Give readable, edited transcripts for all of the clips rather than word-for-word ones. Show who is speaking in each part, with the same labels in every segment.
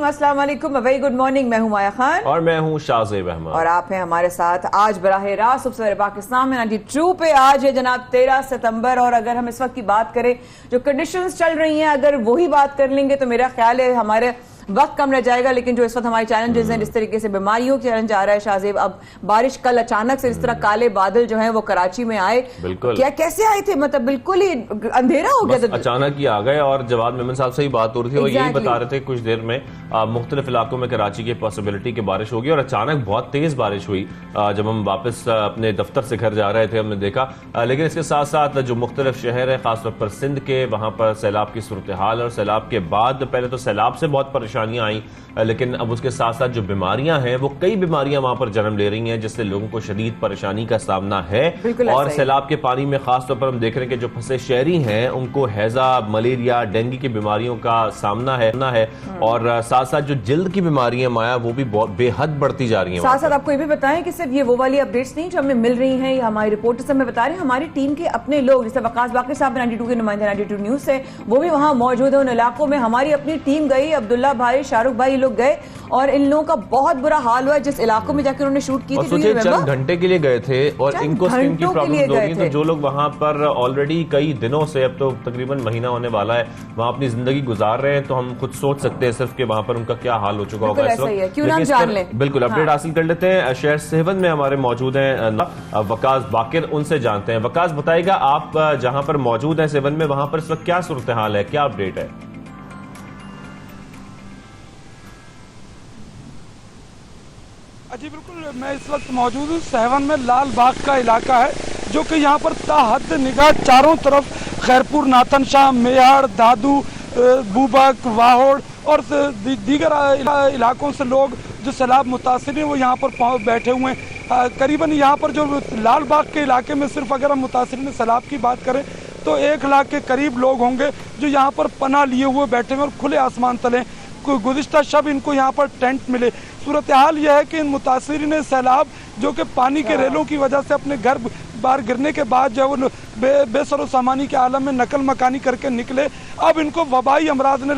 Speaker 1: अस्सलाम वालेकुम, very good morning. मैं हूं माया खान
Speaker 2: और मैं हूं शाहज़ेब अहमद
Speaker 1: और आप हैं हमारे साथ आज बराह रास्त सुबह सवेरे पाकिस्तान में 92 पे। आज है जनाब 13 सितंबर और अगर हम इस वक्त की बात करें जो कंडीशंस चल रही हैं, अगर वही बात कर लेंगे तो मेरा ख्याल है हमारे वक्त कम रह जाएगा। लेकिन जो इस वक्त हमारे चैलेंजेस हैं, जिस तरीके से बीमारियों के चैलेंज आ रहा है शाहज़ेब, अब बारिश कल अचानक से इस तरह काले बादल जो हैं वो कराची में आए,
Speaker 2: बिल्कुल
Speaker 1: क्या कैसे आए थे? मतलब बिल्कुल ही अंधेरा हो गया था,
Speaker 2: अचानक ही आ गए। और जवाद मेमन साहब से ही बात हो रही थी, वो यही बता रहे थे कुछ देर में मुख्तलिफ इलाकों में कराची की पॉसिबिलिटी की बारिश होगी और अचानक बहुत तेज बारिश हुई। जब हम वापस अपने दफ्तर से घर जा रहे थे हमने देखा। लेकिन इसके साथ साथ जो मुख्तलिफ शहर है, खासतौर पर सिंध के, वहां पर सैलाब की सूरत हाल और सैलाब के बाद पहले तो सैलाब से बहुत परेशानियां आई, लेकिन अब उसके साथ साथ जो बीमारियां हैं वो कई बीमारियां वहां पर जन्म ले रही हैं, जिससे लोगों को शदीद परेशानी का सामना है। और सैलाब के पानी में खासतौर पर हम देख रहे हैं कि जो फंसे शहरी हैं उनको हैजा, मलेरिया, डेंगू की बीमारियों का सामना है और साथ साथ जो जल्द की बीमारियां माया वो भी बहुत बेहद बढ़ती जा रही हैं।
Speaker 1: साथ साथ आपको ये भी बताएं कि सिर्फ ये वो वाली अपडेट्स नहीं जो हमें मिल रही हैं, हमारी रिपोर्टर्स हमें बता रहे हैं, हमारी टीम के अपने लोग जैसे वकास बाकर साहब 92 के नुमाइंदे 92 न्यूज से, वो भी वहां मौजूद है उन इलाकों में। हमारी अपनी टीम गई, अब्दुल्ला भाई, शाहरुख भाई लोग गए और इन लोगों का बहुत बुरा हाल हुआ जिस इलाकों में जाकर उन्होंने शूट की थी।
Speaker 2: चंद घंटे के लिए गए थे और इनको स्किन की प्रॉब्लम हो गई, तो जो लोग वहां पर ऑलरेडी कई दिनों से, अब तो तकरीबन महीना होने वाला है, वहां अपनी जिंदगी गुजार रहे हैं, तो हम खुद सोच सकते हैं सिर्फ कि वहां पर उनका क्या हाल हो चुका होगा इस वक्त।
Speaker 1: क्यों ना जान लें।
Speaker 2: बिल्कुल अपडेट हासिल कर लेते हैं। शहर सेवन में हमारे मौजूद हैं वकास बाकिर, उनसे जानते हैं। वकास बताइएगा, आप जहां पर मौजूद हैं सेवन में, वहां पर इस वक्त क्या सूरत हाल है, क्या अपडेट है?
Speaker 3: जी बिल्कुल, मैं इस वक्त मौजूद हूँ सेवन में। लाल बाग का इलाका है जो कि यहाँ पर ताहद निगाह चारों तरफ खैरपुर, नाथन शाह, मेहाड़, दादू, बूबक, वाहोड़ और दीगर इलाकों से लोग जो सैलाब मुतासिर हैं वो यहाँ पर बैठे हुए हैं। करीबन यहाँ पर जो लाल बाग के इलाके में सिर्फ अगर हम मुतासिरीन सैलाब की बात करें तो 1 लाख के करीब लोग होंगे जो यहाँ पर पनाह लिए हुए बैठे हुए और खुले आसमान तले। गुज़िश्ता शब इनको यहाँ पर टेंट मिले। सूरत हाल यह है कि इन मुतासिरीन सैलाब जो कि पानी के रेलों की वजह से अपने घर बाहर गिरने के बाद जो है वो बेसरो सामानी के आलम में नकल मकानी करके निकले, अब इनको वबाई अमराज ने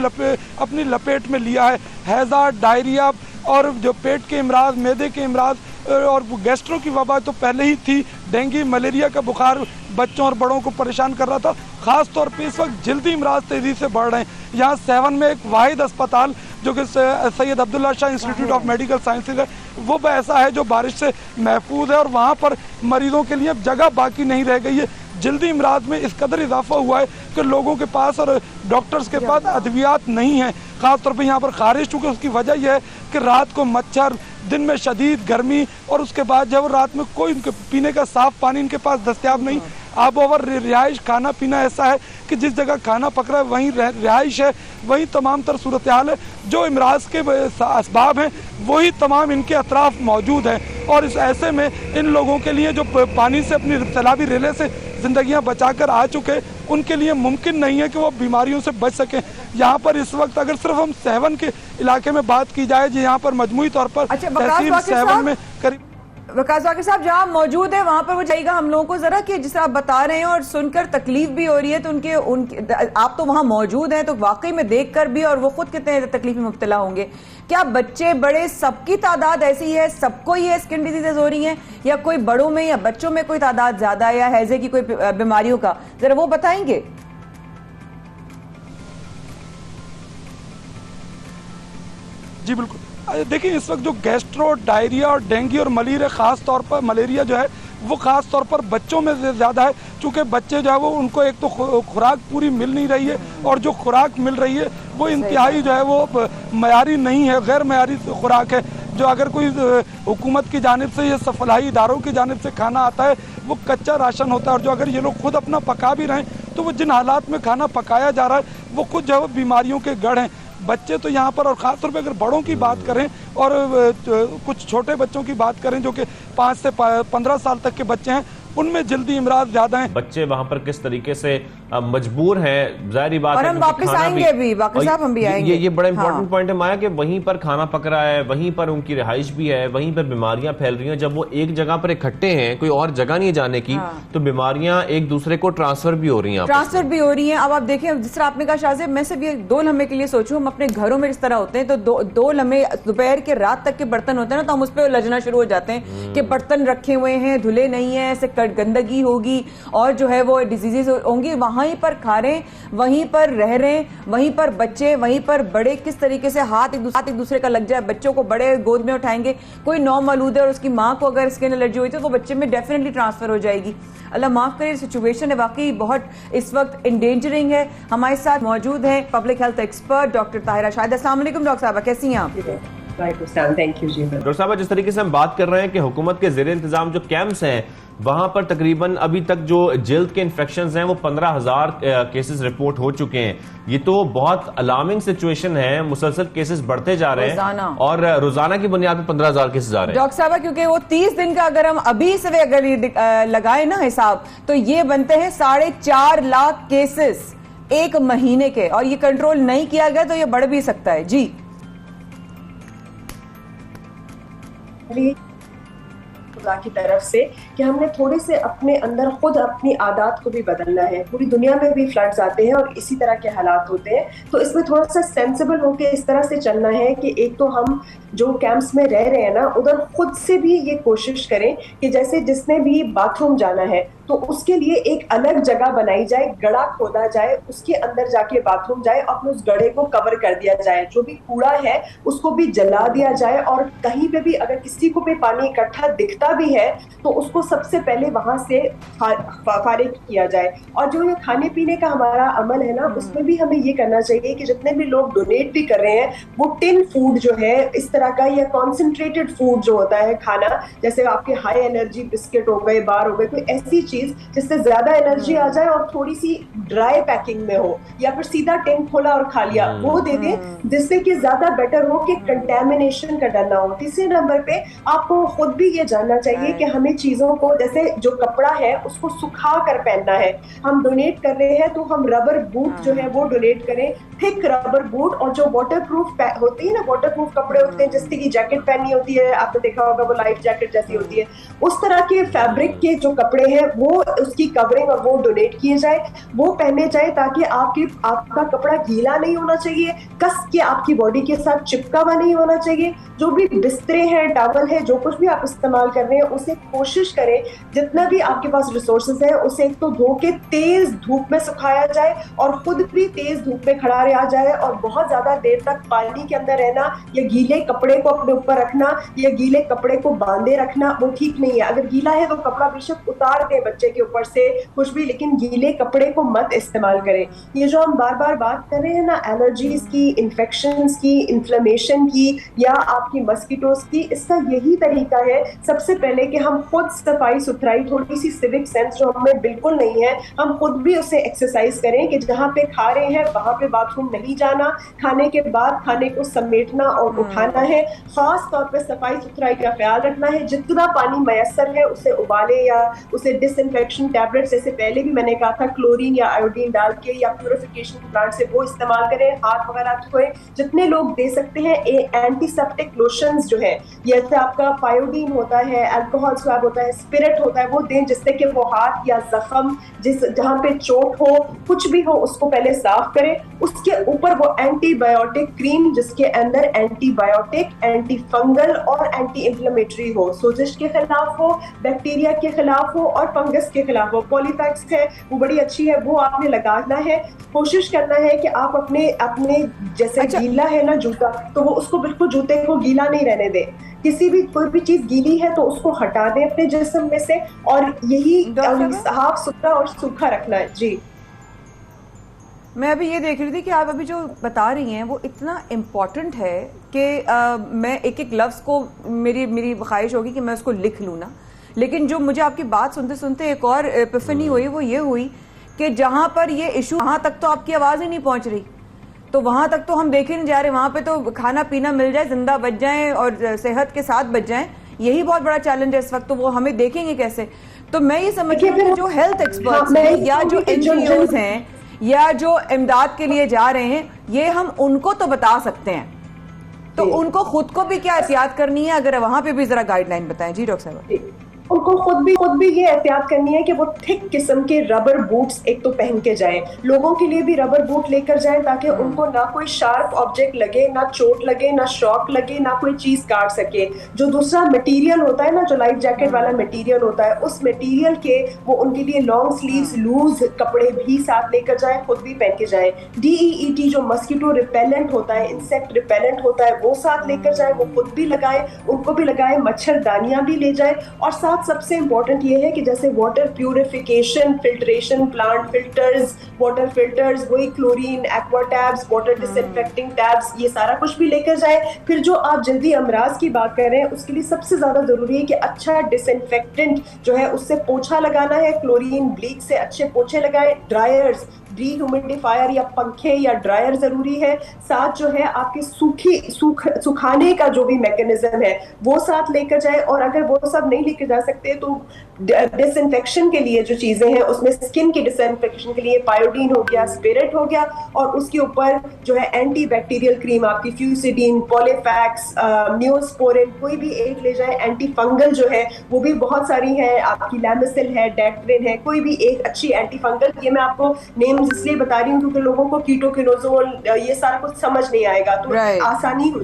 Speaker 3: अपनी लपेट में लिया है। हैजा, डायरिया और जो पेट के अमराज, मैदे के अमराज और गैस्ट्रो की वबा तो पहले ही थी। डेंगू, मलेरिया का बुखार बच्चों और बड़ों को परेशान कर रहा था। खास तौर पे इस वक्त जल्दी इमराज तेजी से बढ़ रहे हैं। यहाँ सेवन में एक वाहिद अस्पताल जो कि Syed Abdullah Shah institute of medical sciences है, वो ऐसा है जो बारिश से महफूज है और वहाँ पर मरीजों के लिए अब जगह बाकी नहीं रह गई है। जल्दी इमराज में इस कदर इजाफा हुआ है कि लोगों के पास और डॉक्टर्स के पास अद्वियात नहीं है। खासतौर पर यहाँ पर खारिश, चूँकि उसकी वजह यह है कि रात को मच्छर, दिन में शदीद गर्मी और उसके बाद जब रात में कोई पीने का साफ पानी इनके पास दस्तियाब नहीं। आबो हवा, रिहाइश, खाना पीना ऐसा है कि जिस जगह खाना पक रहा है वहीं रिहाइश है, वहीं तमाम तर सूरत हाल है। जो इमराज के असबाब हैं वही तमाम इनके अतराफ मौजूद हैं और इस ऐसे में इन लोगों के लिए जो पानी से अपनी सैलाबी रेले से जिंदगियां बचाकर आ चुके, उनके लिए मुमकिन नहीं है कि वो बीमारियों से बच सकें। यहाँ पर इस वक्त अगर सिर्फ हम सेवन के इलाके में बात की जाए, जो यहाँ पर मजमूई तौर पर तहसील सेवन में करीब
Speaker 1: वकास बाकर साहब जहाँ मौजूद है वहां पर वो जाएगा हम लोगों को जरा कि जिस आप बता रहे हैं और सुनकर तकलीफ भी हो रही है, तो उनके आप तो वहां मौजूद हैं तो वाकई में देखकर भी, और वो खुद कितने तकलीफ में मुब्तला होंगे। क्या बच्चे बड़े सबकी तादाद ऐसी है, सबको ये स्किन डिजीजेज हो रही हैं, या कोई बड़ों में या बच्चों में कोई तादाद ज्यादा है, या हैजे की कोई बीमारियों का, जरा वो बताएंगे?
Speaker 3: जी बिल्कुल, देखिए इस वक्त जो गैस्ट्रो, डायरिया और डेंगू और मलेरिया, खास तौर पर मलेरिया जो है वो खास तौर पर बच्चों में ज़्यादा है, क्योंकि बच्चे जो है वो उनको एक तो खुराक पूरी मिल नहीं रही है और जो खुराक मिल रही है वो इंतहाई जो है वो मयारी नहीं है, गैर मयारी खुराक है। जो अगर कोई हुकूमत की जानिब से या फलाही इदारों की जानिब से खाना आता है वो कच्चा राशन होता है, और जो अगर ये लोग खुद अपना पका भी रहे हैं तो वो जिन हालात में खाना पकाया जा रहा है वो खुद जो है वो बीमारियों के गढ़ हैं। बच्चे तो यहाँ पर, और ख़ासतौर पे अगर बड़ों की बात करें और कुछ छोटे बच्चों की बात करें जो कि 5 से 15 साल तक के बच्चे हैं, उनमें जल्दी इमराज ज्यादा हैं।
Speaker 2: बच्चे वहां पर किस तरीके से मजबूर हैं, जाहिर बात
Speaker 1: और
Speaker 2: है।
Speaker 1: हम वापस आएंगे अभी, वाकई साहब हम भी आएंगे।
Speaker 2: ये बड़ा इंपॉर्टेंट
Speaker 1: हाँ।
Speaker 2: पॉइंट है माया कि वहीं पर खाना पक रहा है, वहीं पर उनकी रिहाइश भी है, वहीं पर बीमारियां फैल रही हैं। जब वो एक जगह पर इकट्ठे हैं, कोई और जगह नहीं जाने की, तो बीमारियां एक दूसरे को ट्रांसफर भी हो रही हैं।
Speaker 1: ट्रांसफर भी हो रही हैं। अब आप देखें, जिस तरह आपने कहा शाहजेब, मैं सिर्फ ये 2 लम्हे के लिए सोचूं, हम अपने घरों में जिस तरह होते हैं तो 2 लम्हे दोपहर के रात तक के बर्तन होते हैं ना, तो हम उस पर लजना शुरू हो जाते हैं कि बर्तन रखे हुए हैं, धुले नहीं है, ऐसे गंदगी होगी और जो है वो डिजीजेज होंगी। वहीं पर खा रहे हैं, वहीं पर रह रहे हैं, वहीं पर बच्चे, वहीं पर बड़े, किस तरीके से हाथ एक दूसरे का लग जाए। बच्चों को बड़े गोद में उठाएंगे, कोई नौमौलूद है और उसकी माँ को अगर स्किन एलर्जी हुई तो बच्चे में डेफिनेटली ट्रांसफर हो जाएगी। अल्लाह माफ करे, सिचुएशन है वाकई बहुत इस वक्त इंडेंजरिंग है। हमारे साथ मौजूद हैं public health expert doctor Tahira Shahid. अस्सलाम वालेकुम डॉक्टर साहबा, कैसी हैं आप?
Speaker 4: Thank you ji.
Speaker 2: डॉक्टर साहब, जिस तरीके से हम बात कर रहे हैं कि हुकूमत के ज़ेरे इंतजाम जो कैंप्स हैं, वहां पर तकरीबन अभी तक जो जल्द के इन्फेक्शंस हैं वो 15,000 केसेस रिपोर्ट हो चुके हैं। ये तो बहुत अलार्मिंग सिचुएशन है, मुसलसल केसेस बढ़ते जा रहे हैं और रोजाना की बुनियाद पर 15,000 केसेस आ रहे हैं।
Speaker 1: डॉक्टर साहब, क्योंकि वो 30 दिन का अगर हम अभी से अगर ये लगाए ना हिसाब, तो ये बनते हैं 4.5 लाख केसेस एक महीने के, और ये कंट्रोल नहीं किया गया तो ये बढ़ भी सकता है। जी
Speaker 4: खुदा की तरफ से कि हमने थोड़े से अपने अंदर खुद अपनी आदत को भी बदलना है। पूरी दुनिया में भी फ्लड्स आते हैं और इसी तरह के हालात होते हैं, तो इसमें थोड़ा सा सेंसिबल होकर इस तरह से चलना है कि एक तो हम जो कैंप्स में रह रहे हैं ना, उधर खुद से भी ये कोशिश करें कि जैसे जिसने भी बाथरूम जाना है तो उसके लिए एक अलग जगह बनाई जाए, गड्ढा खोदा जाए, उसके अंदर जाके बाथरूम जाए और उस गड्ढे को कवर कर दिया जाए। जो भी कूड़ा है उसको भी जला दिया जाए और कहीं पे भी अगर किसी को भी पानी इकट्ठा दिखता भी है तो उसको सबसे पहले वहां से फारिग किया जाए। और जो ये खाने पीने का हमारा अमल है ना, उसमें भी हमें ये करना चाहिए कि जितने भी लोग डोनेट भी कर रहे हैं वो टिन फूड जो है इस तरह का, या कॉन्सेंट्रेटेड फूड जो होता है खाना, जैसे आपके हाई एनर्जी बिस्किट हो गए, बार हो गए, कोई ऐसी चीज जिससे ज्यादा एनर्जी आ जाए और थोड़ी सी ड्राई पैकिंग में हो, या फिर सीधा टेंट खोला और खा लिया, वो दे दें, जिससे कि ज्यादा बेटर हो कि कंटेमिनेशन का डर ना हो। तीसरे नंबर पे आपको खुद भी ये जानना चाहिए कि हमें चीजों को, जैसे जो कपड़ा है उसको सुखा कर पहनना है। हम डोनेट कर रहे हैं तो हम रबर बूट जो है वो डोनेट करें, थिक रबर बूट, और जो वाटर प्रूफ होती है ना, वाटर प्रूफ कपड़े होते हैं, जैसे की जैकेट पहनी होती है, आपने देखा होगा वो लाइफ जैकेट जैसी होती है, उस तरह के फैब्रिक के जो कपड़े हैं वो उसकी कवरिंग और वो डोनेट किए जाए, वो पहने जाए, ताकि आपका कपड़ा गीला नहीं होना चाहिए, कस के आपकी बॉडी के साथ चिपका हुआ नहीं होना चाहिए। जो भी बिस्तरे हैं, टॉवल है, जो कुछ भी आप इस्तेमाल कर रहे हैं, उसे कोशिश करें जितना भी आपके पास रिसोर्सेज है उसे एक तो धो के तेज धूप में सुखाया जाए और खुद भी तेज धूप में खड़ा रहा जाए। और बहुत ज्यादा देर तक पानी के अंदर रहना या गीले कपड़े को अपने ऊपर रखना या गीले कपड़े को बांधे रखना वो ठीक नहीं है। अगर गीला है तो कपड़ा बेशक उतार दें बच्चे के ऊपर से कुछ भी, लेकिन गीले कपड़े को मत इस्तेमाल करें। ये जो हम बार बार बात कर रहे हैं ना, एलर्जीज की, इन्फेक्शंस की, इन्फ्लेमेशन की या आपकी मस्कीटोज की, इसका यही तरीका है सबसे पहले कि हम खुद सफाई सुथराई, थोड़ी सी सिविक सेंस जो हमें बिल्कुल नहीं है, हम खुद भी उसे एक्सरसाइज करें कि जहाँ पे खा रहे हैं वहां पे बाथरूम नहीं जाना, खाने के बाद खाने को समेटना और उठाना है, खास तौर पे सफाई सुथराई का ख्याल रखना है। जितना पानी मयसर है उसे उबाले या उसे डिसइंफेक्शन टैबलेट्स, जैसे पहले भी मैंने कहा था, क्लोरीन या आयोडीन डाल के या प्यूरिफिकेशन प्लांट से वो इस्तेमाल करें, हाथ वगैरह धोएं जितने लोग दे सकते हैं। एंटीसेप्टिक लोशंस जो है, जैसे आपका पायोडीन होता है, अल्कोहल स्वैब होता है, स्पिरिट होता है, वो दें जिससे कि वो हाथ या जख्म जहाँ पे चोट हो, कुछ भी हो, उसको पहले साफ करें। उसके ऊपर वो एंटीबायोटिक क्रीम जिसके अंदर एंटीबायोटिक, एंटी फंगल और एंटी इंफ्लेमेटरी हो, सोजिश के खिलाफ हो, बैक्टीरिया के खिलाफ हो और फंगस के खिलाफ हो। पॉलीफैक्स है वो बड़ी अच्छी है, वो आपने लगाना है। कोशिश करना है कि आप अपने जैसे गीला है ना जूता, तो वो उसको बिल्कुल जूते को गीला नहीं रहने दें। किसी भी कोई भी चीज गीली है तो उसको हटा दें अपने जिस्म में से, और यही साफ सुथरा और सूखा रखना है। जी,
Speaker 1: मैं अभी ये देख रही थी कि आप अभी जो बता रही हैं वो इतना इम्पोर्टेंट है कि मैं एक एक लफ्ज़ को मेरी ख्वाहिश होगी कि मैं उसको लिख लूँ ना, लेकिन जो मुझे आपकी बात सुनते सुनते एक और एपिफनी हुई वो ये हुई कि जहाँ पर ये इशू, वहाँ तक तो आपकी आवाज़ ही नहीं पहुँच रही, तो वहां तक तो हम देख ही नहीं जा रहे। वहां पे तो खाना पीना मिल जाए, जिंदा बच जाएं और सेहत के साथ बच जाएं, यही बहुत बड़ा चैलेंज है इस वक्त, तो वो हमें देखेंगे कैसे। तो मैं ये समझ रही हूँ कि जो हेल्थ एक्सपर्ट्स
Speaker 4: मैं
Speaker 1: हैं
Speaker 4: ये
Speaker 1: या जो
Speaker 4: कहूँगी कि
Speaker 1: NGOs हैं या जो इमदाद के लिए जा रहे हैं, ये हम उनको तो बता सकते हैं, तो उनको खुद को भी क्या एहतियात करनी है, अगर वहां पे भी जरा गाइडलाइन बताएं। जी डॉक्टर साहब।
Speaker 4: उनको खुद भी ये एहतियात करनी है कि वो थिक किस्म के रबर बूट्स एक तो पहन के जाएं, लोगों के लिए भी रबर बूट लेकर जाएं ताकि उनको ना कोई शार्प ऑब्जेक्ट लगे, ना चोट लगे, ना शॉक लगे, ना कोई चीज काट सके। जो दूसरा मटेरियल होता है ना, जो लाइफ जैकेट वाला मटेरियल होता है, उस मटेरियल के वो उनके लिए लॉन्ग स्लीव्स लूज कपड़े भी साथ लेकर जाएं, खुद भी पहन के जाएं। DEET जो मस्किटो रिपेलेंट होता है, इंसेक्ट रिपेलेंट होता है, वो साथ लेकर जाएं, वो खुद भी लगाएं, उनको भी लगाएं, मच्छरदानियां भी ले जाएं। और साथ सबसे इंपॉर्टेंट ये है कि जैसे water purification, filtration, plant filters, water filters, वही chlorine, aqua tabs, water disinfecting tabs, ये सारा कुछ भी लेकर जाए। फिर जो आप जल्दी अमराज की बात कर रहे हैं, उसके लिए सबसे ज्यादा जरूरी है कि अच्छा डिसइंफेक्टेंट जो है उससे पोछा लगाना है, क्लोरीन ब्लीच से अच्छे पोछे लगाएं। ड्रायर्स, डिह्यूमिडिफायर या पंखे या ड्रायर जरूरी है। साथ जो है आपके सुखाने का जो भी मैकेनिज्म है वो साथ लेकर जाए। और अगर वो सब नहीं लेकर जा सकते तो डिसइंफेक्शन के लिए जो चीजें हैं उसमें स्किन की डिसइंफेक्शन के लिए पायोडीन हो गया, स्पिरिट हो गया, और उसके ऊपर जो है एंटी बैक्टीरियल क्रीम आपकी फ्यूसिडीन, पॉलीफैक्स, न्यूस्पोरिन, कोई भी एक ले जाए। एंटी फंगल जो है वो भी बहुत सारी है, आपकी लैमिसिल है, डेक्ट्रिन है, कोई भी एक अच्छी एंटी फंगल। ये मैं आपको नेम्स इसलिए बता रही हूँ क्योंकि लोगों को कीटोकिनोजोल ये सारा कुछ समझ नहीं आएगा, तो आसानी हो।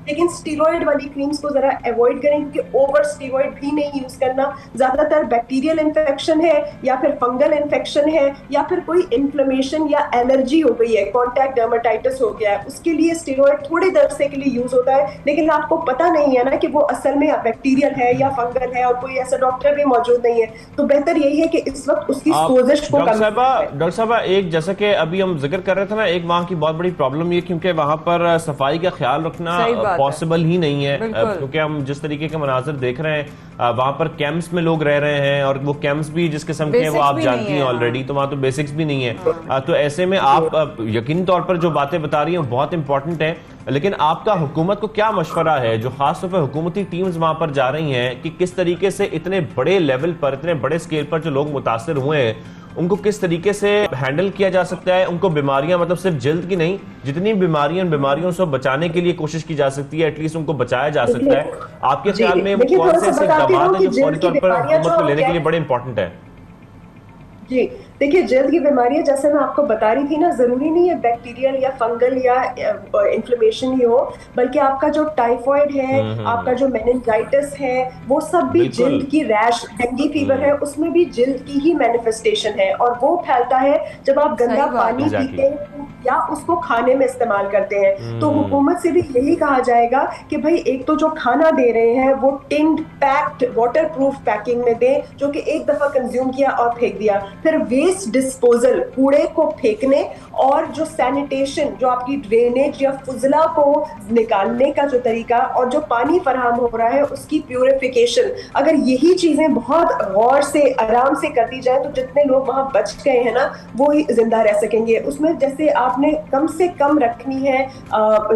Speaker 4: लेकिन स्टीरॉइड वाली क्रीम्स को जरा अवॉइड करें क्योंकि ओवर स्टीरॉइड भी नहीं यूज करना। ज्यादातर बैक्टीरियल इन्फेक्शन है या फिर फंगल इन्फेक्शन है या फिर कोई इन्फ्लेमेशन या एलर्जी हो गई है, कॉन्टैक्ट डर्मेटाइटिस हो गया है, उसके लिए स्टीरॉइड थोड़ी देर से के लिए यूज होता है, लेकिन आपको पता नहीं है ना कि वो असल में बैक्टीरियल है या फंगल है, और कोई ऐसा डॉक्टर भी मौजूद नहीं है। तो बेहतर यही है कि इस वक्त उसकी सोजिश को
Speaker 2: डॉक्टर साहब एक जैसा कि अभी हम जिक्र कर रहे थे ना, एक वहाँ की बहुत बड़ी प्रॉब्लम ये क्योंकि वहां पर सफाई का ख्याल रखना पॉसिबल ही नहीं है, क्योंकि हम जिस तरीके के मनाजिर देख रहे हैं वहां पर कैंप्स में लोग रह रहे हैं, और वो कैंप्स भी जिस किस्म के हैं वो आप जानती हैं ऑलरेडी, तो वहां तो बेसिक्स भी नहीं है। तो ऐसे में आप यकीनी तौर पर जो बातें बता रही हैं बहुत इंपॉर्टेंट है, लेकिन आपका हुकूमत को क्या मशवरा है, जो खासतौर पर हुकूमती टीम्स वहां पर जा रही हैं, कि किस तरीके से इतने बड़े लेवल पर, इतने बड़े स्केल पर जो लोग मुतासिर हुए हैं उनको किस तरीके से हैंडल किया जा सकता है, उनको बीमारियां मतलब सिर्फ जल्द की नहीं, जितनी बीमारियों से बचाने के लिए कोशिश की जा सकती है, एटलीस्ट उनको बचाया जा सकता है। आपके ख्याल में वो कौन से ऐसे इक़दाम हैं जो फौरी तौर पर हुकूमत को लेने के लिए बड़े इंपॉर्टेंट है?
Speaker 4: जी देखिए, जल्द की बीमारियां जैसे मैं आपको बता रही थी ना, जरूरी नहीं है बैक्टीरियल या फंगल या इन्फ्लेमेशन ही हो, बल्कि आपका जो टाइफॉइड है, आपका जो मेनिंजाइटिस है, वो सब भी जल्द की रैश, डेंगू फीवर है, उसमें भी जल्द की ही मैनिफेस्टेशन है, और वो फैलता है जब आप गंदा पानी पीते हैं या उसको खाने में इस्तेमाल करते हैं। तो हुकूमत से भी यही कहा जाएगा कि भाई एक तो जो खाना दे रहे हैं वो tinned packed water proof packing में दें, जो कि एक दफा कंज्यूम किया और फेंक दिया। फिर वेस्ट डिस्पोजल, कूड़े को फेंकने, और जो सैनिटेशन, जो आपकी ड्रेनेज या फुजला को निकालने का जो तरीका, और जो पानी फराहम हो रहा है उसकी प्यूरिफिकेशन, अगर यही चीजें बहुत गौर से आराम से कर दी जाए तो जितने लोग वहां बच गए हैं ना वो ही जिंदा रह सकेंगे। उसमें जैसे आपने कम से कम रखनी है,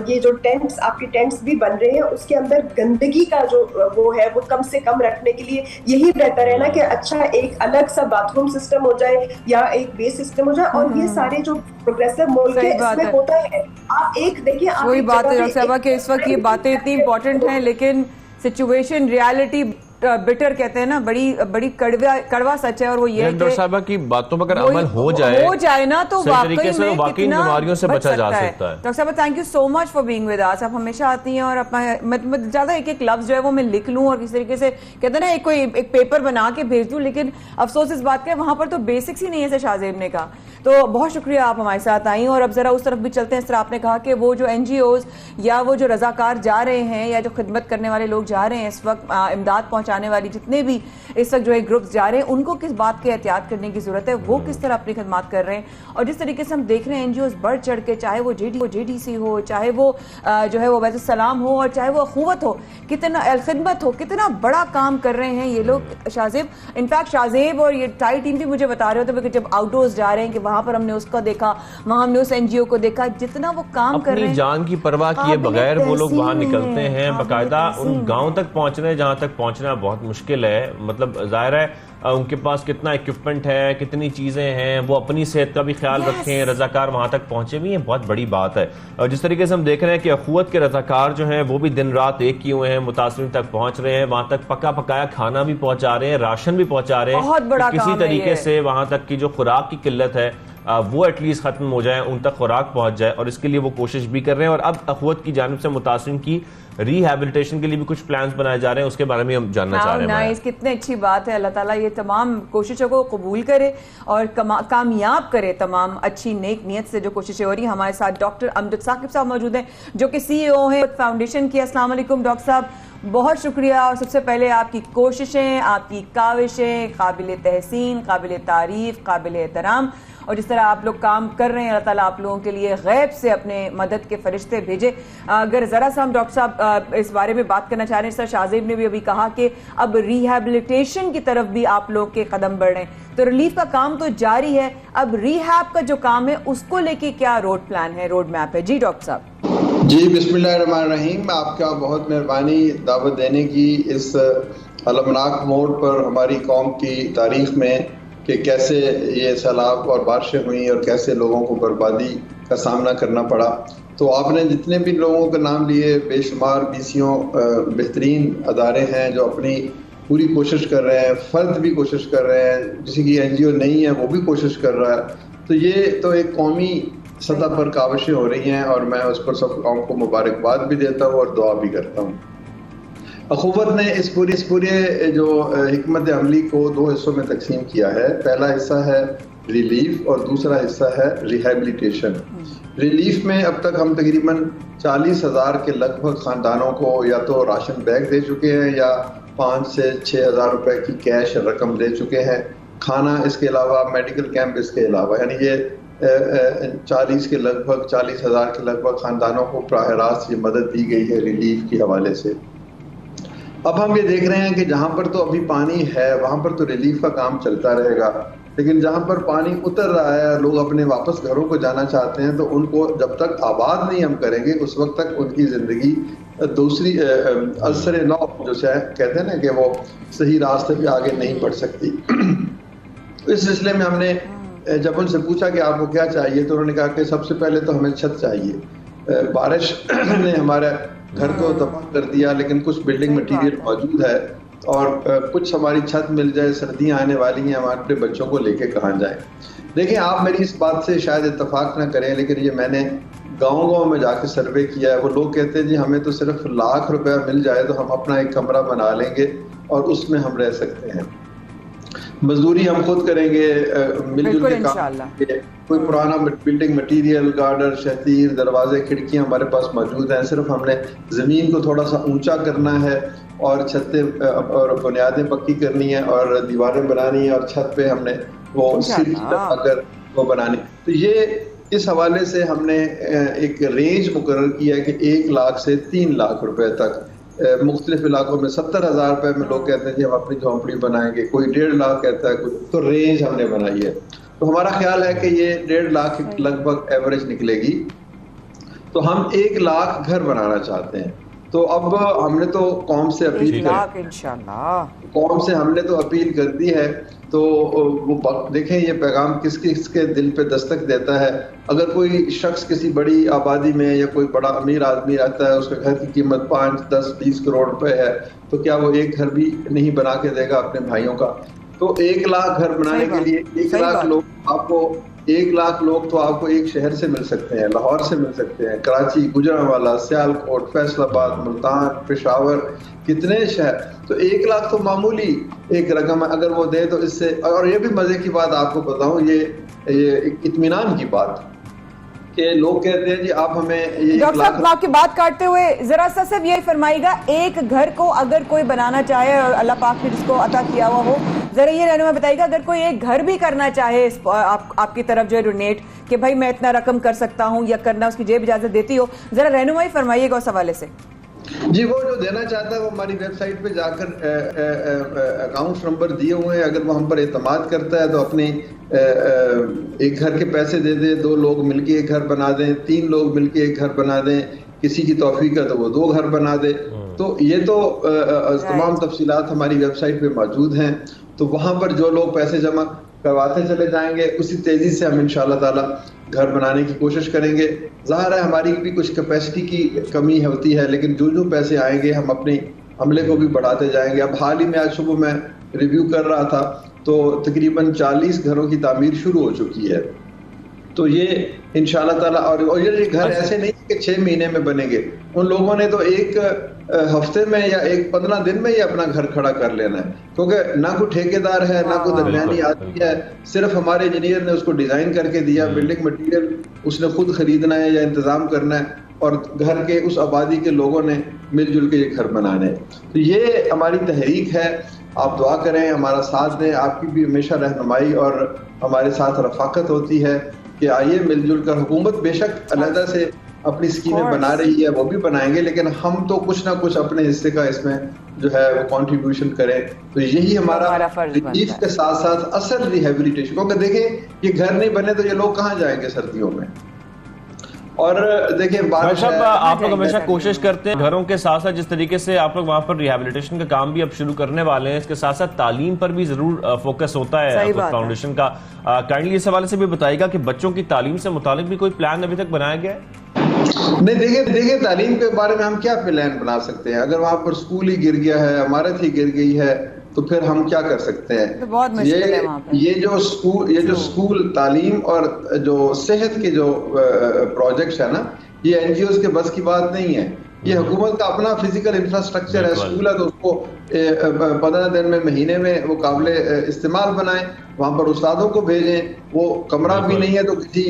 Speaker 4: ये जो टेंट्स, आपके टेंट्स भी बन रहे हैं उसके अंदर गंदगी का जो वो है वो कम से कम रखने के लिए यही बेहतर है ना कि अच्छा एक अलग सा बाथरूम सिस्टम हो जाए या एक बेस सिस्टम हो जाए। और ये सारे जो प्रोग्रेसिव मुल्क है इसमें होता है। आप एक देखिए,
Speaker 1: वही बात है डॉक्टर साहब कि इस वक्त ये बातें इतनी इंपॉर्टेंट हैं, लेकिन सिचुएशन, रियलिटी बिटर कहते हैं ना, बड़ी कड़वा सच है, और वो ये
Speaker 2: डॉक्टर साहबा की बातों पर अगर अमल हो जाए ना तो वाकई बीमारियों से बचा जा सकता है।
Speaker 1: डॉक्टर साहब thank you so much for being with us. आप हमेशा आती हैं और अपना ज्यादा एक लफ्ज जो है वो मैं लिख लूं और किसी तरीके से कहते हैं ना एक पेपर बना के भेज दूं, लेकिन अफसोस इस बात का वहां पर तो बेसिक्स ही नहीं है शाहजेब ने कहा। तो बहुत शुक्रिया आप हमारे साथ आई, और अब जरा उस तरफ भी चलते हैं। इस तरह आपने कहा कि वो जो NGOs या वो जो रजाकार जा रहे हैं या जो खिदमत करने वाले लोग जा रहे हैं इस वक्त, इमदाद पहुंचाने वाली जितने भी इस वक्त जो है ग्रुप्स जा रहे हैं, उनको किस बात की एहतियात करने की जरूरत है, वो किस तरह अपनी खिदमत कर रहे हैं। और जिस तरीके से हम देख रहे हैं NGOs बढ़ चढ़ के, चाहे वो JDC हो, चाहे वो जो है वो वैसे सलाम हो, और चाहे वो अखुवत हो, कितना खिदमत हो, कितना बड़ा काम कर रहे हैं ये लोग। शाहजेब, इनफैक्ट शाहजेब और ये टाई टीम भी मुझे बता रहे होते जब आउटडोर्स जा रहे हैं कि वहां पर हमने उसको देखा, वहां हमने उस NGO को देखा, जितना वो काम कर रहे हैं,
Speaker 2: जान की परवाह किए बगैर वो लोग वहां निकलते हैं, बाकायदा उन गांव तक पहुंच रहे हैं जहां तक पहुंचना बहुत मुश्किल है। मतलब जाहिर है उनके पास कितना इक्विपमेंट है, कितनी चीज़ें हैं, वो अपनी सेहत का भी ख्याल रखें, रजाकार वहाँ तक पहुँचे भी, ये बहुत बड़ी बात है। और जिस तरीके से हम देख रहे हैं कि अखुवत के रजाकार जो हैं वो भी दिन रात एक किए हुए हैं, मुतासरीन तक पहुँच रहे हैं, वहाँ तक पका पकाया खाना भी पहुँचा रहे हैं, राशन भी पहुँचा रहे हैं,
Speaker 1: बहुत बड़ा
Speaker 2: किसी
Speaker 1: काम है
Speaker 2: तरीके
Speaker 1: ये।
Speaker 2: से वहाँ तक की जो खुराक की किल्लत है वो एटलीस्ट खत्म हो जाए, उन तक खुराक पहुंच जाए, और इसके लिए वो कोशिश भी कर रहे हैं। और अब अखुवत की जानिब से मुतासरीन की रिहैबिलिटेशन के लिए भी कुछ प्लान्स बनाए जा रहे हैं, उसके बारे में हम जानना चाह रहे हैं।
Speaker 1: नाइस, कितनी अच्छी बात है। अल्लाह ताला ये तमाम कोशिशों को कबूल करे और कामयाब करे, तमाम अच्छी नेक नियत से जो कोशिशें हो रही हैं। हमारे साथ डॉक्टर अमजद साकिब साहब मौजूद हैं जो कि CEO हैं फाउंडेशन की। अस्सलाम वालेकुम डॉक्टर साहब, बहुत शुक्रिया। और सबसे पहले आपकी कोशिशें, आपकी काविशें काबिल तहसीन, काबिल तारीफ, काबिल एहतराम, और जिस तरह आप लोग काम कर रहे हैं, अल्लाह ताला आप लोगों के लिए गैब से अपने मदद के फरिश्ते भेजे। अगर ज़रा सा हम डॉक्टर साहब इस बारे में बात करना चाह रहे हैं, सर शाहजेब ने भी अभी कहा कि अब रिहैबिलिटेशन की तरफ भी आप लोग के कदम बढ़ रहे हैं, तो रिलीफ का काम तो जारी है, अब रिहैब का जो काम है उसको लेके क्या रोड प्लान है, रोड मैप है? जी डॉक्टर साहब।
Speaker 5: जी बिस्मिल्लाहिर्रहमानिर्रहीम, आपका बहुत मेहरबानी दावत देने की इस अलमनाक मोड़ पर हमारी कौम की तारीख में कि कैसे ये सैलाब और बारिशें हुई और कैसे लोगों को बर्बादी का सामना करना पड़ा। तो आपने जितने भी लोगों के नाम लिए, बेशुमार बीसियों बेहतरीन अदारे हैं जो अपनी पूरी कोशिश कर रहे हैं, फ़र्द भी कोशिश कर रहे हैं, किसी की NGO नहीं है वो भी कोशिश कर रहा है। तो ये तो एक कौमी सतह पर काविशें हो रही हैं और मैं उस पर सब कौम को मुबारकबाद भी देता हूँ और दुआ भी करता हूँ। अखुवत ने इस पूरे जो हिकमत अमली को 2 हिस्सों में तकसीम किया है। पहला हिस्सा है रिलीफ और दूसरा हिस्सा है रिहैबिलिटेशन। रिलीफ में अब तक हम तकरीबन 40,000 के लगभग ख़ानदानों को या तो राशन बैग दे चुके हैं या 5 से 6 हज़ार रुपए की कैश रकम दे चुके हैं। खाना इसके अलावा, मेडिकल कैंप इसके अलावा, यानी ये 40,000 के लगभग ख़ानदानों को बराह रास्त ये मदद दी गई है रिलीफ के हवाले से। अब हम ये देख रहे हैं कि जहाँ पर तो अभी पानी है वहाँ पर तो रिलीफ का काम चलता रहेगा, लेकिन जहाँ पर पानी उतर रहा है, लोग अपने वापस घरों को जाना चाहते हैं, तो उनको जब तक आबाद नहीं हम करेंगे उस वक्त तक उनकी ज़िंदगी दूसरी असर नौ जो कहते हैं ना कि वो सही रास्ते पे आगे नहीं बढ़ सकती। इस सिलसिले में हमने जब उनसे पूछा कि आपको क्या चाहिए, तो उन्होंने कहा कि सबसे पहले तो हमें छत चाहिए। बारिश ने हमारा घर को तबाह कर दिया, लेकिन कुछ बिल्डिंग मटेरियल मौजूद है और कुछ हमारी छत मिल जाए, सर्दियां आने वाली हैं, हमारे बच्चों को लेके कहाँ जाएं। देखिए, आप मेरी इस बात से शायद इत्तेफाक ना करें, लेकिन ये मैंने गांव-गांव में जाके सर्वे किया है। वो लोग कहते हैं जी हमें तो सिर्फ लाख रुपया मिल जाए तो हम अपना एक कमरा बना लेंगे और उसमें हम रह सकते हैं, मजदूरी हम खुद करेंगे, मिलजुल के काम, कोई पुराना बिल्डिंग मटेरियल, गार्डर, शतीर, दरवाजे, खिड़कियां हमारे पास मौजूद हैं, सिर्फ हमने ज़मीन को थोड़ा सा ऊंचा करना है और छतें और बुनियादें पक्की करनी है और दीवारें बनानी है और छत पे हमने वो सीढ़ी लगाकर वो बनानी। तो ये इस हवाले से हमने एक रेंज मुकर्रर किया है कि 1 लाख से 3 लाख रुपए तक। मुख्तलिफ इलाकों में 70,000 रुपए में लोग कहते हैं कि हम अपनी झोंपड़ी बनाएंगे, कोई 1.5 लाख कहता है, तो रेंज हमने बनाई है। तो हमारा ख्याल है कि ये 1.5 लाख लगभग एवरेज निकलेगी। तो हम 1 लाख घर बनाना चाहते हैं। तो अब हमने तो कौम से अपील कौम से हमने तो अपील कर दी है। तो वो देखें ये पैगाम किस किसके दिल पे दस्तक देता है। अगर कोई शख्स किसी बड़ी आबादी में या कोई बड़ा अमीर आदमी रहता है, उसके घर की कीमत 5, 10, 20 करोड़ रुपए है, तो क्या वो एक घर भी नहीं बना के देगा अपने भाइयों का? तो 1 लाख घर बनाने के लिए 1 लाख लोग आपको 1 लाख लोग तो आपको एक शहर से मिल सकते हैं, लाहौर से मिल सकते हैं, कराची, गुजरांवाला, सियालकोट, फैसलाबाद, मुल्तान, पेशावर, कितने शहर। तो 1 लाख तो मामूली एक रकम है, अगर वो दे तो इससे। और ये भी मजे की बात आपको बताऊं, ये इत्मीनान की बात कि लोग कहते हैं जी आप हमें ये
Speaker 1: डॉक्टर साहब आपकी बात काटते हुए जरा सा सिर्फ यही फरमाइएगा, एक घर को अगर कोई बनाना चाहे और अल्लाह पाक ने जिसको अता किया हुआ हो, जरा ये रहनुमा बताइएगा, अगर कोई एक घर भी करना चाहे आपकी तरफ जो है डोनेट कि भाई मैं इतना रकम कर सकता हूँ या करना उसकी जेब इजाजत देती हो, जरा रहनुमाई फरमाइएगा उस हवाले से।
Speaker 5: जी, वो जो देना चाहता है वो हमारी वेबसाइट पे जाकर अकाउंट नंबर दिए हुए हैं, अगर वो हम पर एतमाद करता है तो अपने एक घर के पैसे दे दे, 2 लोग मिलके एक घर बना दें, 3 लोग मिलके एक घर बना दें, किसी की तौफीक है तो वो 2 घर बना दे। तो ये तो तमाम तफसीलात हमारी वेबसाइट पे मौजूद हैं। तो वहां पर जो लोग पैसे जमा करवाते चले जाएंगे उसी तेजी से हम इंशाल्लाह ताला घर बनाने की कोशिश करेंगे। जाहिर है हमारी भी कुछ कैपेसिटी की कमी होती है, लेकिन जो जो पैसे आएंगे हम अपनी अमले को भी बढ़ाते जाएंगे। अब हाल ही में आज सुबह मैं रिव्यू कर रहा था तो तकरीबन 40 घरों की तामीर शुरू हो चुकी है। तो ये इंशाल्लाह ताला, और ये घर ऐसे नहीं कि 6 महीने में बनेंगे। उन लोगों ने तो एक हफ्ते में या 15 दिन में ही अपना घर खड़ा कर लेना है, क्योंकि ना कोई ठेकेदार है ना कोई दरमियानी आदमी है, सिर्फ हमारे इंजीनियर ने उसको डिजाइन करके दिया, बिल्डिंग मटेरियल उसने खुद खरीदना है या इंतजाम करना है, और घर के उस आबादी के लोगों ने मिलजुल के ये घर बनाने। तो ये हमारी तहरीक है। आप दुआ करें, हमारा साथ दें, आपकी भी हमेशा रहनुमाई और हमारे साथ रफाकत होती है कि आइए मिलजुल कर। हुकूमत बेशक अलहदा से अपनी स्कीमें बना रही है, वो भी बनाएंगे, लेकिन हम तो कुछ ना कुछ अपने हिस्से का इसमें जो है वो कंट्रीब्यूशन करें। तो यही हमारा रिलीफ के साथ साथ असल रिहेबिलिटेशन, क्योंकि देखें ये घर नहीं बने तो ये लोग कहाँ जाएंगे सर्दियों में। और देखिए
Speaker 2: आप लोग हमेशा कोशिश करते हैं घरों के साथ साथ जिस तरीके से आप लोग वहां पर रिहेबिलिटेशन का काम भी अब शुरू करने वाले हैं, इसके साथ साथ तालीम पर भी जरूर फोकस होता है फाउंडेशन का। काइंडली इस हवाले से भी बताइएगा कि बच्चों की तालीम से मुतालिक भी कोई प्लान अभी तक बनाया गया है?
Speaker 5: नहीं, देखिए तालीम के बारे में हम क्या प्लान बना सकते हैं? अगर वहां पर स्कूल ही गिर गया है, इमारत ही गिर गई है, तो फिर हम क्या कर सकते हैं?
Speaker 1: तो बहुत मुश्किल है वहां पे।
Speaker 5: ये जो स्कूल तालीम और जो सेहत के जो प्रोजेक्ट्स है ना, ये एनजीओ के बस की बात नहीं है। ये हुकूमत का अपना फिजिकल इंफ्रास्ट्रक्चर है। स्कूल है तो उसको 15 दिन में, महीने में वो काबिले इस्तेमाल बनाएं, वहां पर उस्तादों को भेजें। वो कमरा भी नहीं है तो किसी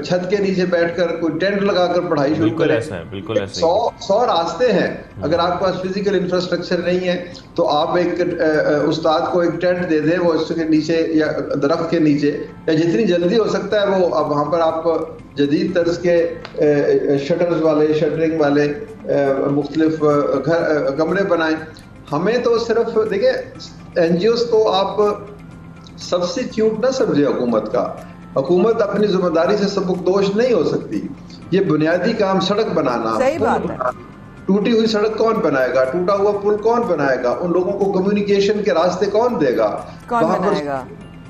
Speaker 5: छत के नीचे बैठकर कोई टेंट लगाकर पढ़ाई शुरू करें। 100 रास्ते हैं। अगर आपके पास फिजिकल इंफ्रास्ट्रक्चर नहीं है तो आप एक उस्ताद को एक टेंट दे दें, वो उसके नीचे या दरख्त के नीचे, या जितनी जल्दी हो सकता है वो अब वहां पर आप जदीद तर्ज के शटर्स वाले, शटरिंग वाले मुख्तलिफ कमरे बनाएं। हमें तो सिर्फ देखिए एनजीओ को आप सब्स्टिट्यूट ना समझे हुकूमत का। हुकूमत अपनी जिम्मेदारी से सबकदोश नहीं हो सकती। ये बुनियादी काम सड़क बनाना,
Speaker 1: सही बात है।
Speaker 5: टूटी हुई सड़क कौन बनाएगा? टूटा हुआ पुल कौन बनाएगा? उन लोगों को कम्युनिकेशन के रास्ते कौन देगा?
Speaker 1: कौन बनाएगा?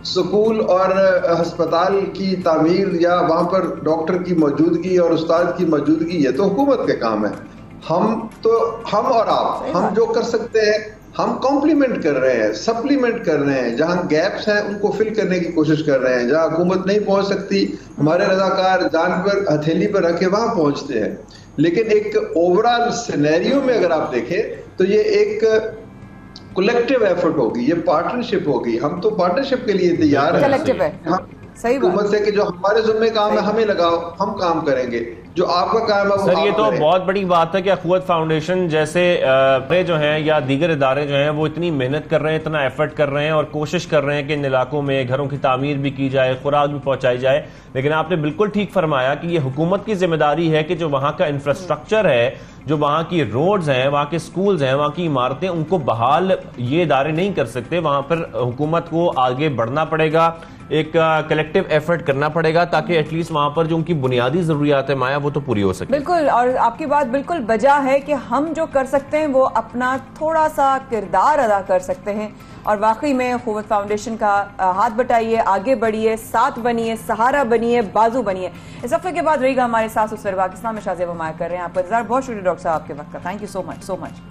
Speaker 5: स्कूल और अस्पताल की तामीर या वहां पर डॉक्टर की मौजूदगी और उस्ताद की मौजूदगी, ये तो हुकूमत के काम है। हम और आप, हम जो कर सकते हैं हम कॉम्प्लीमेंट कर रहे हैं, सप्लीमेंट कर रहे हैं। जहां गैप्स हैं उनको फिल करने की कोशिश कर रहे हैं। जहां हुकूमत नहीं पहुंच सकती, हमारे रजाकार जान पर हथेली पर रखे वहां पहुंचते हैं। लेकिन एक ओवरऑल सिनेरियो में अगर आप देखें तो ये एक कलेक्टिव एफर्ट होगी, ये पार्टनरशिप होगी। हम तो पार्टनरशिप के लिए तैयार हैं।
Speaker 1: कलेक्टिव है, सही बात
Speaker 5: हुकूमत से कि जो हमारे ज़िम्मे काम है हमें लगाओ, हम काम करेंगे। जो आपका काम है वो
Speaker 2: सर, ये तो बहुत बड़ी बात है कि अखुवत फाउंडेशन जैसे जो हैं या दीगर इदारे जो हैं वो इतनी मेहनत कर रहे हैं, इतना एफर्ट कर रहे हैं और कोशिश कर रहे हैं कि इन इलाकों में घरों की तामीर भी की जाए, खुराक भी पहुंचाई जाए। लेकिन आपने बिल्कुल ठीक फरमाया कि ये हुकूमत की जिम्मेदारी है कि जो वहां का इंफ्रास्ट्रक्चर है, जो वहां की रोड्स हैं, वहां के स्कूल्स हैं, वहां की इमारतें, उनको बहाल ये इदारे नहीं कर सकते। वहां पर हुकूमत को आगे बढ़ना पड़ेगा, एक कलेक्टिव एफर्ट करना पड़ेगा ताकि एटलीस्ट वहां पर जो उनकी बुनियादी जरूरियात है माया वो तो पूरी हो सके।
Speaker 1: बिल्कुल, और आपकी बात बिल्कुल बजा है कि हम जो कर सकते हैं वो अपना थोड़ा सा किरदार अदा कर सकते हैं। और वाकई में अखुवत फाउंडेशन का हाथ बटाइए, आगे बढ़िए, साथ बनिए, सहारा बनिए, बाजू बनिए। इस हफ्ते के बाद रहेगा हमारे साथ उस पाकिस्तान में शाज़िया माया कर रहे हैं। आपका इंतजार। बहुत शुक्रिया डॉक्टर साहब आपके वक्त का। Thank you so much, so much.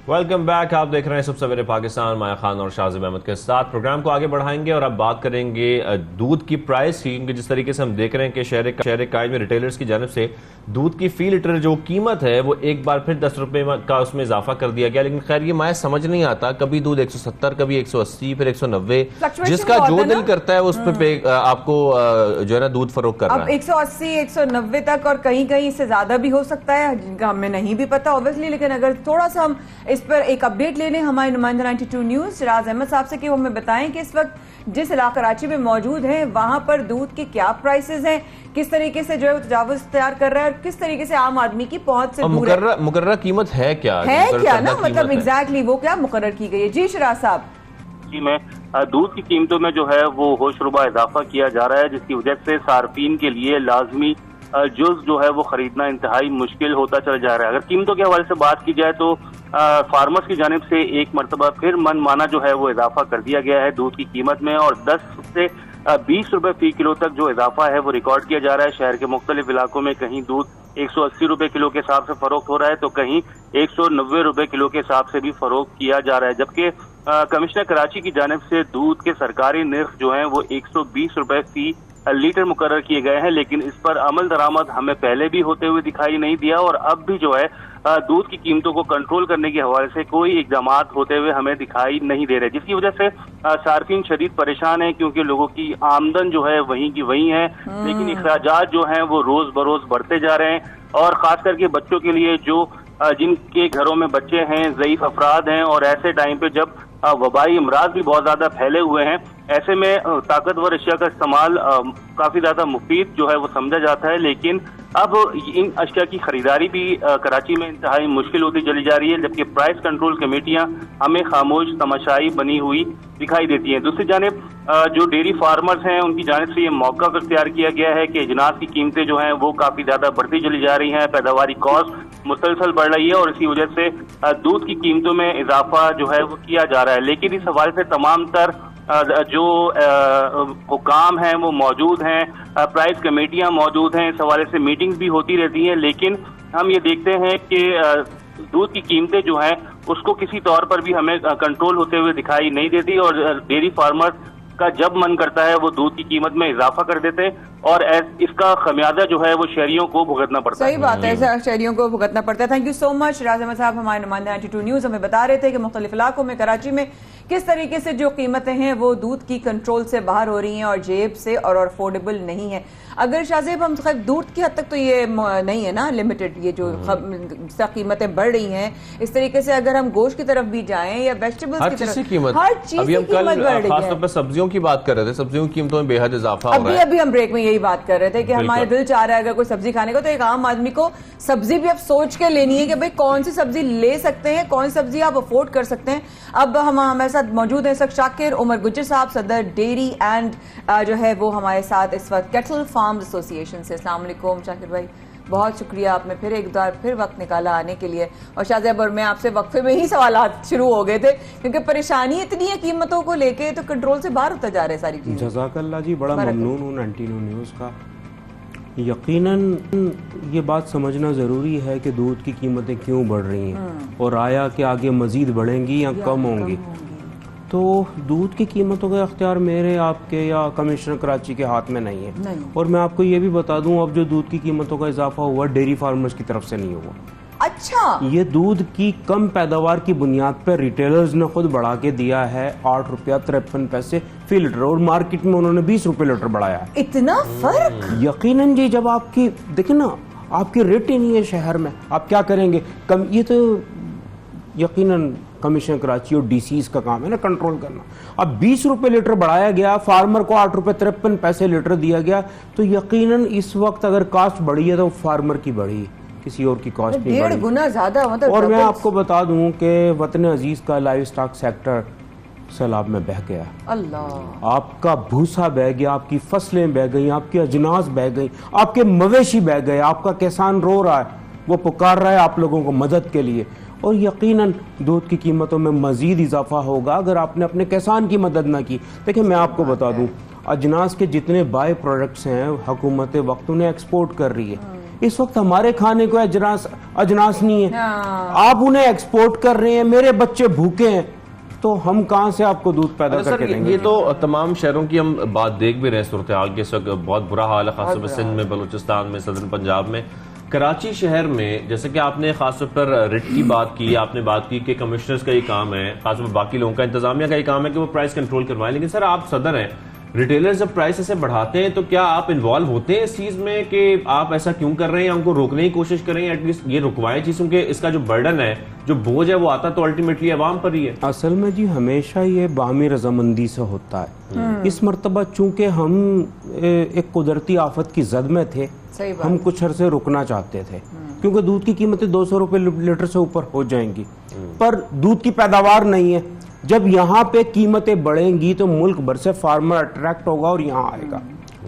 Speaker 2: Welcome back. आप देख रहे हैं सुबह सवेरे पाकिस्तान, माया खान और शाज़िब अहमद के साथ। प्रोग्राम को आगे बढ़ाएंगे और अब बात करेंगे दूध की प्राइस की, क्योंकि जिस तरीके से हम देख रहे हैं कि शहर कायद में रिटेलर्स की जानिब से दूध की फी लीटर जो कीमत है वो एक बार फिर 10 रुपए का उसमें इजाफा कर दिया गया। लेकिन खैर ये माया समझ नहीं आता, कभी दूध 170, कभी 180, फिर 190, जिसका जो दिल करता है उस पर आपको जो है ना दूध फरोख्त कर रहा है।
Speaker 1: अब 180, 190 तक और कहीं कहीं इससे ज्यादा भी हो सकता है, जिनका हमें नहीं भी पता ऑब्वियसली। लेकिन अगर थोड़ा सा हम इस पर एक अपडेट लेने हमारे नुमाइंदा 92 न्यूज सिराज अहमद साहब से कि वो हमें बताएं कि इस वक्त जिस इलाका कराची में मौजूद हैं वहां पर दूध के क्या प्राइसेस हैं, किस तरीके से जो है तजावुज तैयार कर रहा है और किस तरीके से आम आदमी की पहुंच से दूर है।
Speaker 2: मुकर्रर कीमत है क्या
Speaker 1: ना, मतलब एग्जैक्टली वो क्या मुकर्रर की गई है। जी शिराज साहब
Speaker 6: जी, में दूध की कीमतों में जो है वो होशरुबा इजाफा किया जा रहा है, जिसकी वजह से सार्फिन के लिए लाजमी जुज़ जो है वो खरीदना इंतहाई मुश्किल होता चला जा रहा है। अगर कीमतों के हवाले से बात की जाए तो फार्मर्स की जानिब से एक मरतबा फिर मन माना जो है वो इजाफा कर दिया गया है दूध की कीमत में, और 10 से 20 रुपए फी किलो तक जो इजाफा है वो रिकॉर्ड किया जा रहा है। शहर के मुख्तलिफ इलाकों में कहीं दूध 180 रुपए किलो के हिसाब से फरोख्त हो रहा है तो कहीं 190 रुपए किलो के हिसाब से भी फरोख्त किया जा रहा है, जबकि कमिश्नर कराची की जानिब से दूध के सरकारी निर्ख जो है वो 120 रुपए फी लीटर मुकर्रर किए गए हैं, लेकिन इस पर अमल दरामद हमें पहले भी होते हुए दिखाई नहीं दिया और अब भी जो है दूध की कीमतों को कंट्रोल करने के हवाले से कोई इक़दाम होते हुए हमें दिखाई नहीं दे रहे, जिसकी वजह से सार्फिन शदीद परेशान है क्योंकि लोगों की आमदन जो है वहीं की वहीं है, लेकिन इखराजात जो हैं वो रोज बरोज बढ़ते जा रहे हैं। और खास करके बच्चों के लिए जो जिनके घरों में बच्चे हैं, ज़ईफ अफराद हैं और ऐसे टाइम पे जब वबाई अमराज भी बहुत ज्यादा फैले हुए हैं, ऐसे में ताकतवर अशिया का इस्तेमाल काफी ज्यादा मुफीद जो है वो समझा जाता है, लेकिन अब इन अशिया की खरीदारी भी कराची में इंतहाई मुश्किल होती चली जा रही है, जबकि प्राइस कंट्रोल कमेटियां हमें खामोश तमाशाई बनी हुई दिखाई देती हैं। दूसरी जानिब जो डेयरी फार्मर्स हैं उनकी जानिब से ये मौका इख्तियार किया गया है कि अजनास की कीमतें जो हैं वो काफी ज्यादा बढ़ती चली जा रही हैं, पैदावारी कॉस्ट मुसलसल बढ़ रही है और इसी वजह से दूध की कीमतों में इजाफा जो है वो किया जा रहा है। लेकिन इस हवाले से तमाम तर जो हुकाम हैं वो मौजूद हैं, प्राइस कमेटियां मौजूद हैं, इस हवाले से मीटिंग्स भी होती रहती हैं, लेकिन हम ये देखते हैं कि दूध की कीमतें जो हैं उसको किसी तौर पर भी हमें कंट्रोल होते हुए दिखाई नहीं देती और डेयरी फार्मर्स का जब मन करता है वो दूध की कीमत में इजाफा कर देते हैं और इसका खमियाजा जो है वो शहरियों को भुगतना पड़ता है।
Speaker 1: सही बात है, शहरियों को भुगतना पड़ता है। Thank you so much Shiraz Ahmed sahab, हमारे नुमाइंदा 92 न्यूज हमें बता रहे थे कि मुख्तलिफ इलाकों में कराची में किस तरीके से जो कीमतें हैं वो दूध की कंट्रोल से बाहर हो रही हैं और जेब से और अफोर्डेबल नहीं है। अगर शाहजेब हम दूध की हद तक तो ये नहीं है ना लिमिटेड, ये जो कीमतें बढ़ रही हैं इस तरीके से अगर हम गोश्त की तरफ भी जाएं या वेजिटेबल्स की तरफ, हर चीज की कीमत बढ़ रही है।
Speaker 2: खासतौर पर सब्जियों की बात कर रहे थे, सब्जियों की कीमतों में बेहद इजाफा हो रहा है।
Speaker 1: अभी हम ब्रेक में यही बात कर रहे थे कि हमारे दिल चाह रहा है अगर कोई सब्जी खाने को तो एक आम आदमी को सब्जी भी अब सोच के लेनी है कि भाई कौन सी सब्जी ले सकते हैं, कौन सी सब्जी आप अफोर्ड कर सकते हैं। अब हम हमारे साथ मौजूद हैं इस वक्त शाकिर उमर गुज्जर साहब, सदर डेयरी एंड जो है वो हमारे साथ इस वक्त कैटल फार्म्स एसोसिएशन से। अस्सलाम वालेकुम शाकिर भाई, बहुत शुक्रिया आपने एक बार फिर वक्त निकाला आने के लिए। और शाहजेब और मैं आपसे वक्फे में ही सवालात शुरू हो गए थे क्योंकि परेशानी इतनी है कीमतों को लेके तो कंट्रोल से बाहर होता जा रहा है सारी चीजें।
Speaker 7: जज़ाकल्लाह जी, बड़ा ममनून हूँ 92 न्यूज़ का। यकीनन ये बात समझना ज़रूरी है कि दूध की कीमतें क्यों बढ़ रही हैं और आया कि आगे मज़ीद बढ़ेंगी या कम होंगी। तो दूध की कीमतों का इख्तियार मेरे, आपके या कमिश्नर कराची के हाथ में नहीं है। और मैं आपको ये भी बता दूं, अब जो दूध की कीमतों का इजाफा हुआ डेयरी फार्मर्स की तरफ से नहीं हुआ।
Speaker 1: अच्छा,
Speaker 7: ये दूध की कम पैदावार की बुनियाद पर रिटेलर्स ने खुद बढ़ा के दिया है 8 रुपया 53 पैसे फी लीटर और मार्केट में उन्होंने 20 रुपए लीटर बढ़ाया है।
Speaker 1: इतना फर्क?
Speaker 7: यकीनन जी, जब आपकी देखे ना आपकी रेट ही नहीं है शहर में, आप क्या करेंगे? ये तो यकीनन कमिश्नर कराची और डीसीज का काम है ना कंट्रोल करना। अब 20 रुपए लीटर बढ़ाया गया, फार्मर को 8 रुपए 53 पैसे लीटर दिया गया, तो यकीनन इस वक्त अगर कास्ट बढ़ी है तो फार्मर की बढ़ी, किसी और की कॉस्ट नहीं बढ़ी,
Speaker 1: 1.5 गुना ज्यादा। मतलब
Speaker 7: और मैं आपको बता दूं कि वतन अजीज का लाइव स्टॉक सेक्टर सैलाब में बह गया।
Speaker 1: अल्लाह,
Speaker 7: आपका भूसा बह गया, आपकी फसलें बह गई, आपकी अजनास बह गई, आपके मवेशी बह गए, आपका किसान रो रहा है, वो पुकार रहा है आप लोगों को मदद के लिए। और यकीनन दूध की कीमतों में मजीद इजाफा होगा अगर आपने अपने किसान की मदद ना की। देखिए मैं आपको बता दूं, अजनास के जितने बाय प्रोडक्ट्स हैं हुकूमत वक्त उन्हें एक्सपोर्ट कर रही है। इस वक्त हमारे खाने को अजनास नहीं है, आप उन्हें एक्सपोर्ट कर रहे हैं, मेरे बच्चे भूखे हैं, तो हम कहां से आपको दूध पैदा करके देंगे?
Speaker 2: ये तो तमाम शहरों की हम बात देख भी रहे हैं, सूरत हाल के इस वक्त बहुत बुरा हाल है, खासतौर पर सिंध में, बलूचिस्तान में, सदर्न पंजाब में। कराची शहर में जैसे कि आपने खासतौर पर रिट की बात की, आपने बात की कि कमिश्नर्स का ये काम है, खासतौर पर बाकी लोगों का, इंतजामिया का ये काम है कि वो प्राइस कंट्रोल करवाएं, लेकिन सर आप सदर हैं, रिटेलर्स जब प्राइस ऐसे बढ़ाते हैं तो क्या आप इन्वॉल्व होते हैं इस चीज में कि आप ऐसा क्यों कर रहे हैं, उनको रोकने की कोशिश करें, एटलीस्ट ये रुकवाएं चीज, क्योंकि इसका जो बर्डन है, जो बोझ है, वो आता तो अल्टीमेटली अवाम पर ही है।
Speaker 7: असल में जी हमेशा ये बाहमी रजामंदी से होता है। इस मर्तबा चूंकि हम एक कुदरती आफत की जद में थे,
Speaker 1: सही बात।
Speaker 7: हम कुछ अरसे रुकना चाहते थे क्योंकि दूध की कीमतें 200 रुपए लीटर से ऊपर हो जाएंगी, पर दूध की पैदावार नहीं है। जब यहाँ पे कीमतें बढ़ेंगी तो मुल्क भर से फार्मर अट्रैक्ट होगा और यहाँ आएगा,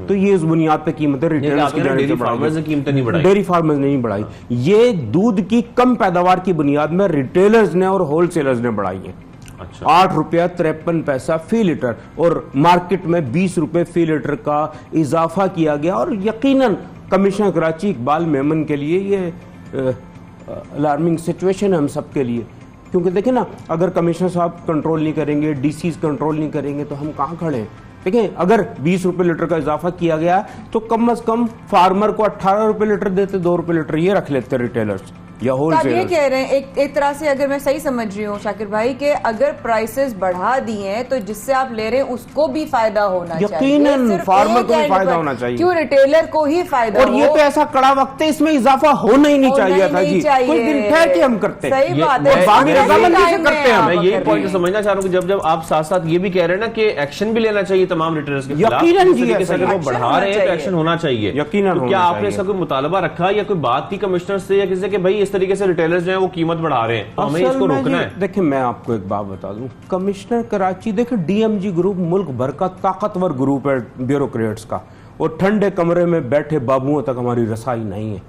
Speaker 7: तो ये इस बुनियाद पे कीमतें रिटेलर्स की
Speaker 2: डेयरी फार्मर्स ने कीमतें नहीं बढ़ाई।
Speaker 7: डेयरी फार्मर्स ने नहीं बढ़ाई, ये दूध की कम पैदावार की बुनियाद में रिटेलर्स ने और होलसेलर्स ने बढ़ाई है।
Speaker 2: अच्छा।
Speaker 7: 8 रुपया 53 पैसा फी लीटर और मार्केट में 20 रुपए फी लीटर का इजाफा किया गया। और यकीनन कमिश्नर कराची इकबाल मेमन के लिए ये अलार्मिंग सिचुएशन है हम सब के लिए, क्योंकि देखिए ना, अगर कमिश्नर साहब कंट्रोल नहीं करेंगे, डीसीज कंट्रोल नहीं करेंगे तो हम कहाँ खड़े हैं। देखिए, अगर 20 रुपए लीटर का इजाफा किया गया तो कम से कम फार्मर को 18 रुपए लीटर देते, 2 रुपए लीटर ये रख लेते रिटेलर्स या
Speaker 1: आप ये
Speaker 7: होलसेलर।
Speaker 1: कह रहे हैं एक तरह से, अगर मैं सही समझ रही हूँ शाकिर भाई, कि अगर प्राइसेस बढ़ा दिए हैं तो जिससे आप ले रहे हैं उसको भी फायदा होना चाहिए,
Speaker 7: यकीनन
Speaker 1: सिर्फ
Speaker 7: फार्मर
Speaker 1: एक
Speaker 7: को भी
Speaker 1: एंड
Speaker 7: फायदा
Speaker 1: पर,
Speaker 7: होना चाहिए।
Speaker 1: क्यों रिटेलर को ही फायदा
Speaker 7: और ये
Speaker 1: हो।
Speaker 7: तो ऐसा कड़ा वक्त है, इसमें इजाफा होना ही नहीं चाहिए था जी। कुछ दिन ठहर के हम करते,
Speaker 1: सही बात
Speaker 2: ये
Speaker 1: है,
Speaker 7: बाहमी रजामंदी से करते हैं।
Speaker 2: मैं यही पॉइंट समझना चाह रहा हूँ कि जब आप साथ साथ ये भी कह रहे हैं ना कि एक्शन भी लेना चाहिए तमाम रिटेलर्स के खिलाफ,
Speaker 7: यकीनन जी,
Speaker 2: इस तरीके से अगर वो
Speaker 1: action
Speaker 2: बढ़ा
Speaker 1: होना
Speaker 2: रहे हैं तो
Speaker 1: चाहिए।
Speaker 2: एक्शन होना चाहिए।
Speaker 7: यकीनन
Speaker 2: तो
Speaker 7: होना
Speaker 2: क्या आपने
Speaker 7: चाहिए।
Speaker 2: इसका कोई मुतालबा रखा या कोई बात की कमिश्नर से या किसी से कि भाई इस तरीके से रिटेलर्स जो है वो कीमत बढ़ा रहे हैं, तो हमें
Speaker 7: असल
Speaker 2: इसको
Speaker 7: में
Speaker 2: रोकना
Speaker 7: जी,
Speaker 2: है?
Speaker 7: देखिए मैं आपको एक बात बता दूं, कमिश्नर कराची, देखिए डीएमजी ग्रुप मुल्क भर का ताकतवर ग्रुप है ब्यूरोक्रेट्स का, और ठंडे कमरे में बैठे बाबुओं तक हमारी रसाई नहीं है।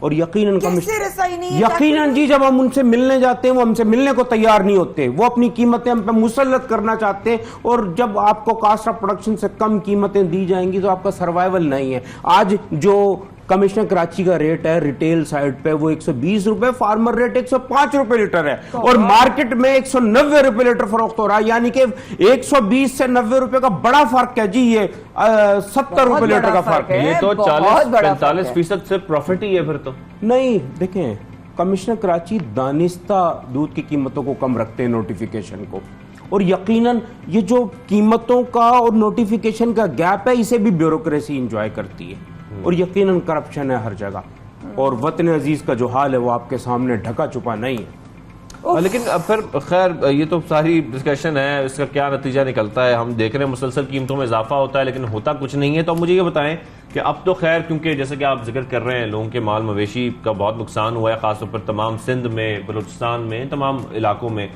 Speaker 7: और यकीनन
Speaker 1: कैसे रसाई नहीं है?
Speaker 7: यकीनन जी, जब हम उनसे मिलने जाते हैं वो हमसे मिलने को तैयार नहीं होते, वो अपनी कीमतें हम पे मुसल्लत करना चाहते हैं। और जब आपको कास्ट ऑफ प्रोडक्शन से कम कीमतें दी जाएंगी तो आपका सर्वाइवल नहीं है। आज जो कमिश्नर कराची का रेट है रिटेल साइड पे वो 120 रुपए, फार्मर रेट 105 रुपए लीटर है, और मार्केट में 190 रुपए लीटर फरोख्त हो रहा है, यानी कि 120 से 90 रुपए का बड़ा फर्क है जी। ये 70 रुपए लीटर का फर्क है।
Speaker 2: ये तो
Speaker 1: बहुत
Speaker 2: 40-45% से प्रॉफिट ही है फिर तो।
Speaker 7: नहीं, देखें, कमिश्नर कराची दानिस्ता दूध की कीमतों को कम रखते हैं, नोटिफिकेशन को, और यकीनन ये जो कीमतों का और नोटिफिकेशन का गैप है इसे भी ब्यूरोक्रेसी इंजॉय करती है, और यकीनन करप्शन है हर जगह, और वतन अजीज का जो हाल है वो आपके सामने ढका छुपा नहीं है।
Speaker 2: लेकिन अब फिर खैर ये तो सारी डिस्कशन है, इसका क्या नतीजा निकलता है हम देख रहे हैं। मुसलसल कीमतों में इजाफा होता है लेकिन होता कुछ नहीं है। तो अब मुझे ये बताएं कि अब तो खैर, क्योंकि जैसे कि आप जिक्र कर रहे हैं लोगों के माल मवेशी का बहुत नुकसान हुआ है, खासतौर पर तमाम सिंध में, बलूचिस्तान में, तमाम इलाकों में,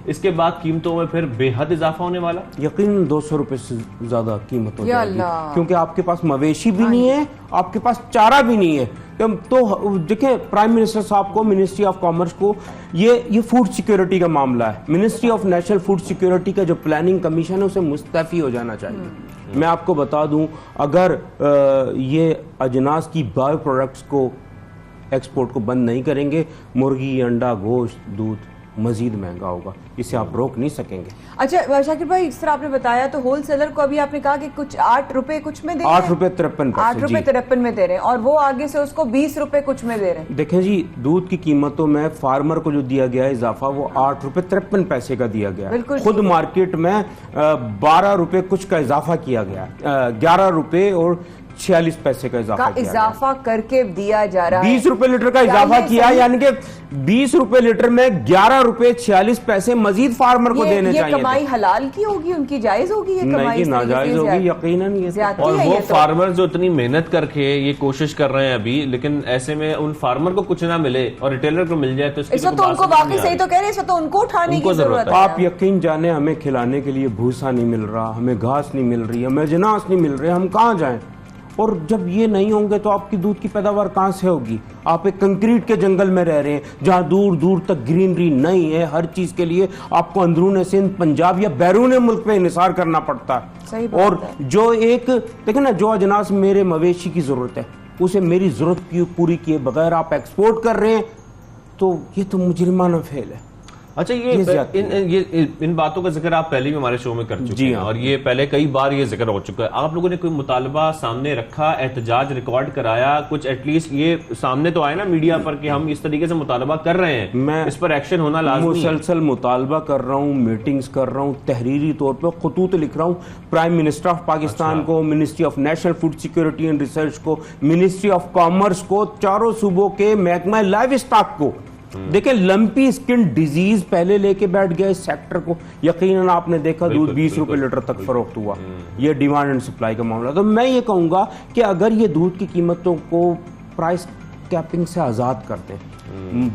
Speaker 2: इसके बाद कीमतों में फिर बेहद इजाफा होने वाला।
Speaker 7: यकीन 200 रुपए से ज्यादा कीमत हो
Speaker 1: या
Speaker 7: जाएगी,
Speaker 1: अल्लाह।
Speaker 7: क्योंकि आपके पास मवेशी भी नहीं है, आपके पास चारा भी नहीं है। तो देखिए, प्राइम मिनिस्टर साहब को, मिनिस्ट्री ऑफ कॉमर्स को ये फूड सिक्योरिटी का मामला है। Ministry of national food security का जो प्लानिंग कमीशन है उसे मुस्तफी हो जाना चाहिए। मैं आपको बता दूं, अगर ये अजनास की बायो प्रोडक्ट्स को एक्सपोर्ट को बंद नहीं करेंगे, मुर्गी, अंडा, गोश्त, दूध मजीद महंगा होगा, इसे आप रोक नहीं सकेंगे।
Speaker 1: अच्छा शाकिर भाई, इस तरह आपने बताया, तो होलसेलर को अभी आपने कहा कि कुछ 8 रुपए कुछ में दे रहे हैं,
Speaker 7: 8 रुपए 53 पैसे
Speaker 1: 8 रुपए 53 में दे रहे हैं, और वो आगे से उसको 20 रुपए कुछ में दे रहे हैं।
Speaker 7: देखें जी, दूध की कीमतों में फार्मर को जो दिया गया है इजाफा, वो 8 रुपए 53 पैसे का दिया गया है।
Speaker 1: बिल्कुल
Speaker 7: खुद मार्केट में 12 रुपए कुछ का इजाफा किया गया है, 11 रुपए और 46 पैसे का इजाफा किया गया।
Speaker 1: इजाफा करके दिया जा रहा है,
Speaker 7: 20 रुपए लीटर का इजाफा किया, यानी कि 20 रुपए लीटर में 11 रुपए 46 पैसे मजीद फार्मर को देने चाहिए।
Speaker 1: ये कमाई हलाल की होगी, उनकी जायज होगी ये कमाई?
Speaker 7: नहीं, नाजायज होगी यकीनन। ये
Speaker 1: ज्यादती
Speaker 2: और
Speaker 1: है
Speaker 2: वो
Speaker 1: ये तो।
Speaker 2: फार्मर जो इतनी मेहनत करके ये कोशिश कर रहे हैं अभी, लेकिन ऐसे में उन फार्मर को कुछ ना मिले और रिटेलर को मिल जाए तो इसकी
Speaker 1: इस वक्त तो उनको वाकई सही तो कह रहे हैं, इस वक्त तो उनको उठाने की जरूरत है।
Speaker 7: आप यकीन जाने, हमें खिलाने के लिए भूसा नहीं मिल रहा, हमें घास नहीं मिल रही, हमें अजनास नहीं मिल रहे, हम कहाँ जाएं? और जब ये नहीं होंगे तो आपकी दूध की पैदावार कहां से होगी? आप एक कंक्रीट के जंगल में रह रहे हैं जहां दूर दूर तक ग्रीनरी नहीं है। हर चीज के लिए आपको अंदरून सिंध, पंजाब या बैरून मुल्क पे इंहिसार करना पड़ता
Speaker 1: सही
Speaker 7: है।
Speaker 1: बात
Speaker 7: और
Speaker 1: है।
Speaker 7: जो एक देखिए ना, जो अजनास मेरे मवेशी की जरूरत है उसे मेरी जरूरत की पूरी किए बगैर आप एक्सपोर्ट कर रहे हैं, तो ये तो मुजरिमाना फेल है।
Speaker 2: अच्छा, इन बातों का जिक्र आप पहले भी हमारे शो में कर चुके हैं और ये पहले कई बार ये जिक्र हो चुका है। आप लोगों ने कोई मुतालबा सामने रखा, एहतजाज रिकॉर्ड कराया, कुछ एटलीस्ट ये सामने तो आए ना मीडिया पर कि हम इस तरीके से मुतालबा कर रहे हैं, मैं इस पर एक्शन होना लाज़मी है?
Speaker 7: मुसलसल मुतालबा कर रहा हूँ, मीटिंग्स कर रहा हूँ, तहरीरी तौर पर खतूत लिख रहा हूँ प्राइम मिनिस्टर ऑफ पाकिस्तान को, ministry of national food security and research को, मिनिस्ट्री ऑफ कॉमर्स को, चारों सूबों के महकमा लाइव स्टॉक को। देखिए, लंपी स्किन डिजीज पहले लेके बैठ गया इस सेक्टर को। यकीनन आपने देखा दूध 20 रुपए लीटर तक फरोख्त हुआ। ये डिमांड एंड सप्लाई का मामला। तो मैं ये कहूंगा कि अगर ये दूध की कीमतों को प्राइस कैपिंग से आजाद कर दें,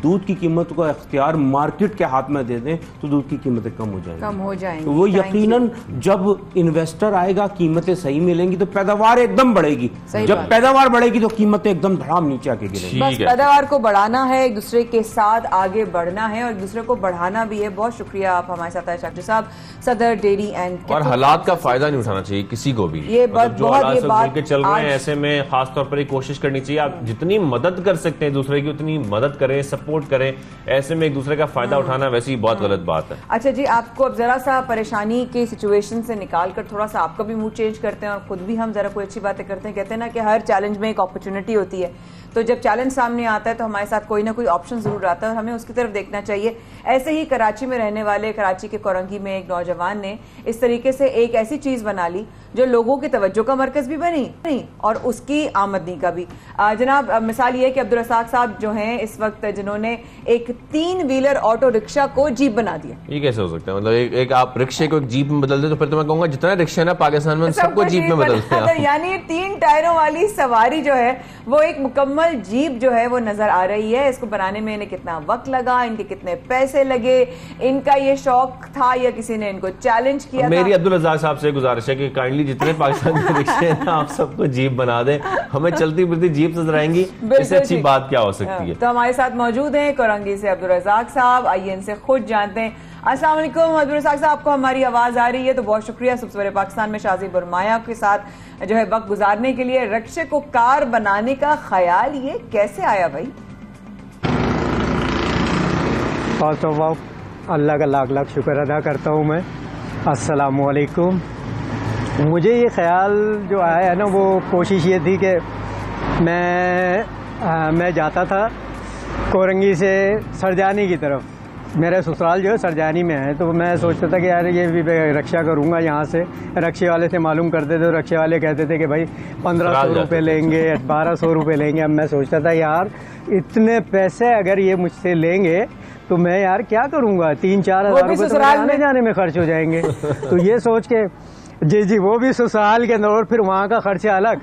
Speaker 7: दूध की कीमत को इख्तियार मार्केट के हाथ में दे दें, तो दूध की कीमतें कम हो जाएंगी। तो वो यकीनन जब इन्वेस्टर आएगा, कीमतें सही मिलेंगी तो पैदावार एकदम बढ़ेगी। जब पैदावार बढ़ेगी तो कीमतें एकदम धड़ाम नीचे आके गिरेंगी।
Speaker 1: बस पैदावार को बढ़ाना है, एक दूसरे के साथ आगे बढ़ना है और एक दूसरे को बढ़ाना भी है। बहुत शुक्रिया आप हमारे साथ आए शाकिर साहब, सदर डेयरी एंड।
Speaker 2: और हालात का फायदा नहीं उठाना चाहिए किसी को भी।
Speaker 1: ये बात
Speaker 2: जो हालात मिल के चल रहे हैं, ऐसे में खासतौर पर कोशिश करनी चाहिए, आप जितनी मदद कर सकते हैं दूसरे की उतनी मदद करें, सपोर्ट करें। ऐसे में एक दूसरे का फायदा उठाना वैसे ही बहुत गलत बात है।
Speaker 1: अच्छा जी, आपको अब जरा सा परेशानी की सिचुएशन से निकाल कर थोड़ा सा आपका भी मूड चेंज करते हैं और खुद भी हम जरा कोई अच्छी बातें करते हैं। कहते हैं ना कि हर चैलेंज में एक अपॉर्चुनिटी होती है, तो जब चैलेंज सामने आता है तो हमारे साथ कोई ना कोई ऑप्शन जरूर आता है और हमें उसकी तरफ देखना चाहिए। ऐसे ही कराची में रहने वाले, कराची के कोरंगी में एक नौजवान ने इस तरीके से एक ऐसी चीज बना ली जो लोगों की तवज्जो का मरकज भी बनी और उसकी आमदनी का भी। जनाब, मिसाल ये कि अब्दुल रज़ाक साहब जो हैं इस वक्त, जिन्होंने एक 3 व्हीलर ऑटो रिक्शा को जीप बना दिया।
Speaker 2: ये कैसे हो सकता है? मतलब एक आप रिक्शे को एक जीप में बदल दे तो फिर तो मैं कहूंगा जितना रिक्शा है ना पाकिस्तान में सबको जीप में बदलते हैं।
Speaker 1: यानी 3 टायरों वाली सवारी जो है वो एक मुकम्मल जीप जो है वो नजर आ रही है। इसको बनाने में इन्हें कितना वक्त लगा, इनके कितने पैसे लगे, इनका ये शौक था या किसी ने इनको चैलेंज किया?
Speaker 2: मेरी अब्दुल रज़ाक साहब से गुजारिश है कि काइंडली जितने पाकिस्तान के रिक्शे हैं आप सबको जीप बना दें, हमें चलती फिरती जीप नजर आएंगी। इससे अच्छी बात क्या हो सकती है?
Speaker 1: तो हमारे साथ मौजूद हैं कोरंगी से अब्दुल रज़ाक साहब, आइए इनसे खुद जानते हैं। अस्सलाम वालेकुम अब्दुल रज़ाक साहब, आपको हमारी आवाज आ रही है? तो बहुत शुक्रिया सुबह पाकिस्तान में शाजी बुरमाया के साथ जो है वक्त गुजारने के लिए। रिक्शे को कार बनाने का ख्याल ये कैसे आया भाई?
Speaker 8: अल्लाह का लाख लाख शुक्र अदा करता हूँ मैं। अस्सलाम वालेकुम। मुझे ये ख्याल जो आया है ना, वो कोशिश ये थी कि मैं जाता था कोरंगी से सरजानी की तरफ। मेरा ससुराल जो है सरजानी में है, तो मैं सोचता था कि यार ये भी रक्षा करूँगा यहाँ से। रक्षे वाले से मालूम करते थे, तो रक्षे वाले कहते थे कि भाई 1500 रुपये लेंगे, 1200 रुपये लेंगे। अब मैं सोचता था यार इतने पैसे अगर ये मुझसे लेंगे तो मैं यार क्या करूँगा, 3-4 हज़ार रुपये तो आने जाने में खर्च हो जाएंगे। तो ये सोच के जी वो भी ससुराल के अंदर और फिर वहाँ का खर्चा अलग।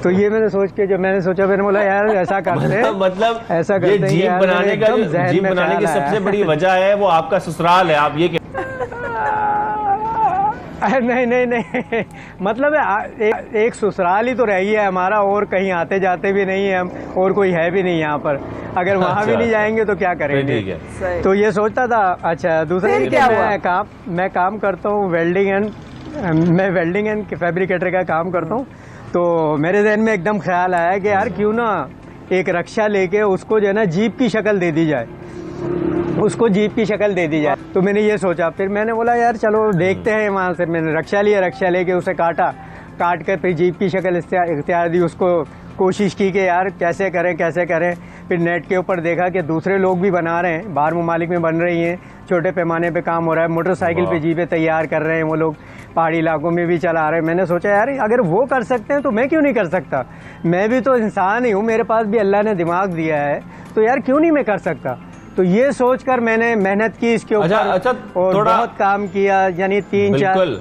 Speaker 8: तो ये मैंने सोच के, जब मैंने सोचा, मैंने बोला यार ऐसा करते हैं,
Speaker 2: मतलब
Speaker 8: ऐसा करते हैं।
Speaker 2: जीप बनाने का, जीप बनाने की सबसे बड़ी वजह है वो आपका ससुराल है, आप ये
Speaker 8: नहीं मतलब एक ससुराल ही तो रही है हमारा, और कहीं आते जाते भी नहीं है हम, और कोई है भी नहीं यहाँ पर। अगर वहाँ भी नहीं जाएंगे तो क्या करेंगे? तो ये सोचता था। अच्छा, दूसरा मैं काम करता हूँ वेल्डिंग एंड फैब्रिकेटर का काम करता हूँ। तो मेरे जहन में एकदम ख्याल आया कि यार क्यों ना एक रक्षा लेके उसको जो है ना जीप की शक्ल दे दी जाए, उसको जीप की शक्ल दे दी जाए। तो मैंने ये सोचा, फिर मैंने बोला यार चलो देखते हैं। वहाँ से मैंने रक्षा लिया, रक्षा लेके उसे काट कर फिर जीप की शक्ल इख्तियार दी। उसको कोशिश की कि यार कैसे करें। फिर नेट के ऊपर देखा कि दूसरे लोग भी बना रहे हैं, बाहर ममालिक में बन रही हैं, छोटे पैमाने पे काम हो रहा है। मोटरसाइकिल पे जीपें तैयार कर रहे हैं वो लोग, पहाड़ी इलाकों में भी चला रहे हैं। मैंने सोचा यार अगर वो कर सकते हैं तो मैं क्यों नहीं कर सकता? मैं भी तो इंसान ही हूँ, मेरे पास भी अल्लाह ने दिमाग दिया है, तो यार क्यों नहीं मैं कर सकता? तो ये सोचकर मैंने मेहनत की इसके ऊपर।
Speaker 2: अच्छा,
Speaker 8: और बहुत काम किया, यानी 3-4।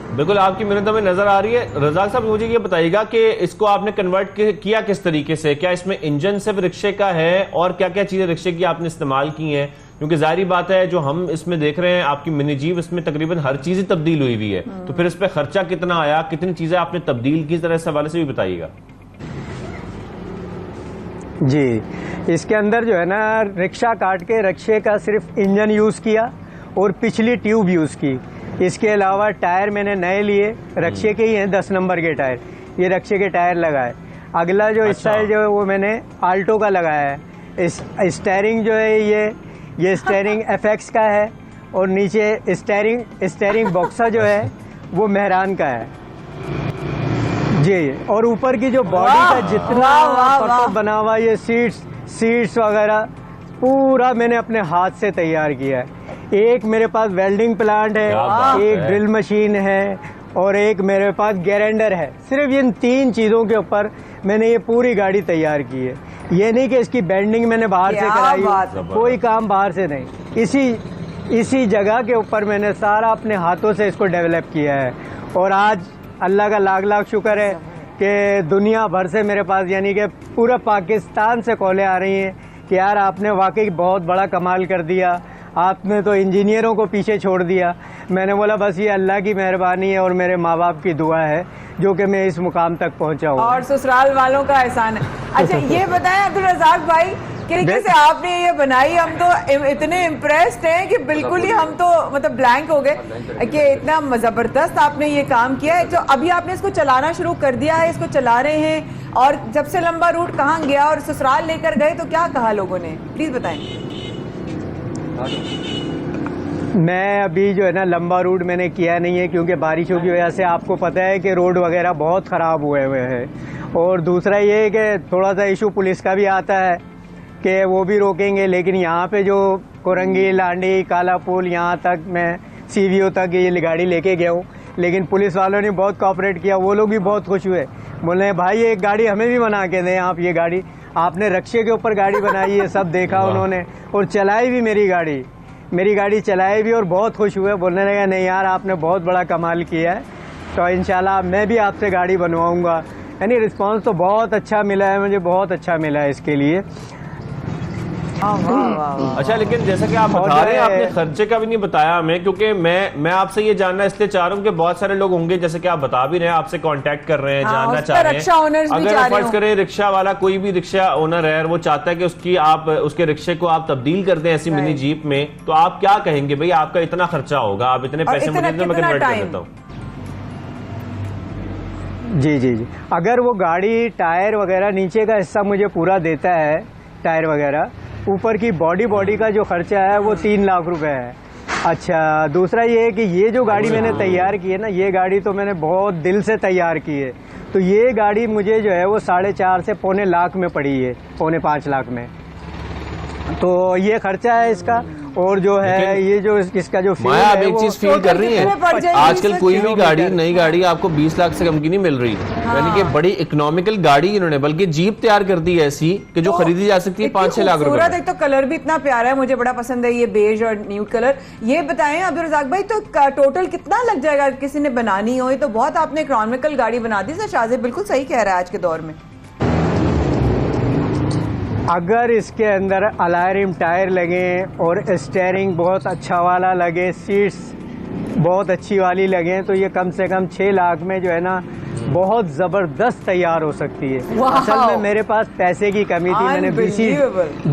Speaker 2: बिल्कुल आपकी मेहनत हमें नजर आ रही है। रज़ाक साहब, मुझे ये बताइएगा कि इसको आपने कन्वर्ट किया किस तरीके से? क्या इसमें इंजन सिर्फ रिक्शे का है और क्या क्या चीजें रिक्शे की आपने इस्तेमाल की हैं? क्योंकि जाहिर बात है जो हम इसमें देख रहे हैं, आपकी मिनी जीप, इसमें तकरीबन हर चीज ही तब्दील हुई है। तो फिर इस पर खर्चा कितना आया, कितनी चीजें आपने तब्दील की, तरह इस हवाले से भी बताइएगा।
Speaker 8: जी, इसके अंदर जो है ना रिक्शा काट के रिक्शे का सिर्फ इंजन यूज़ किया और पिछली ट्यूब यूज़ की। इसके अलावा टायर मैंने नए लिए, रक्शे के ही हैं, 10 नंबर के टायर, ये रक्शे के टायर लगाए। अगला जो स्टाइल जो है वो मैंने आल्टो का लगाया है। स्टेयरिंग जो है ये स्टेयरिंग FX का है और नीचे स्टेयरिंग बॉक्सा जो है वो मेहरान का है जी। और ऊपर की जो बॉडी का जितना परफेक्ट बना हुआ ये सीट्स वगैरह पूरा मैंने अपने हाथ से तैयार किया है। एक मेरे पास वेल्डिंग प्लांट है, एक ड्रिल मशीन है और एक मेरे पास ग्राइंडर है। सिर्फ इन 3 चीज़ों के ऊपर मैंने ये पूरी गाड़ी तैयार की है। ये नहीं कि इसकी बेंडिंग मैंने बाहर से कराई हो, कोई काम बाहर से नहीं, इसी जगह के ऊपर मैंने सारा अपने हाथों से इसको डेवलप किया है। और आज अल्लाह का लाख लाख शुक्र है कि दुनिया भर से मेरे पास यानी कि पूरा पाकिस्तान से कॉलें आ रही हैं कि यार आपने वाकई बहुत बड़ा कमाल कर दिया, आपने तो इंजीनियरों को पीछे छोड़ दिया। मैंने बोला बस ये अल्लाह की मेहरबानी है और मेरे माँ बाप की दुआ है जो कि मैं इस मुकाम तक पहुँचा हूँ
Speaker 1: और ससुराल वालों का एहसान है। अच्छा ये बताएं अब्दुल रज़ाक भाई कि कैसे आपने ये बनाई, हम तो इतने इम्प्रेस्ड हैं कि बिल्कुल ही हम तो मतलब ब्लैंक हो गए कि इतना जबरदस्त आपने ये काम किया है। तो अभी आपने इसको चलाना शुरू कर दिया है, इसको चला रहे हैं, और जब से लंबा रूट कहाँ गया और ससुराल लेकर गए तो क्या कहा लोगों ने, प्लीज बताएं।
Speaker 8: मैं अभी जो है ना लंबा रूट मैंने किया नहीं है क्योंकि बारिशों की वजह से आपको पता है कि रोड वगैरह बहुत ख़राब हुए हैं। और दूसरा ये है कि थोड़ा सा इशू पुलिस का भी आता है कि वो भी रोकेंगे, लेकिन यहाँ पे जो कोरंगी, लांडी, काला पुल यहाँ तक मैं CVO तक ये गाड़ी लेके गया हूँ, लेकिन पुलिस वालों ने बहुत कोऑपरेट किया। वो लोग भी बहुत खुश हुए, बोले भाई एक गाड़ी हमें भी बना के दें आप, ये गाड़ी आपने रक्शे के ऊपर गाड़ी बनाई है। सब देखा उन्होंने और चलाई भी मेरी गाड़ी चलाई भी और बहुत खुश हुए। बोलने लगे नहीं यार आपने बहुत बड़ा कमाल किया है, तो इंशाल्लाह मैं भी आपसे गाड़ी बनवाऊंगा। यानी रिस्पांस तो बहुत अच्छा मिला है, मुझे बहुत अच्छा मिला है इसके लिए।
Speaker 2: अच्छा लेकिन जैसा कि आप बता रहे हैं आपने खर्चे का भी नहीं बताया हमें, क्योंकि मैं आपसे ये जानना इसलिए चाह रहा हूँ कि बहुत सारे लोग होंगे जैसे कि आप बता भी रहे हैं, आपसे कांटेक्ट कर रहे हैं, जानना चाह रहे हैं। अगर फर्ज करें रिक्शा वाला, कोई भी रिक्शा ओनर है, वो चाहता है कि उसके रिक्शे को आप तब्दील कर दें ऐसी मिनी जीप में, तो आप क्या कहेंगे भाई आपका इतना खर्चा होगा, आप इतने पैसे मुझे मैं कन्वर्ट कर देता हूँ।
Speaker 8: जी अगर वो गाड़ी टायर वगैरह नीचे का हिस्सा मुझे पूरा देता है, टायर वगैरह, ऊपर की बॉडी का जो खर्चा है वो 3 लाख रुपए है। अच्छा दूसरा ये है कि ये जो गाड़ी मैंने तैयार की है ना, ये गाड़ी तो मैंने बहुत दिल से तैयार की है, तो ये गाड़ी मुझे जो है वो 4.5 से पौने लाख में पड़ी है, पौने 5 लाख में। तो ये खर्चा है इसका। और जो है ये जो इसका जो
Speaker 2: माया आप एक चीज फील कर रही है, आजकल कोई भी गाड़ी नई गाड़ी आपको 20 लाख से कम की नहीं मिल रही। यानी कि बड़ी इकोनॉमिकल गाड़ी इन्होंने बल्कि जीप तैयार कर दी है ऐसी कि जो खरीदी जा सकती है 5-6 लाख रुपए।
Speaker 1: एक तो कलर भी इतना प्यारा है, मुझे बड़ा पसंद है ये बेज और न्यूड कलर। ये बताएं अब्दुल रज़ाक भाई तो टोटल कितना लग जाएगा किसी ने बनानी हो? तो बहुत आपने इकोनॉमिकल गाड़ी बना दी। शाहज़ेब बिल्कुल सही कह रहा है आज के दौर में।
Speaker 8: अगर इसके अंदर अलॉय रिम टायर लगे और स्टीयरिंग बहुत अच्छा वाला लगे, सीट्स बहुत अच्छी वाली लगे, तो ये कम से कम 6 लाख में जो है ना बहुत जबरदस्त तैयार हो सकती है। असल में मेरे पास पैसे की कमी थी, मैंने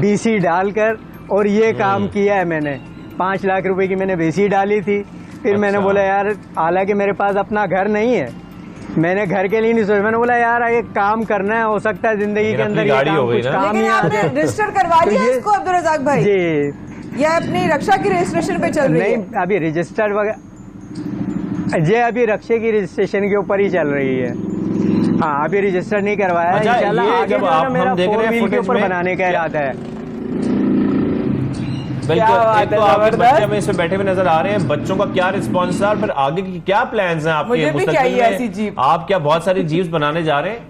Speaker 8: BC डालकर और ये काम किया है मैंने। 5 लाख रुपए की मैंने BC डाली थी। फिर मैंने बोला यार, हालांकि मेरे पास अपना घर नहीं है, मैंने घर के लिए नहीं सोचा, मैंने बोला यार एक काम करना है, हो सकता है जिंदगी के अंदर ये काम कुछ काम ही
Speaker 1: आपने रजिस्टर करवा दिया इसको अब्दुल रज़ाक भाई?
Speaker 8: जी।
Speaker 1: ये अपनी रक्षा की रजिस्ट्रेशन पे चल रही है?
Speaker 8: नहीं अभी रजिस्टर वगैरह जी अभी रक्षे की रजिस्ट्रेशन के ऊपर ही चल रही है। हाँ अभी रजिस्टर नहीं करवाया है। इंशाल्लाह आगे जो है मेरा 4 व्हील के ऊपर बनाने का इरादा है।
Speaker 2: बच्चे हमें इसमें बैठे हुए नजर आ रहे हैं, बच्चों का क्या रिस्पॉन्स है और फिर आगे की क्या प्लान्स हैं आपके?
Speaker 1: मुझे भी चाहिए ऐसी जीप।
Speaker 2: आप क्या बहुत सारी जीप्स बनाने जा रहे हैं?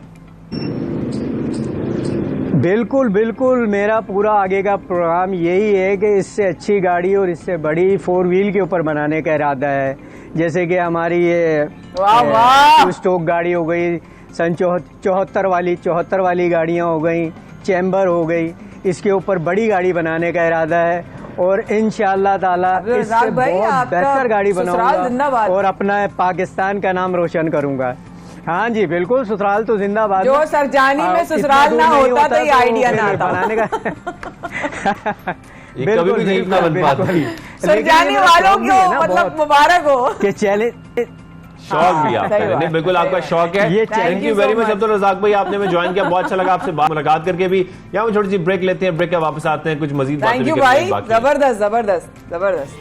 Speaker 8: बिल्कुल मेरा पूरा आगे का प्रोग्राम यही है कि इससे अच्छी गाड़ी और इससे बड़ी 4 व्हील के ऊपर बनाने का इरादा है। जैसे कि हमारी ये स्टोक गाड़ी हो गई, सन 74 वाली गाड़ियां हो गई, चैम्बर हो गई, इसके ऊपर बड़ी गाड़ी बनाने का इरादा है। और इंशाअल्लाह ताला इससे बहुत बेहतर गाड़ी बनाऊंगा और अपना पाकिस्तान का नाम रोशन करूंगा। हाँ जी बिल्कुल, ससुराल तो जिंदाबाद।
Speaker 1: जो सरजानी में ससुराल ना होता तो ये आइडिया ना आता
Speaker 8: बनाने का।
Speaker 1: सरजानी वालों को मतलब मुबारक हो
Speaker 8: कि चैलेंज
Speaker 2: शौक भी आपका है। नहीं, बिल्कुल आपका शौक है। Thank you very much Abdul Razzaq bhai, आपने हमें ज्वाइन किया, बहुत अच्छा लगा आपसे मुलाकात करके भी। यहाँ छोटी सी ब्रेक लेते हैं, ब्रेक के वापस आते हैं, कुछ मजीद बातें
Speaker 1: थैंक यू भाई, जबरदस्त जबरदस्त जबरदस्त।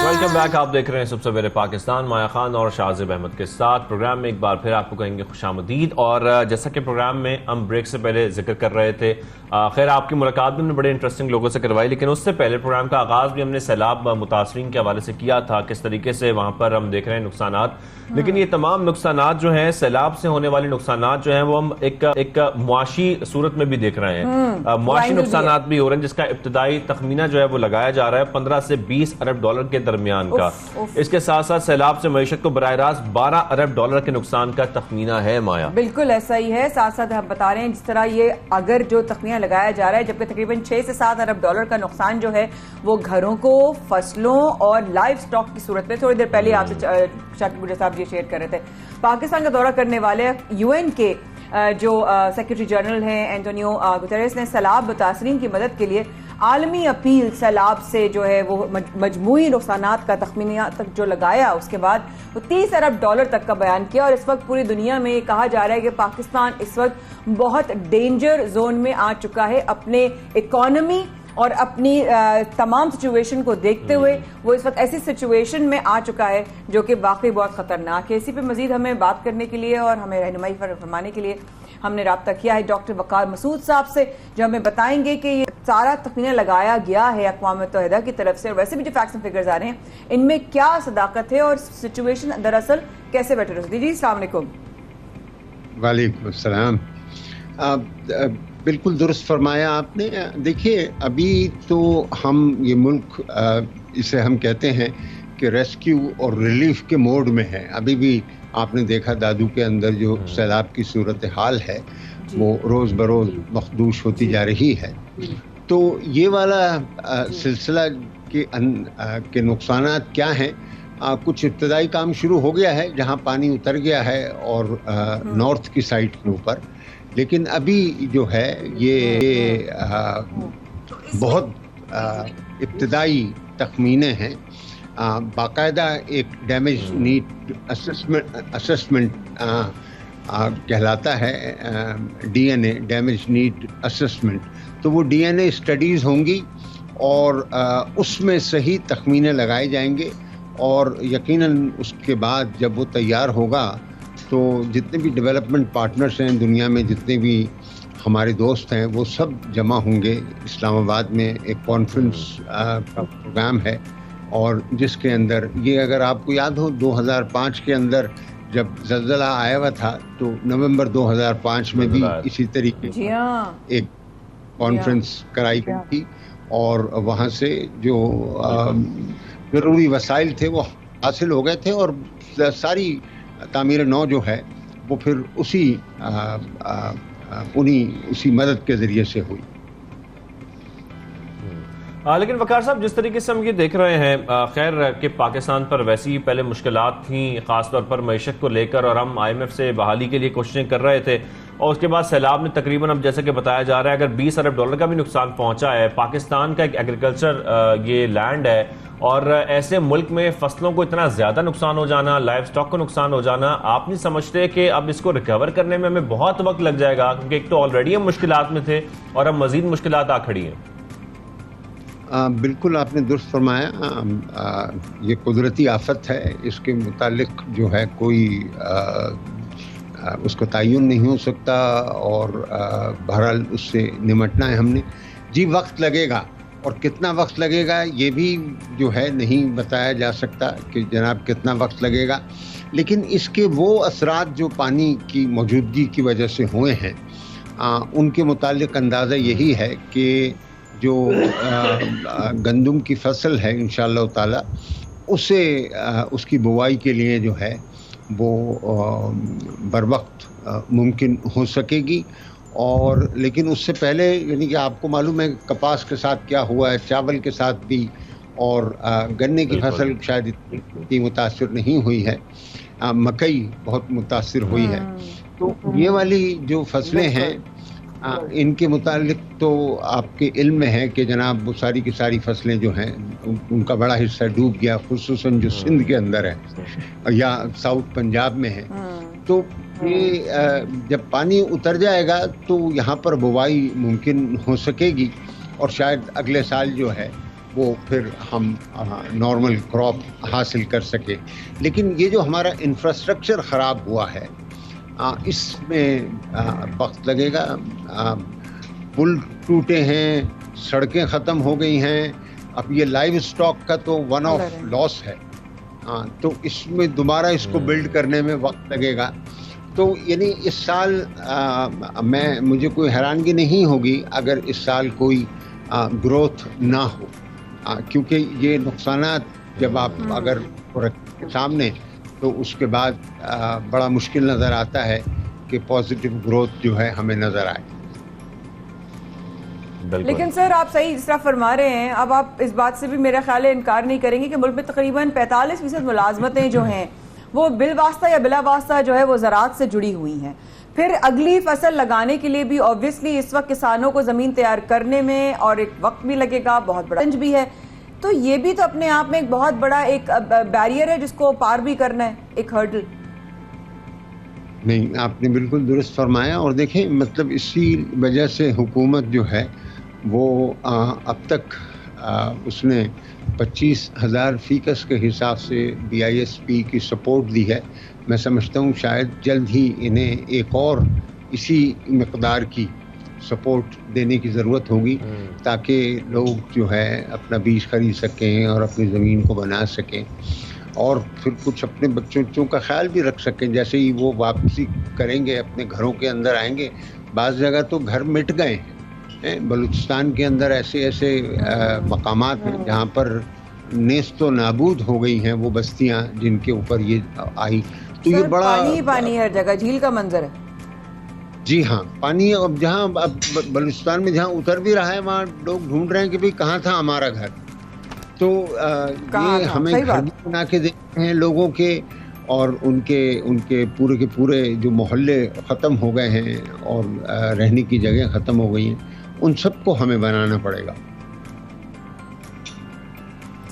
Speaker 2: वेलकम बैक, आप देख रहे हैं सुबह सवेरे पाकिस्तान। माया खान और शाहज़ेब अहमद के साथ प्रोग्राम में एक बार फिर आपको कहेंगे खुशामदीद। और जैसा कि प्रोग्राम में हम ब्रेक से पहले जिक्र कर रहे थे, खैर आपकी मुलाकात भी हमने बड़े इंटरेस्टिंग लोगों से करवाई, लेकिन उससे पहले प्रोग्राम का आगाज भी हमने सैलाब मुतासरीन के हवाले से किया था, किस तरीके से वहां पर हम देख रहे हैं नुकसानात। लेकिन ये तमाम नुकसानात जो हैं, सैलाब से होने वाले नुकसानात जो हैं, वो हम एक मुआशी सूरत में भी देख रहे हैं। मुआशी नुकसानात भी हो रहे हैं, जिसका इब्तदाई तखमीना जो है वो लगाया जा रहा है 15 से 20 अरब डॉलर के दरमियान का। इसके साथ साथ सैलाब से मईशत को बराह रास्त 12 अरब डॉलर के नुकसान का तखमीना है। माया,
Speaker 1: बिल्कुल ऐसा ही है। साथ साथ हम बता रहे हैं, जिस तरह ये अगर जो तखमीना लगाया जा रहा है, जबकि तकरीबन 6 से 7 अरब डॉलर का नुकसान जो है वो घरों को, फसलों और लाइव स्टॉक की सूरत में। थोड़ी देर पहले आपसे शाकिर गुजर साहब ये शेयर कर रहे थे। पाकिस्तान का दौरा करने वाले यूएन के जो सेक्रेटरी जनरल हैं एंटोनियो गुतेरेस ने सैलाब मुतासरीन की मदद के लिए आलमी अपील सैलाब से जो है वो मजमूई नुकसानात का तखमीना तक जो लगाया, उसके बाद वो 30 अरब डॉलर तक का बयान किया। और इस वक्त पूरी दुनिया में कहा जा रहा है कि पाकिस्तान इस वक्त बहुत डेंजर जोन में आ चुका है अपने इकोनॉमी और अपनी तमाम सिचुएशन को देखते हुए। वो इस वक्त ऐसी सिचुएशन में आ चुका है जो कि वाकई बहुत खतरनाक है। इसी पे मजीद हमें बात करने के लिए और हमें रहनुमाई फरमाने के लिए हमने राब्ता किया है डॉक्टर वकार मसूद साहब से, जो हमें बताएंगे कि ये सारा तखमीना लगाया गया है अक़वाम मुत्तहिदा की तरफ से, और वैसे भी जो फैक्ट्स एंड फिगर्स आ रहे हैं इनमें क्या सदाकत है और सिचुएशन दरअसल कैसे बेटर हो सकती है। जी अस्सलाम वालेकुम।
Speaker 9: वालेकुम अस्सलाम। बिल्कुल दुरुस्त फरमाया आपने। देखिए, अभी तो हम ये मुल्क इसे हम कहते हैं कि रेस्क्यू और रिलीफ के मोड में है। अभी भी आपने देखा दादू के अंदर जो सैलाब की सूरत हाल है वो रोज़ बरोज़ मखदूश होती जा रही है। तो ये वाला सिलसिला के नुकसानात क्या हैं? कुछ इब्तदाई काम शुरू हो गया है जहाँ पानी उतर गया है और नॉर्थ की साइड के ऊपर, लेकिन अभी जो है ये बहुत इब्तदाई तखमीने हैं। बाकायदा एक डैमेज नीड असेसमेंट कहलाता है, डीएनए डैमेज नीड असेसमेंट। तो वो डीएनए स्टडीज़ होंगी और उसमें सही तखमीने लगाए जाएंगे, और यकीनन उसके बाद जब वो तैयार होगा तो जितने भी डेवलपमेंट पार्टनर्स हैं दुनिया में, जितने भी हमारे दोस्त हैं, वो सब जमा होंगे। इस्लामाबाद में एक कॉन्फ्रेंस का प्रोग्राम है, और जिसके अंदर ये, अगर आपको याद हो, 2005 के अंदर जब ज़लज़ला आया हुआ था तो नवंबर 2005 में भी इसी तरीके की एक कॉन्फ्रेंस कराई गई थी, और वहाँ से जो ज़रूरी वसाइल थे वो हासिल हो गए थे, और सारी तामीर नौ जो है वो फिर उसी मदद के ज़रिए से हुई।
Speaker 2: लेकिन वकार साहब, जिस तरीके से हम ये देख रहे हैं, खैर कि पाकिस्तान पर वैसी ही पहले मुश्किलात थी, ख़ासतौर पर मईशत को लेकर, और हम IMF से बहाली के लिए कोशिशें कर रहे थे, और उसके बाद सैलाब ने तकरीबन, अब जैसे कि बताया जा रहा है, अगर 20 अरब डॉलर का भी नुकसान पहुंचा है। पाकिस्तान का एक एग्रीकल्चर ये लैंड है, और ऐसे मुल्क में फसलों को इतना ज़्यादा नुकसान हो जाना, लाइव स्टॉक को नुकसान हो जाना, आप नहीं समझते कि अब इसको रिकवर करने में हमें बहुत वक्त लग जाएगा? क्योंकि एक तो ऑलरेडी हम मुश्किलात में थे और अब मज़ीद मुश्किलात आ खड़ी हैं।
Speaker 9: बिल्कुल आपने दुरुस्त फरमाया। ये कुदरती आफत है, इसके मुतालिक जो है कोई उसका तयन नहीं हो सकता, और बहरहाल उससे निमटना है हमने। जी, वक्त लगेगा, और कितना वक्त लगेगा ये भी जो है नहीं बताया जा सकता कि जनाब कितना वक्त लगेगा, लेकिन इसके वो असरात जो पानी की मौजूदगी की वजह से हुए हैं, उनके मुतालिक अंदाज़ा यही है कि जो गंदम की फसल है इंशाअल्लाह ताला, उसे उसकी बुवाई के लिए जो है वो बर वक्त मुमकिन हो सकेगी, और लेकिन उससे पहले यानी कि आपको मालूम है कपास के साथ क्या हुआ है, चावल के साथ भी, और गन्ने की फसल शायद इतनी मुतासिर नहीं हुई है, मकई बहुत मुतासिर हुई है। तो ये वाली जो फसलें हैं इनके मुतालिक तो आपके इल्म में है कि जनाब वो सारी की सारी फसलें जो हैं उनका बड़ा हिस्सा डूब गया, खुसूसन जो सिंध के अंदर है या साउथ पंजाब में है। तो ये जब पानी उतर जाएगा तो यहाँ पर बुवाई मुमकिन हो सकेगी और शायद अगले साल जो है वो फिर हम नॉर्मल क्रॉप हासिल कर सके। लेकिन ये जो हमारा इंफ्रास्ट्रक्चर ख़राब हुआ है इसमें वक्त लगेगा। पुल टूटे हैं, सड़कें ख़त्म हो गई हैं, अब ये लाइव स्टॉक का तो वन ऑफ लॉस है, तो इसमें दोबारा इसको बिल्ड करने में वक्त लगेगा। तो यानी इस साल मुझे कोई हैरानगी नहीं होगी अगर इस साल कोई ग्रोथ ना हो, क्योंकि ये नुकसानात जब आप अगर रखें सामने तो उसके बाद बड़ा मुश्किल नज़र आता है कि पॉजिटिव ग्रोथ जो है हमें नज़र आए।
Speaker 1: लेकिन सर आप सही जिस तरह फरमा रहे हैं, अब आप इस बात से भी मेरा ख्याल है इनकार नहीं करेंगे कि मुल्क में तकरीबन 45% मुलाजमतें जो हैं वो बिलवास्ता या बिलावास्ता जो है वो ज़राअत से जुड़ी हुई हैं। फिर अगली फसल लगाने के लिए भी ऑब्वियसली इस वक्त किसानों को ज़मीन तैयार करने में और एक वक्त भी लगेगा, बहुत बड़ा भी है, तो ये भी तो अपने आप में एक बहुत बड़ा एक बैरियर है जिसको पार भी करना है, एक हर्डल।
Speaker 9: नहीं, आपने बिल्कुल दुरुस्त फरमाया। और देखें मतलब इसी वजह से हुकूमत जो है वो अब तक उसने 25,000 फीकस के हिसाब से BISP की सपोर्ट दी है। मैं समझता हूँ शायद जल्द ही इन्हें एक और इसी मकदार की सपोर्ट देने की ज़रूरत होगी ताकि लोग जो है अपना बीज खरीद सकें और अपनी ज़मीन को बना सकें और फिर कुछ अपने बच्चों का ख्याल भी रख सकें। जैसे ही वो वापसी करेंगे अपने घरों के अंदर आएंगे, बाज़ जगह तो घर मिट गए हैं, बलूचिस्तान के अंदर ऐसे मकामात हैं जहाँ पर नेस्तो नाबूद हो गई हैं वो बस्तियाँ जिनके ऊपर ये आई। तो ये बड़ा
Speaker 1: पानी हर जगह, झील का मंजर है।
Speaker 9: जी हाँ, पानी। अब जहाँ अब बलूचिस्तान में जहाँ उतर भी रहा है वहाँ लोग ढूंढ रहे हैं कि भाई कहाँ था हमारा घर। तो ये हमें घर भी बना के देते हैं लोगों के, और उनके पूरे के पूरे जो मोहल्ले ख़त्म हो गए हैं और रहने की जगह ख़त्म हो गई हैं, उन सबको हमें बनाना पड़ेगा।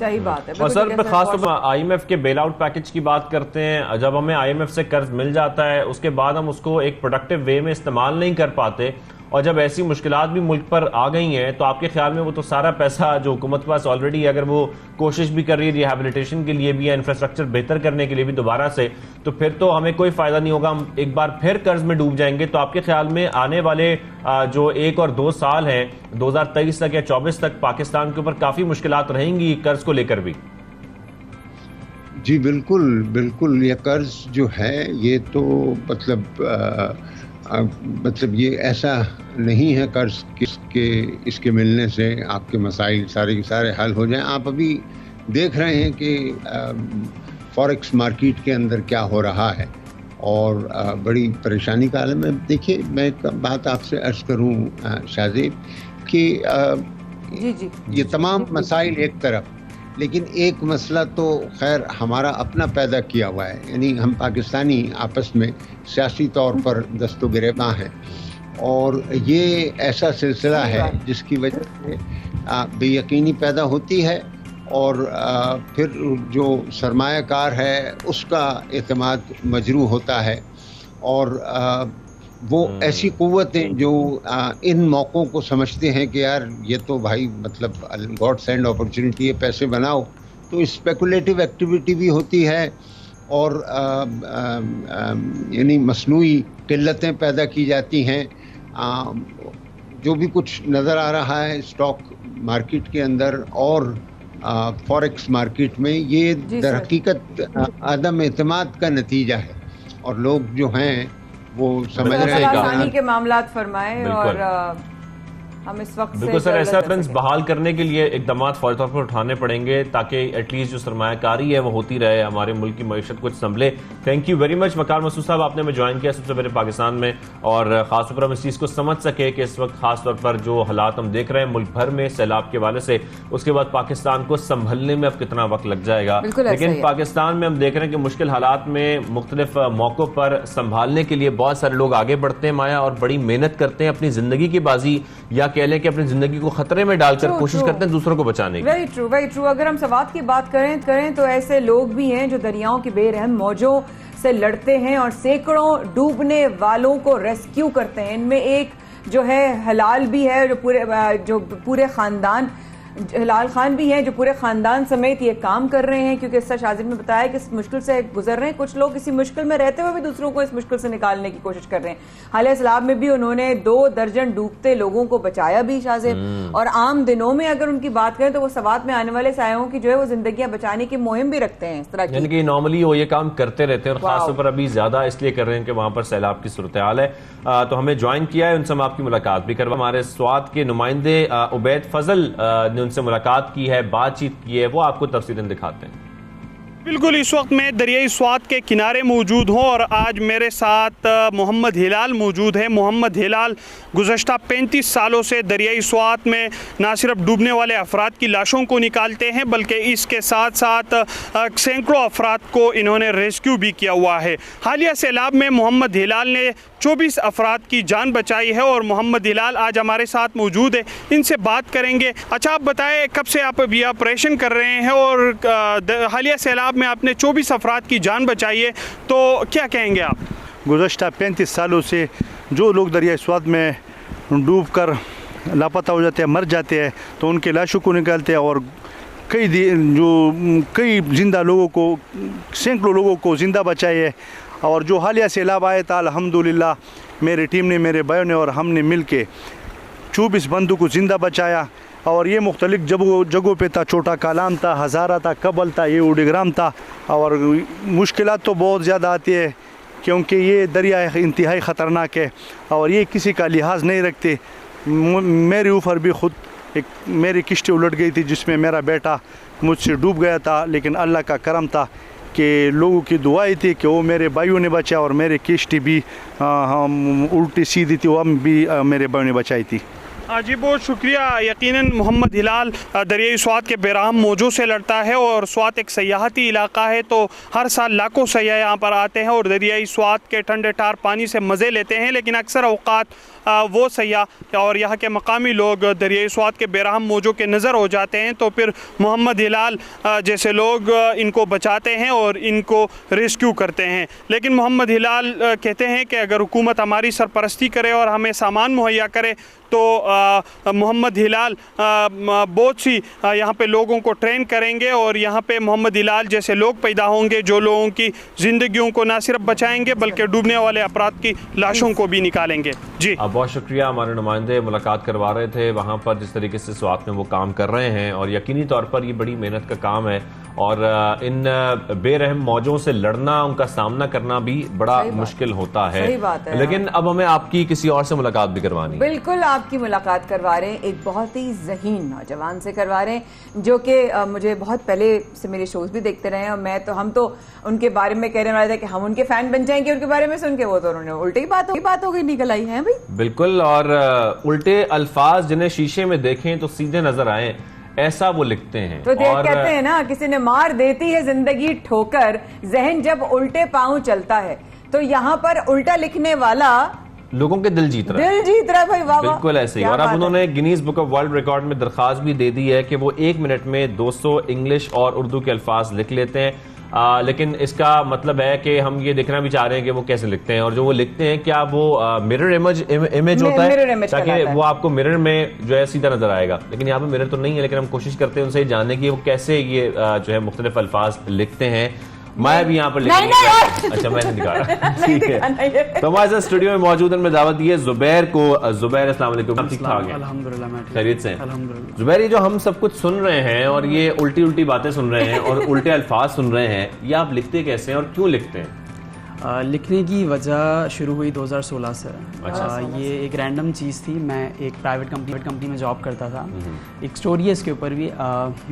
Speaker 1: सही बात है।
Speaker 2: और सर खास तौर पर IMF के बेल आउट पैकेज की बात करते हैं, जब हमें IMF से कर्ज मिल जाता है उसके बाद हम उसको एक प्रोडक्टिव वे में इस्तेमाल नहीं कर पाते, और जब ऐसी मुश्किलात भी मुल्क पर आ गई हैं तो आपके ख्याल में वो तो सारा पैसा जो हुकूमत के पास ऑलरेडी अगर वो कोशिश भी कर रही है रिहैबिलिटेशन के लिए भी या इंफ्रास्ट्रक्चर बेहतर करने के लिए भी दोबारा से, तो फिर तो हमें कोई फायदा नहीं होगा, हम एक बार फिर कर्ज में डूब जाएंगे। तो आपके ख्याल में आने वाले जो 1 और 2 साल हैं 2023 तक या 24 तक पाकिस्तान के ऊपर काफी मुश्किलात रहेंगी कर्ज को लेकर भी?
Speaker 9: जी बिल्कुल बिल्कुल, ये कर्ज जो है ये तो मतलब ये ऐसा नहीं है कर्ज इसके मिलने से आपके मसाइल सारे के सारे हल हो जाएं। आप अभी देख रहे हैं कि फॉरेक्स मार्केट के अंदर क्या हो रहा है और बड़ी परेशानी का आलम है। देखिए मैं एक बात आपसे अर्ज करूं शाहजेब कि ये तमाम मसाइल एक तरफ, लेकिन एक मसला तो खैर हमारा अपना पैदा किया हुआ है, यानी हम पाकिस्तानी आपस में सियासी तौर पर दस्तो गिरेबां हैं, और ये ऐसा सिलसिला है जिसकी वजह से बेयकीनी पैदा होती है और फिर जो सरमायाकार है उसका एतमाद मजरू होता है, और वो ऐसी क़ुव्वतें जो इन मौक़ों को समझते हैं कि यार ये तो भाई मतलब गॉड सेंड अपॉर्चुनिटी है, पैसे बनाओ, तो स्पेकुलेटिव एक्टिविटी भी होती है और यानी मसनूई किल्लतें पैदा की जाती हैं। जो भी कुछ नज़र आ रहा है स्टॉक मार्केट के अंदर और फॉरेक्स मार्केट में, ये दरहकीकत अदम एतमाद का नतीजा है, और लोग जो हैं वो समझ रहे हैं
Speaker 1: आसानी के मामलात फरमाए और हम इस वक्त
Speaker 2: बिल्कुल सर, ऐसा रेफरेंस बहाल करने के लिए इकदाम फौरी तौर पर उठाने पड़ेंगे ताकि एटलीस्ट जो सरमायाकारी है वो होती रहे, हमारे मुल्क की मईशत कुछ संभले। थैंक यू वेरी मच वकार मसूद साहब, आपने हमें ज्वाइन किया सबसे पहले पाकिस्तान में, और खासतौर पर हम इस चीज़ को समझ सके कि इस वक्त खासतौर पर जो हालात हम देख रहे हैं मुल्क भर में सैलाब के हवाले से, उसके बाद पाकिस्तान को संभलने में अब कितना वक्त लग जाएगा। लेकिन पाकिस्तान में हम देख रहे हैं कि मुश्किल हालात में मुख्तलिफ मौकों पर संभालने के लिए बहुत सारे लोग आगे बढ़ते हैं माया, और बड़ी मेहनत करते हैं, अपनी जिंदगी की बाजी या कह लें कि अपनी जिंदगी को खतरे में डालकर कोशिश करते हैं दूसरों को बचाने की।
Speaker 1: Very true, very true. अगर हम सवात की बात करें तो ऐसे लोग भी हैं जो दरियाओं की बेरहम मौजों से लड़ते हैं और सैकड़ों डूबने वालों को रेस्क्यू करते हैं। इनमें एक जो है हिलाल भी है, जो पूरे खानदान, हिलाल खान भी हैं जो पूरे खानदान समेत ये काम कर रहे हैं, क्योंकि इससे शाजिद ने बताया कि इस मुश्किल से गुजर रहे हैं। कुछ लोग इसी मुश्किल में रहते हुए भी दूसरों को इस मुश्किल से निकालने की कोशिश कर रहे हैं। हालिया सैलाब में भी उन्होंने 2 दर्जन डूबते लोगों को बचाया भी शाजिद, और आम दिनों में अगर उनकी बात करें तो वो सवात में आने वाले सायों की जो है वो जिंदगियां बचाने की मुहिम भी रखते हैं। इस तरह
Speaker 2: यानी कि नॉर्मली वो ये काम करते रहते हैं, और खासतौर पर अभी ज्यादा इसलिए कर रहे हैं कि वहां पर सैलाब की सूरत हाल है। तो हमें ज्वाइन किया है, उनसे हम आपकी मुलाकात भी करवा, हमारे स्वात के नुमाइंदे उबैद फजल ने उनसे मुलाकात की है, बातचीत की है, वो आपको तफसीलन दिखाते हैं।
Speaker 10: बिल्कुल, इस वक्त मैं दरियाई स्वात के किनारे मौजूद हूँ और आज मेरे साथ मोहम्मद हिलाल मौजूद है। मोहम्मद हिलाल गुज़श्ता 35 सालों से दरियाई स्वात में ना सिर्फ डूबने वाले अफराद की लाशों को निकालते हैं बल्कि इसके साथ साथ सैकड़ों अफराद को इन्होंने रेस्क्यू भी किया हुआ है। हालिया सैलाब में मोहम्मद हिलाल ने 24 अफराद की जान बचाई है और मोहम्मद हिलाल आज हमारे साथ मौजूद है, इनसे बात करेंगे। अच्छा, आप बताएं कब से आप अभी ऑपरेशन कर रहे हैं और हालिया सैलाब में आपने 24 अफराद की जान बचाई है, तो क्या कहेंगे आप?
Speaker 11: गुज़श्ता 35 सालों से जो लोग दरियाई स्वात में डूब कर लापता हो जाते हैं, मर जाते हैं, तो उनके लाशों को निकालते हैं और कई जिंदा लोगों को, सैकड़ों लोगों को जिंदा बचाए है। और जो हालिया सैलाब आया था अल्हम्दुलिल्लाह मेरी टीम ने, मेरे भाइयों ने और हमने मिल के 24 बंदों को ज़िंदा बचाया। और ये मुख्तलिफ जगहों पे था, छोटा कालाम था, हज़ारा था, कबल था, ये उडिग्राम था। और मुश्किलात तो बहुत ज़्यादा आती है क्योंकि ये दरिया इंतहाई ख़तरनाक है और ये किसी का लिहाज नहीं रखते। मेरे ऊपर भी ख़ुद एक मेरी किश्ती उलट गई थी जिसमें मेरा बेटा मुझसे डूब गया था, लेकिन अल्लाह का करम था कि लोगों की दुआई थी कि वो मेरे भाइयों ने बचाया और मेरी किश्ती भी उल्टी सीधी थी, वो भी मेरे भाइयों ने बचाई थी।
Speaker 10: जी बहुत शुक्रिया। यकीनन मोहम्मद हिलाल दरियाई स्वात के बेरहम मौजों से लड़ता है और स्वात एक सयाहती इलाका है, तो हर साल लाखों सयाह यहाँ पर आते हैं और दरियाई स्वात के ठंडे ठार पानी से मज़े लेते हैं। लेकिन अक्सर औक़ात वो सयाह और यहाँ के मकामी लोग दरियाई स्वात के बेरहम मौजों के नज़र हो जाते हैं, तो फिर मोहम्मद हिलाल जैसे लोग इनको बचाते हैं और इनको रेस्क्यू करते हैं। लेकिन मोहम्मद हिलाल कहते हैं कि अगर हुकूमत हमारी सरपरस्ती करे और हमें सामान मुहैया करे तो मोहम्मद हिलाल बहुत सी यहाँ पे लोगों को ट्रेन करेंगे और यहाँ पे मोहम्मद हिलाल जैसे लोग पैदा होंगे जो लोगों की ज़िंदगियों को ना सिर्फ बचाएंगे बल्कि डूबने वाले अफराद की लाशों को भी निकालेंगे। जी
Speaker 2: बहुत शुक्रिया। हमारे नुमाइंदे मुलाकात करवा रहे थे वहाँ पर जिस तरीके से स्वात में वो काम कर रहे हैं, और यकीनी तौर पर ये बड़ी मेहनत का काम है और इन बेरहम मौजों से लड़ना, उनका सामना करना भी बड़ा मुश्किल होता है।
Speaker 1: सही बात है।
Speaker 2: लेकिन अब हमें आपकी किसी और से मुलाकात भी करवानी।
Speaker 1: बिल्कुल, आपकी मुलाकात करवा रहे हैं एक बहुत ही ज़हीन नौजवान से करवा रहे हैं जो कि मुझे बहुत पहले से मेरे शोज भी देखते रहे हैं और हम तो उनके बारे में कहने वाले थे कि हम उनके फैन बन जाएंगे उनके बारे में सुन के, वो तो उन्होंने उल्टी बात हो गई निकल आई है भाई।
Speaker 2: बिल्कुल, और उल्टे अल्फाज जिन्हें शीशे में देखें तो सीधे नजर आए, ऐसा वो लिखते हैं।
Speaker 1: तो और कहते हैं ना, किसी ने मार देती है जिंदगी ठोकर, जहन जब उल्टे पांव चलता है। तो यहाँ पर उल्टा लिखने वाला
Speaker 2: लोगों के दिल जीत रहा
Speaker 1: है भाई। वाह,
Speaker 2: बिल्कुल ऐसे ही। और अब उन्होंने Guinness book of world record में दरखास्त भी दे दी है कि वो 1 मिनट में 200 इंग्लिश और उर्दू के अल्फाज लिख लेते हैं। लेकिन इसका मतलब है कि हम ये देखना भी चाह रहे हैं कि वो कैसे लिखते हैं, और जो वो लिखते हैं क्या वो मिरर इमेज होता है ताकि वो आपको मिरर में जो है सीधा नजर आएगा। लेकिन यहाँ पे मिरर तो नहीं है, लेकिन हम कोशिश करते हैं उनसे जानने की वो कैसे ये जो है मुख्तलिफ अल्फाज लिखते हैं। मैं भी यहाँ पर अच्छा मैंने दिखा ठीक है। तो हमारे साथ स्टूडियो में मौजूद है, दावत दी है जुबैर को। जुबैर अस्सलाम वालेकुम, ठीक ठाक है?
Speaker 12: अल्हम्दुलिल्लाह
Speaker 2: खैरियत से। जुबैर, ये जो हम सब कुछ सुन रहे हैं और ये उल्टी उल्टी बातें सुन रहे हैं और उल्टे अल्फाज सुन रहे हैं, ये आप लिखते कैसे हैं और क्यों लिखते हैं?
Speaker 12: लिखने की वजह शुरू हुई 2016 से।
Speaker 2: अच्छा।
Speaker 12: ये एक रैंडम चीज़ थी। मैं एक प्राइवेट कंपनी में जॉब करता था। एक स्टोरी है इसके ऊपर भी।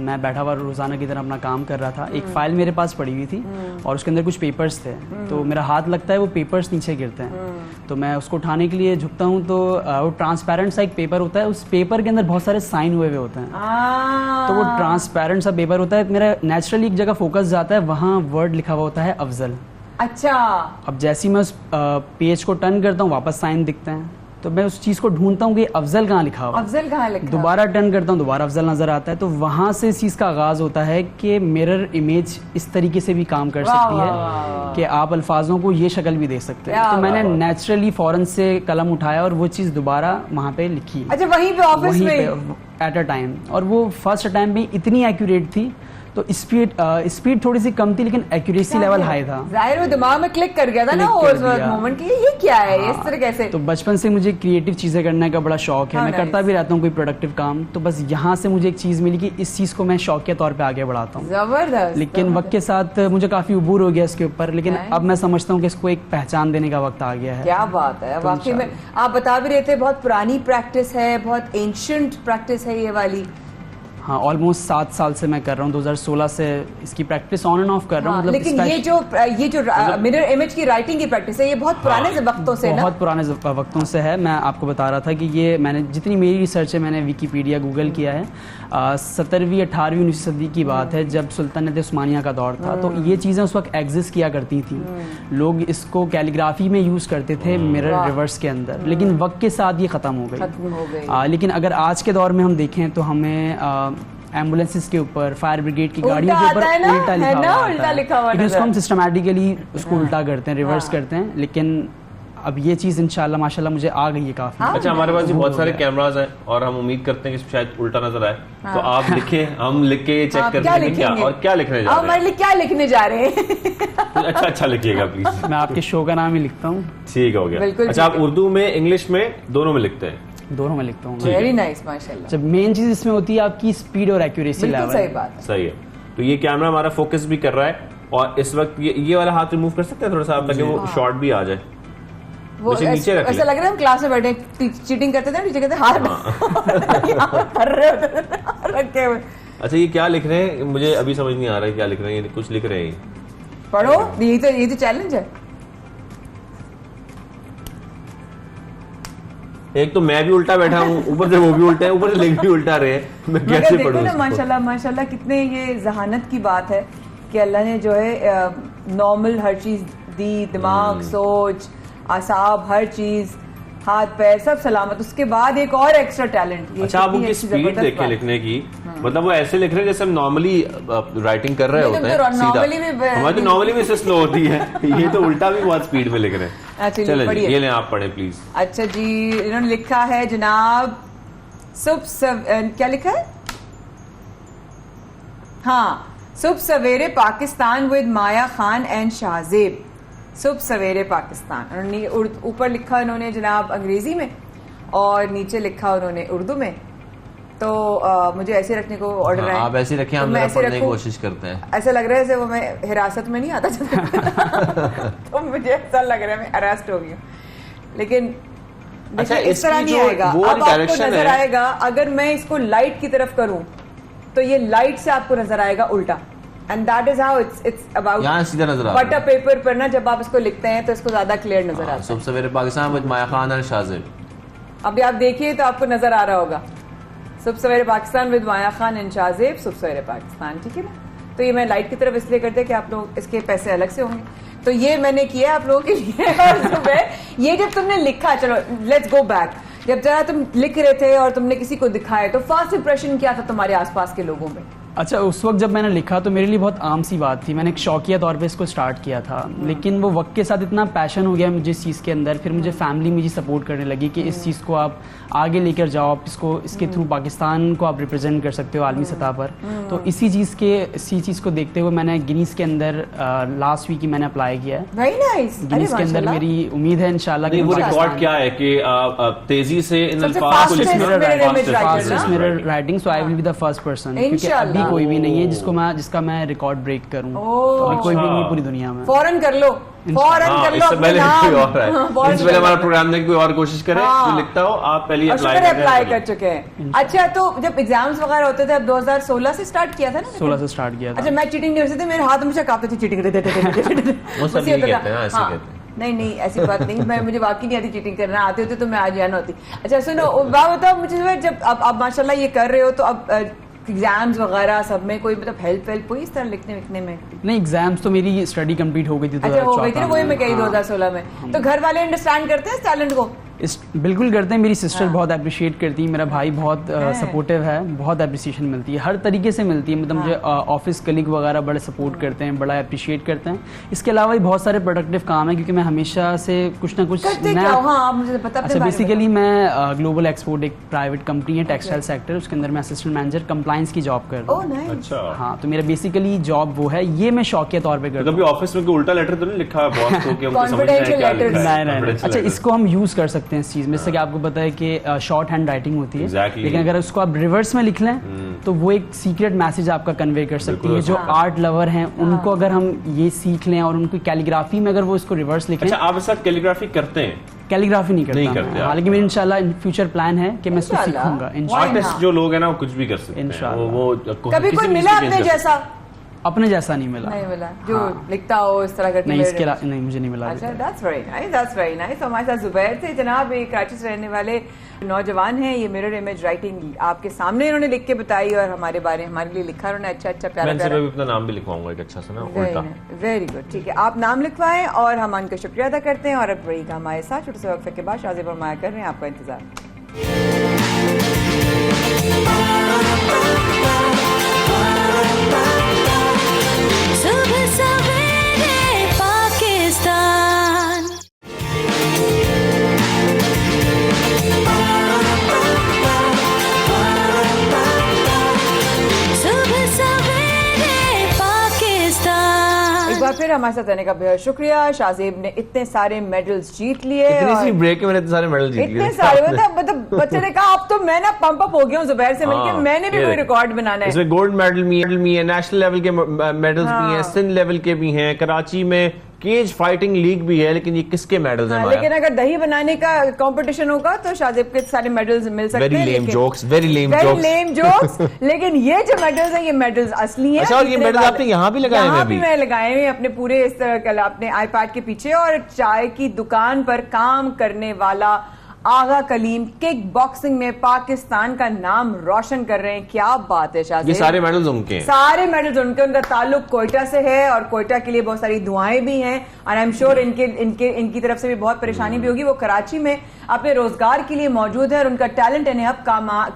Speaker 12: मैं बैठा हुआ रोज़ाना की तरह अपना काम कर रहा था। एक फ़ाइल मेरे पास पड़ी हुई थी और उसके अंदर कुछ पेपर्स थे। तो मेरा हाथ लगता है, वो पेपर्स नीचे गिरते हैं। तो मैं उसको उठाने के लिए झुकता हूँ तो वो ट्रांसपेरेंट सा एक पेपर होता है। उस पेपर के अंदर बहुत सारे साइन हुए होते हैं। तो वो ट्रांसपेरेंट सा पेपर होता है। मेरा नेचुरली एक जगह फोकस जाता है, वहाँ वर्ड लिखा हुआ होता है अफजल।
Speaker 1: अच्छा।
Speaker 12: अब जैसे ही मैं उस पेज को टर्न करता हूँ, वापस साइन दिखते हैं। तो मैं उस चीज़ को ढूंढता हूँ कि अफजल कहाँ लिखा हुआ।
Speaker 1: अफजल कहाँ लिखा?
Speaker 12: दोबारा टर्न करता हूँ, दोबारा अफजल नजर आता है। तो वहां से इस चीज़ का आगाज होता है कि मिरर इमेज इस तरीके से भी काम कर सकती है कि आप अल्फाजों को ये शक्ल भी दे सकते हैं। तो मैंने नेचुरली फौरन से कलम उठाया और वो चीज़ दोबारा वहाँ पे लिखी।
Speaker 1: अच्छा, वहीं पे ऑफिस में
Speaker 12: एट अ टाइम। और वो फर्स्ट टाइम पे इतनी एक्यूरेट थी। तो स्पीड थोड़ी सी कम थी, लेकिन एक्यूरेसी लेवल हाई था।
Speaker 1: जाहिर वो दिमाग में क्लिक कर गया था ना उस मोमेंट के लिए, ये क्या है, इस तरह कैसे।
Speaker 12: तो बचपन से मुझे क्रिएटिव चीजें करने का बड़ा शौक है। मैं करता भी रहता हूँ कोई प्रोडक्टिव काम। तो बस यहाँ से मुझे एक चीज मिली कि इस चीज को मैं शौकिया तौर पे आगे बढ़ाता हूँ।
Speaker 1: जबरदस्त।
Speaker 12: लेकिन वक्त के साथ मुझे काफी उबूर हो गया इसके ऊपर। लेकिन अब मैं समझता हूँ कि इसको एक पहचान देने का वक्त आ गया है।
Speaker 1: क्या बात है। वाकई में आप बता भी रहे थे बहुत पुरानी प्रैक्टिस है, बहुत एंशिएंट प्रैक्टिस है ये वाली।
Speaker 12: हाँ, ऑलमोस्ट 7 साल से मैं कर रहा हूँ। 2016 से इसकी प्रैक्टिस ऑन एंड ऑफ कर रहा हूँ।
Speaker 1: मतलब लेकिन ये जो मिरर इमेज की राइटिंग की प्रैक्टिस है, ये बहुत पुराने वक्तों से,
Speaker 12: बहुत पुराने वक्तों से है। मैं आपको बता रहा था कि ये मैंने जितनी मेरी रिसर्च है, मैंने विकीपीडिया गूगल किया है। 17वीं 18वीं 19वीं सदी की बात है, जब सुल्तानत उस्मानिया का दौर था। तो ये चीज़ें उस वक्त एग्जिस्ट किया करती थी। लोग इसको कैलीग्राफी में यूज़ करते थे, मिरर रिवर्स के अंदर। लेकिन वक्त के साथ ये ख़त्म हो गई। लेकिन अगर आज के दौर में हम देखें तो हमें एम्बुलेंसेस के ऊपर, फायर ब्रिगेड की गाड़ियों के ऊपर उल्टा लिखा हुआ है। लेकिन उसको हम सिस्टमैटिकली उसको उल्टा करते हैं, रिवर्स करते हैं। लेकिन अब ये चीज इंशाल्लाह माशाल्लाह मुझे आ गई है काफी।
Speaker 2: अच्छा, हमारे पास भी बहुत सारे कैमरास हैं और हम उम्मीद करते हैं कि शायद उल्टा नजर आए। तो आप लिखे, हम लिख के चेक करते हैं क्या और क्या लिखने जा रहे हैं।
Speaker 1: हमारे लिए क्या लिखने जा रहे हैं?
Speaker 2: अच्छा लिखिएगा प्लीज।
Speaker 12: मैं आपके शो का नाम ही लिखता हूँ।
Speaker 2: ठीक हो गया। अच्छा, आप उर्दू में, इंग्लिश में, दोनों में लिखते हैं?
Speaker 12: दोनों में लिखता हूँ।
Speaker 1: वेरी नाइस, माशाल्लाह।
Speaker 12: जब मेन चीज इसमें होती है आपकी स्पीड और एक्यूरेसी लेवल।
Speaker 1: सही बात।
Speaker 2: सही है। तो ये कैमरा हमारा फोकस भी कर रहा है और इस वक्त ये वाला हाथ रिमूव कर सकते हैं थोड़ा सा, ताकि वो शॉट भी आ जाए।
Speaker 1: वो नीचे रख, ऐसा लग रहा है हम क्लास में बैठे चीटिंग करते थे, नीचे कहते हाथ कर रहे होते रखे हुए।
Speaker 2: अच्छा, ये क्या लिख रहे हैं? मुझे अभी समझ नहीं आ रहा है क्या लिख रहे हैं। कुछ लिख रहे हैं।
Speaker 1: पढ़ो, ये तो चैलेंज है।
Speaker 2: एक तो मैं भी उल्टा बैठा हूँ, ऊपर से वो भी उल्टा है, ऊपर से लिख भी उल्टा रहे हैं। मैं कैसे पढ़ूं?
Speaker 1: ना माशाल्लाह माशाल्लाह, कितने ये जहानत की बात है कि अल्लाह ने जो है नॉर्मल हर चीज दी, दिमाग, सोच, आसाब, हर चीज, हाथ पैर सब सलामत, उसके बाद एक और एक्स्ट्रा टैलेंट।
Speaker 2: अच्छा, आप उनकी स्पीड देखें लिखने की। मतलब वो ऐसे लिख रहे हैं जैसे हम नॉर्मली राइटिंग कर रहे होते हैं सीधा। हमारी तो नॉर्मली भी इससे स्लो होती है। ये तो उल्टा भी बहुत स्पीड में लिख रहे हैं। चलिए ये लें, आप पढ़ें प्लीज।
Speaker 1: अच्छा जी, इन्होंने लिखा है जनाब क्या लिखा है? हाँ, सुबह सवेरे Pakistan with Maya Khan and Shahzeb. सुबह सवेरे पाकिस्तान ऊपर लिखा उन्होंने जनाब अंग्रेजी में और नीचे लिखा उन्होंने उर्दू में। तो मुझे ऐसे रखने को ऑर्डर है।
Speaker 2: आप ऐसे रखें, हम पढ़ने की कोशिश करते हैं।
Speaker 1: ऐसा लग रहा है जैसे वो मैं हिरासत में नहीं आता तो मुझे ऐसा लग रहा है मैं अरेस्ट हो गई हूँ। लेकिन
Speaker 2: अच्छा,
Speaker 1: इस तरह नहीं आएगा। अब आपको नजर आएगा, अगर मैं इसको लाइट की तरफ करूं तो ये लाइट से आपको नजर आएगा उल्टा। And that is how it's about.
Speaker 2: यहाँ सीधा नजर आता है।
Speaker 1: बटर पेपर पर ना जब आप इसको लिखते हैं तो इसको ज्यादा क्लियर नजर आता है।
Speaker 2: सुबह सवेरे पाकिस्तान विद माया खान और शाहजेब।
Speaker 1: अभी आप देखिए तो आपको नजर आ रहा होगा, सुबह सवेरे Pakistan with Maya Khan and Shahzeb, सुबह सवेरे पाकिस्तान। ठीक है ना? तो ये मैं लाइट की तरफ इसलिए करते हैं कि आप लोग इसके पैसे अलग से होंगे। तो ये मैंने किया आप लोगों के लिए। और सुबह ये जब तुमने लिखा, चलो लेट्स गो बैक, जब जरा तुम लिख रहे थे और तुमने किसी को दिखाया तो फर्स्ट इंप्रेशन क्या था तुम्हारे आसपास के लोगों में?
Speaker 12: अच्छा, उस वक्त जब मैंने लिखा तो मेरे लिए बहुत आम सी बात थी। मैंने एक शौकिया तौर पे इसको स्टार्ट किया था। लेकिन वो वक्त के साथ इतना पैशन हो गया मुझे इस चीज़ के अंदर, फिर मुझे फैमिली मुझे सपोर्ट करने लगी कि इस चीज़ को आप आगे लेकर जाओ, आप इसको इसके थ्रू पाकिस्तान को आप रिप्रेजेंट कर सकते हो आलमी सतह पर। तो इसी चीज़ को देखते हुए मैंने गिनीज के अंदर लास्ट वीक ही मैंने अप्लाई किया है।
Speaker 1: Very nice.
Speaker 12: गिनीज के अंदर मेरी उम्मीद है इंशाल्लाह कि
Speaker 2: वो रिकॉर्ड क्या है कि तेजी से इन अल्फाज को
Speaker 12: mirror writing, so I will be the first person, क्योंकि अभी कोई भी नहीं है जिसका मैं रिकॉर्ड ब्रेक करूं। कोई भी नहीं पूरी दुनिया में।
Speaker 1: फौरन कर लो, फौरन कर लो
Speaker 2: इससे
Speaker 1: अपने
Speaker 2: पहले
Speaker 1: नाम।
Speaker 2: कोई और है, इससे पहले हमारा प्रोग्राम देख कोई और कोशिश करे, जो लिखता हो आप पहले
Speaker 1: अप्लाई कर चुके हैं। अच्छा, तो जब एग्जाम्स वगैरह होते थे, अब 2016 से स्टार्ट किया था ना?
Speaker 12: 16 से स्टार्ट किया था।
Speaker 1: अच्छा, मैं चीटिंग नहीं हो सकती, मेरे हाथ हमेशा कांपते थे चीटिंग करते नहीं ऐसी बात नहीं, मैं मुझे वाकई नहीं आती चीटिंग करना, आते होते तो मैं आज यहाँ होती। अच्छा सुनो, बात बताओ मुझे, जब अब माशाल्लाह ये कर रहे हो तो अब एग्जाम्स वगैरह सब में कोई मतलब हेल्प हुई इस तरह लिखने विखने में?
Speaker 12: नहीं, एग्जाम्स तो मेरी स्टडी कंप्लीट हो गई थी।
Speaker 1: अच्छा, हो गई थी ना, वही मैं कही 2016 में। तो घर वाले अंडरस्टैंड करते हैं इस टैलेंट को?
Speaker 12: बिल्कुल करते हैं। मेरी सिस्टर बहुत अप्रिशिएट करती है, मेरा भाई बहुत सपोर्टिव है, बहुत अप्रिसिएशन मिलती है, हर तरीके से मिलती है। मतलब मुझे ऑफिस कलीग वगैरह बड़े सपोर्ट करते हैं, बड़ा अप्रिशिएट करते हैं। इसके अलावा भी बहुत सारे प्रोडक्टिव काम है, क्योंकि मैं हमेशा से कुछ ना कुछ अच्छा, बेसिकली मैं ग्लोबल एक्सपोर्ट एक प्राइवेट कंपनी है टेक्सटाइल सेक्टर, उसके अंदर मैं असिस्टेंट मैनेजर कंप्लायंस की जॉब कर रहा हूँ।
Speaker 2: अच्छा,
Speaker 12: हाँ, तो मेरा बेसिकली जॉब वो है, ये मैं शौकिया तौर पर करता हूँ।
Speaker 2: कभी ऑफिस में कोई उल्टा लेटर तो नहीं लिखा बॉस को कि हमको समझ में
Speaker 12: नहीं। अच्छा, इसको हम यूज कर सकते हैं इस चीज में, जैसे कि आपको पता है कि शॉर्ट हैंड राइटिंग होती है, लेकिन अगर उसको आप रिवर्स में लिख लें तो वो एक सीक्रेट मैसेज आपका कन्वे कर सकती है। जो आर्ट लवर हैं उनको अगर हम ये सीख लें और उनको कैलीग्राफी में अगर वो इसको रिवर्स लिखें।
Speaker 2: अच्छा, आप इस साथ कैलीग्राफी करते हैं?
Speaker 12: कैलीग्राफी नहीं करते, हालांकि मेरा इंशाल्लाह इन फ्यूचर प्लान है कि मैं इसको सीखूंगा।
Speaker 2: आर्टिस्ट जो लोग हैं ना वो कुछ भी कर सकते हैं इंशाल्लाह। वो
Speaker 1: कभी कोई मिला अपने जैसा?
Speaker 12: अपने जैसा नहीं मिला
Speaker 1: जो लिखता हो इस तरह का?
Speaker 12: नहीं, इसके नहीं, मुझे नहीं मिला।
Speaker 1: अच्छा, that's very nice। हमारे साथ जुबैर थे जनाब, एक कराची से रहने वाले नौजवान हैं। ये मिरर इमेज राइटिंग आपके सामने इन्होंने लिख के बताई और हमारे लिए लिखा उन्होंने, अच्छा प्यारा।
Speaker 2: मैं अपना नाम भी लिखवाऊंगा एक अच्छा सा ना उल्टा।
Speaker 1: वेरी गुड, ठीक है, आप नाम लिखवाएं और हम उनका शुक्रिया अदा करते हैं। और अब रही हमारे साथ छोटे से वक्फे के बाद शाज़िब और माया कर रहे हैं आपका इंतजार।
Speaker 13: सुबह सवेरे पाकिस्तान, सुबह सवेरे पाकिस्तान।
Speaker 1: एक बार फिर हमारे साथ रहने का बेहद शुक्रिया। शाज़िब ने इतने सारे मेडल्स जीत लिए,
Speaker 2: इतनी सी ब्रेक में मैंने इतने सारे मेडल जीत लिए,
Speaker 1: इतने सारे। मतलब बच्चे ने कहा अब तो मैं ना पंप अप हो गया हूँ जुबैर से मिलकर, मैंने भी कोई रिकॉर्ड बनाना है।
Speaker 2: इसमें गोल्ड मेडल भी है, नेशनल लेवल के मेडल्स भी हैं, सिंध लेवल के भी हैं, कराची में केज फाइटिंग लीग भी है। लेकिन ये किसके मेडल्स हैं?
Speaker 1: लेकिन अगर दही बनाने का कंपटीशन होगा तो शाज़िब के सारे मेडल्स मिल सकते हैं।
Speaker 2: Very lame jokes.
Speaker 1: लेकिन ये जो मेडल्स हैं ये मेडल्स असली हैं।
Speaker 2: अच्छा, और ये मेडल आपने यहाँ भी लगाए हैं?
Speaker 1: भी मैं लगाए हुए अपने पूरे इस तरह अपने आईपैड के पीछे। और चाय की दुकान पर काम करने वाला आगा कलीम किक बॉक्सिंग में पाकिस्तान का नाम रोशन कर रहे हैं। क्या बात है शाज़िब,
Speaker 2: ये सारे मेडल्स उनके हैं?
Speaker 1: सारे मेडल्स उनके। उनका ताल्लुक कोयटा से है और कोयटा के लिए बहुत सारी दुआएं भी हैं। और आई एम श्योर इनकी तरफ से भी बहुत परेशानी भी होगी। वो कराची में अपने रोजगार के लिए मौजूद है और उनका टैलेंट इन्हें अब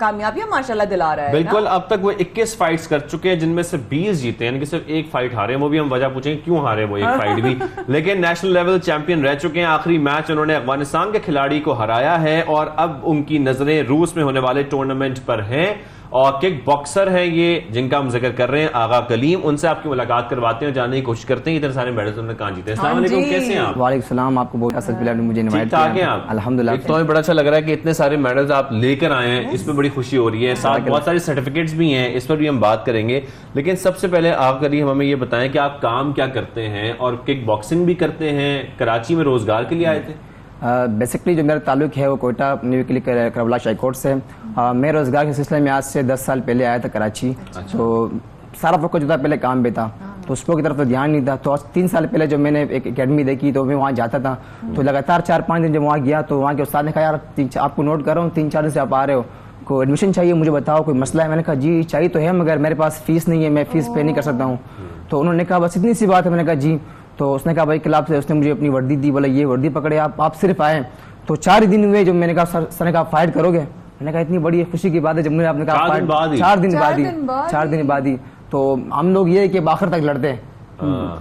Speaker 1: कामयाबियां माशाल्लाह दिला रहा है।
Speaker 2: बिल्कुल, अब तक वो 21 फाइट्स कर चुके हैं, जिनमें से 20 जीते हैं, यानी कि सिर्फ एक फाइट हारे। वो भी हम वजह पूछेंगे क्यों हारे वो एक फाइट भी। लेकिन नेशनल लेवल चैंपियन रह चुके हैं। आखिरी मैच उन्होंने अफगानिस्तान के खिलाड़ी को हराया है और अब उनकी नजरें रूस में होने वाले टूर्नामेंट पर हैं। और किक बॉक्सर हैं ये जिनका हम जिक्र कर रहे हैं, आगा कलीम। उनसे आपकी मुलाकात करवाते हैं, जानने की कोशिश करते हैं इतने सारे मेडल्स उन्होंने कहां जीते हैं। अस्सलाम वालेकुम, कैसे हैं आप?
Speaker 14: वालेकुम सलाम, आपको बहुत मुझे इनवाइट किया।
Speaker 2: आप
Speaker 14: अल्हम्दुलिल्लाह।
Speaker 2: एक तो हमें बड़ा अच्छा लग रहा है कि इतने सारे मेडल्स आप लेकर आए हैं, इस पर बड़ी खुशी हो रही है। साथ बहुत सारे सर्टिफिकेट्स भी हैं, इस पर भी हम बात करेंगे। लेकिन सबसे पहले आप करीम हमें ये बताएं कि आप काम क्या करते हैं और किक बॉक्सिंग भी करते हैं, कराची में रोजगार के लिए आए थे?
Speaker 14: बेसिकली जो मेरा ताल्लुक है वो कोयटा न्यू किली करबला शाईकोट से। मैं रोज़गार के सिलसिले में आज से 10 साल पहले आया था कराची। तो सारा वक्त जो था पहले काम पे था, तो उसको की तरफ तो ध्यान नहीं था। तो आज 3 साल पहले जो मैंने एक एकेडमी देखी तो मैं वहाँ जाता था। तो लगातार 4-5 दिन जब वहाँ गया तो वहाँ के उस्ताद ने कहा यार आपको नोट कर रहा हूँ 3-4 दिन से आप आ रहे हो, को एडमिशन चाहिए, मुझे बताओ कोई मसला है? मैंने कहा जी चाहिए तो है मगर मेरे पास फीस नहीं है, मैं फीस पे नहीं कर सकता हूँ। तो उन्होंने कहा बस इतनी सी बात है। मैंने कहा जी। तो उसने कहा भाई क्लब से, उसने मुझे अपनी वर्दी दी, बोला ये वर्दी पकड़े आप सिर्फ आए। तो 4 दिन हुए जब मैंने कहा सर ने कहा फाइट करोगे? मैंने कहा इतनी बड़ी खुशी की बात है जब मुझे आपने कहा 4 दिन बाद ही। तो हम लोग ये कि आखिर तक लड़ते हैं,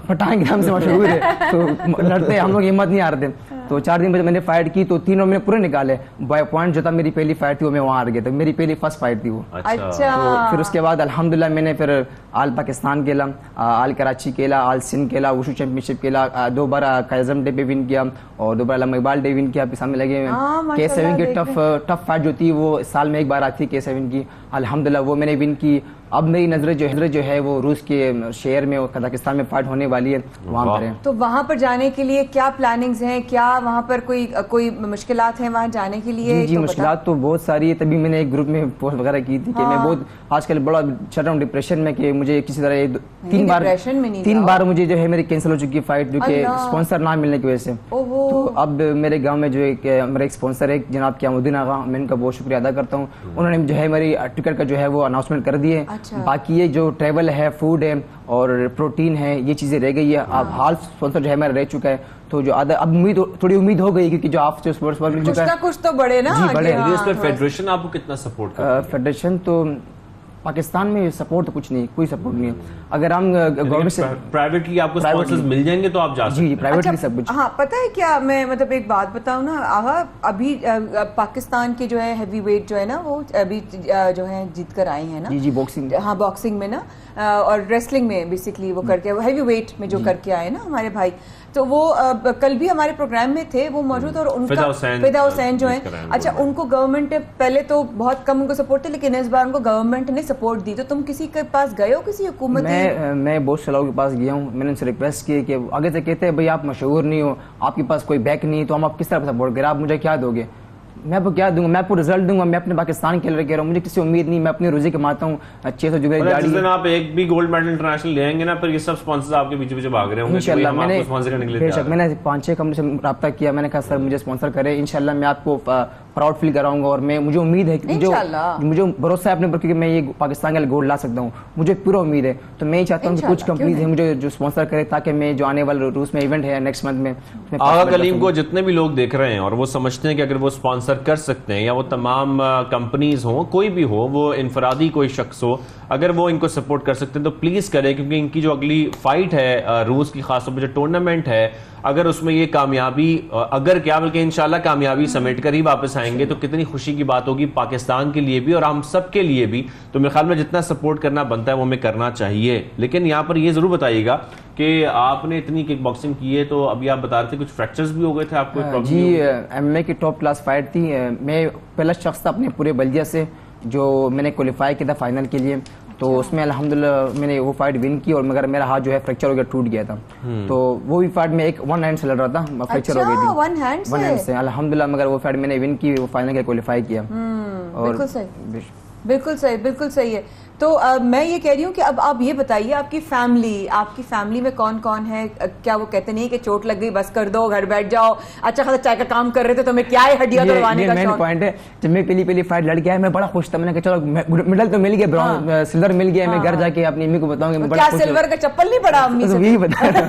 Speaker 14: पटांग के नाम से मशहूर है, तो लड़ते हम लोग हिम्मत नहीं हारते। तो 4 दिन बाद मैंने फाइट की तो 3 राउंड मैंने पूरे निकाले। बाय पॉइंट जो था मेरी पहली फाइट थी वो मैं वहाँ हार गया था, मेरी पहली फर्स्ट फाइट थी वो।
Speaker 1: अच्छा।
Speaker 14: तो फिर उसके बाद अल्हम्दुलिल्लाह मैंने फिर आल पाकिस्तान खेला, आल कराची खेला, आल सिंध खेला, वुशु चैंपियनशिप खेला, 2 बार काइजम डे पे विन किया और 2 बार इकबाल डे विन किया। सामने लगे हुए K7 की टफ फाइट जो थी वो साल में 1 बार आती है K7 की, अल्हम्दुलिल्लाह वो मैंने विन की। अब मेरी नजर जो है वो रूस के शहर में और कजाकिस्तान में फाइट होने वाली है, वहाँ पर है।
Speaker 1: तो वहाँ पर जाने के लिए क्या प्लानिंग्स हैं, क्या वहाँ पर कोई मुश्किलात हैं वहाँ जाने के लिए?
Speaker 14: जी मुश्किलात तो बहुत सारी है, तभी मैंने एक ग्रुप में पोस्ट वगैरह की थी कि मैं बहुत आजकल बड़ा चल रहा हूँ डिप्रेशन में कि मुझे किसी तरह 3 बार मुझे जो है मेरी कैंसिल हो चुकी है फाइट, जो कि स्पॉन्सर ना मिलने की वजह से। तो अब मेरे गाँव में जो मेरा एक स्पॉन्सर है जनाब क्यामुद्दीन आगा, मैं इनका बहुत शुक्रिया अदा करता हूँ। उन्होंने जो है मेरी टिकट का जो है वो अनाउंसमेंट कर दिए। बाकी ये जो ट्रैवल है, फूड है और प्रोटीन है, ये चीजें रह गई है। अब हाल स्पॉन्सर जो है मेरा रह चुका है, तो जो अब थोड़ी उम्मीद हो गई क्योंकि जो आपसे स्पोर्ट्स मिल चुका है
Speaker 1: कुछ तो बड़े ना।
Speaker 14: जी बड़े।
Speaker 2: फेडरेशन आपको कितना सपोर्ट करता है?
Speaker 14: फेडरेशन तो पाकिस्तान में सपोर्ट तो कुछ नहीं, कोई सपोर्ट नहीं है। अगर हम गवर्नमेंट से
Speaker 2: प्राइवेटली आपको स्पॉन्सर्स मिल जाएंगे तो आप जा सकते हैं।
Speaker 14: जी प्राइवेटली सब कुछ।
Speaker 1: हाँ पता है क्या, मैं मतलब एक बात बताऊं ना, अभी पाकिस्तान के जो है हैवी वेट जो है ना वो अभी जो है जीत कर आए हैं ना।
Speaker 14: जी बॉक्सिंग।
Speaker 1: हाँ बॉक्सिंग में ना और रेसलिंग में बेसिकली वो करके हैवी वेट में जो करके आए ना हमारे भाई, तो वो कल भी हमारे प्रोग्राम में थे वो मौजूद। और उनका फिदा हुसैन जो है, अच्छा उनको गवर्नमेंट पहले तो बहुत कम उनको सपोर्ट थे, लेकिन इस बार उनको गवर्नमेंट ने सपोर्ट दी। तो तुम किसी के पास गए हो, किसी हुकूमत?
Speaker 14: मैं बहुत से लोगों के पास गया हूँ, मैंने उनसे रिक्वेस्ट की कि आगे से कहते हैं भाई आप मशहूर नहीं हो, आपके पास कोई बैक नहीं, तो हम आप किस तरह सपोर्ट करें, आप मुझे क्या दोगे? मैं आपको क्या दूंगा? मैं आपको रिजल्ट दूंगा। मैं अपने पाकिस्तान के लिए कह रहा हूँ, मुझे किसी उम्मीद नहीं, मैं अपनी रोजी कमाता हूँ 600 जुबे गाड़ी।
Speaker 2: जिस दिन आप एक भी गोल्ड मेडल इंटरनेशनल ले आएंगे ना, फिर ये सब स्पॉन्सर्स आपके पीछे पीछे भाग रहे होंगे।
Speaker 14: इंशाल्लाह मैंने 5-6 कंपनी से रब्ता किया, मैंने कहा सर मुझे स्पॉन्सर करें, इंशाल्लाह मैं आपको प्राउड फील कराऊंगा। और मैं मुझे उम्मीद है कि मुझे भरोसा है अपने ऊपर, क्योंकि मैं ये पाकिस्तान के लिए गोल्ड ला सकता हूँ, मुझे पूरा उम्मीद है। तो मैं ही चाहता हूँ कि कुछ कंपनीज है मुझे जो स्पॉन्सर करे, ताकि मैं जो आने वाले रूस में इवेंट है नेक्स्ट मंथ में,
Speaker 2: आगा कलीम को जितने भी लोग देख रहे हैं और वो समझते हैं कि अगर वो स्पॉन्सर कर सकते हैं, या वो तमाम कंपनीज हो, कोई भी हो, वो इनफरादी कोई शख्स हो, अगर वो इनको सपोर्ट कर सकते हैं तो प्लीज करें, क्योंकि इनकी जो अगली फाइट है रूस की, खासतौर पर जो टूर्नामेंट है, अगर उसमें ये कामयाबी, अगर क्या बल्कि इंशाल्लाह कामयाबी समेट कर ही वापस आएंगे तो कितनी खुशी की बात होगी पाकिस्तान के लिए भी और हम सब के लिए भी। तो मेरे ख्याल में जितना सपोर्ट करना बनता है वो हमें करना चाहिए। लेकिन यहाँ पर ये जरूर बताइएगा कि आपने इतनी किक बॉक्सिंग की है, तो अभी आप बता रहे थे कुछ फ्रैक्चर्स भी हो गए थे आपको?
Speaker 14: जी MMA की टॉप क्लास फाइट थी, मैं पहला शख्स था अपने पूरे बल्दिया से जो मैंने क्वालिफाई किया था फाइनल के लिए। तो उसमें अल्हम्दुलिल्लाह मैंने वो फाइट विन की, और मगर मेरा हाथ जो है फ्रैक्चर हो गया, टूट गया था। तो वो भी फाइट में एक 1 हैंड से लड़ रहा था, फ्रैक्चर हो गई थी
Speaker 1: 1 हैंड से
Speaker 14: अल्हम्दुलिल्लाह। मगर वो फाइट मैंने विन की, वो फाइनल के क्वालिफाई किया।
Speaker 1: बिल्कुल सही, बिल्कुल सही है। तो मैं ये कह रही हूँ कि अब आप ये बताइए, आपकी फैमिली में कौन कौन है? क्या वो कहते नहीं कि चोट लग गई बस कर दो, घर बैठ जाओ, अच्छा खासा चाय का काम कर रहे थे, तो मैं क्या है हड्डियां तोड़वाने का शौक?
Speaker 14: पॉइंट है, जब मैं पहली फाइट लड़ गया मैं बड़ा खुश था, मैंने कहा चलो मेडल तो मिल गया, ब्रॉन्ज सिल्वर मिल गया, मैं घर जाके अपनी अम्मी को बताऊंगा। मैं
Speaker 1: क्या सिल्वर का चप्पल नहीं पड़ा अम्मी से?
Speaker 14: यही बता रहा।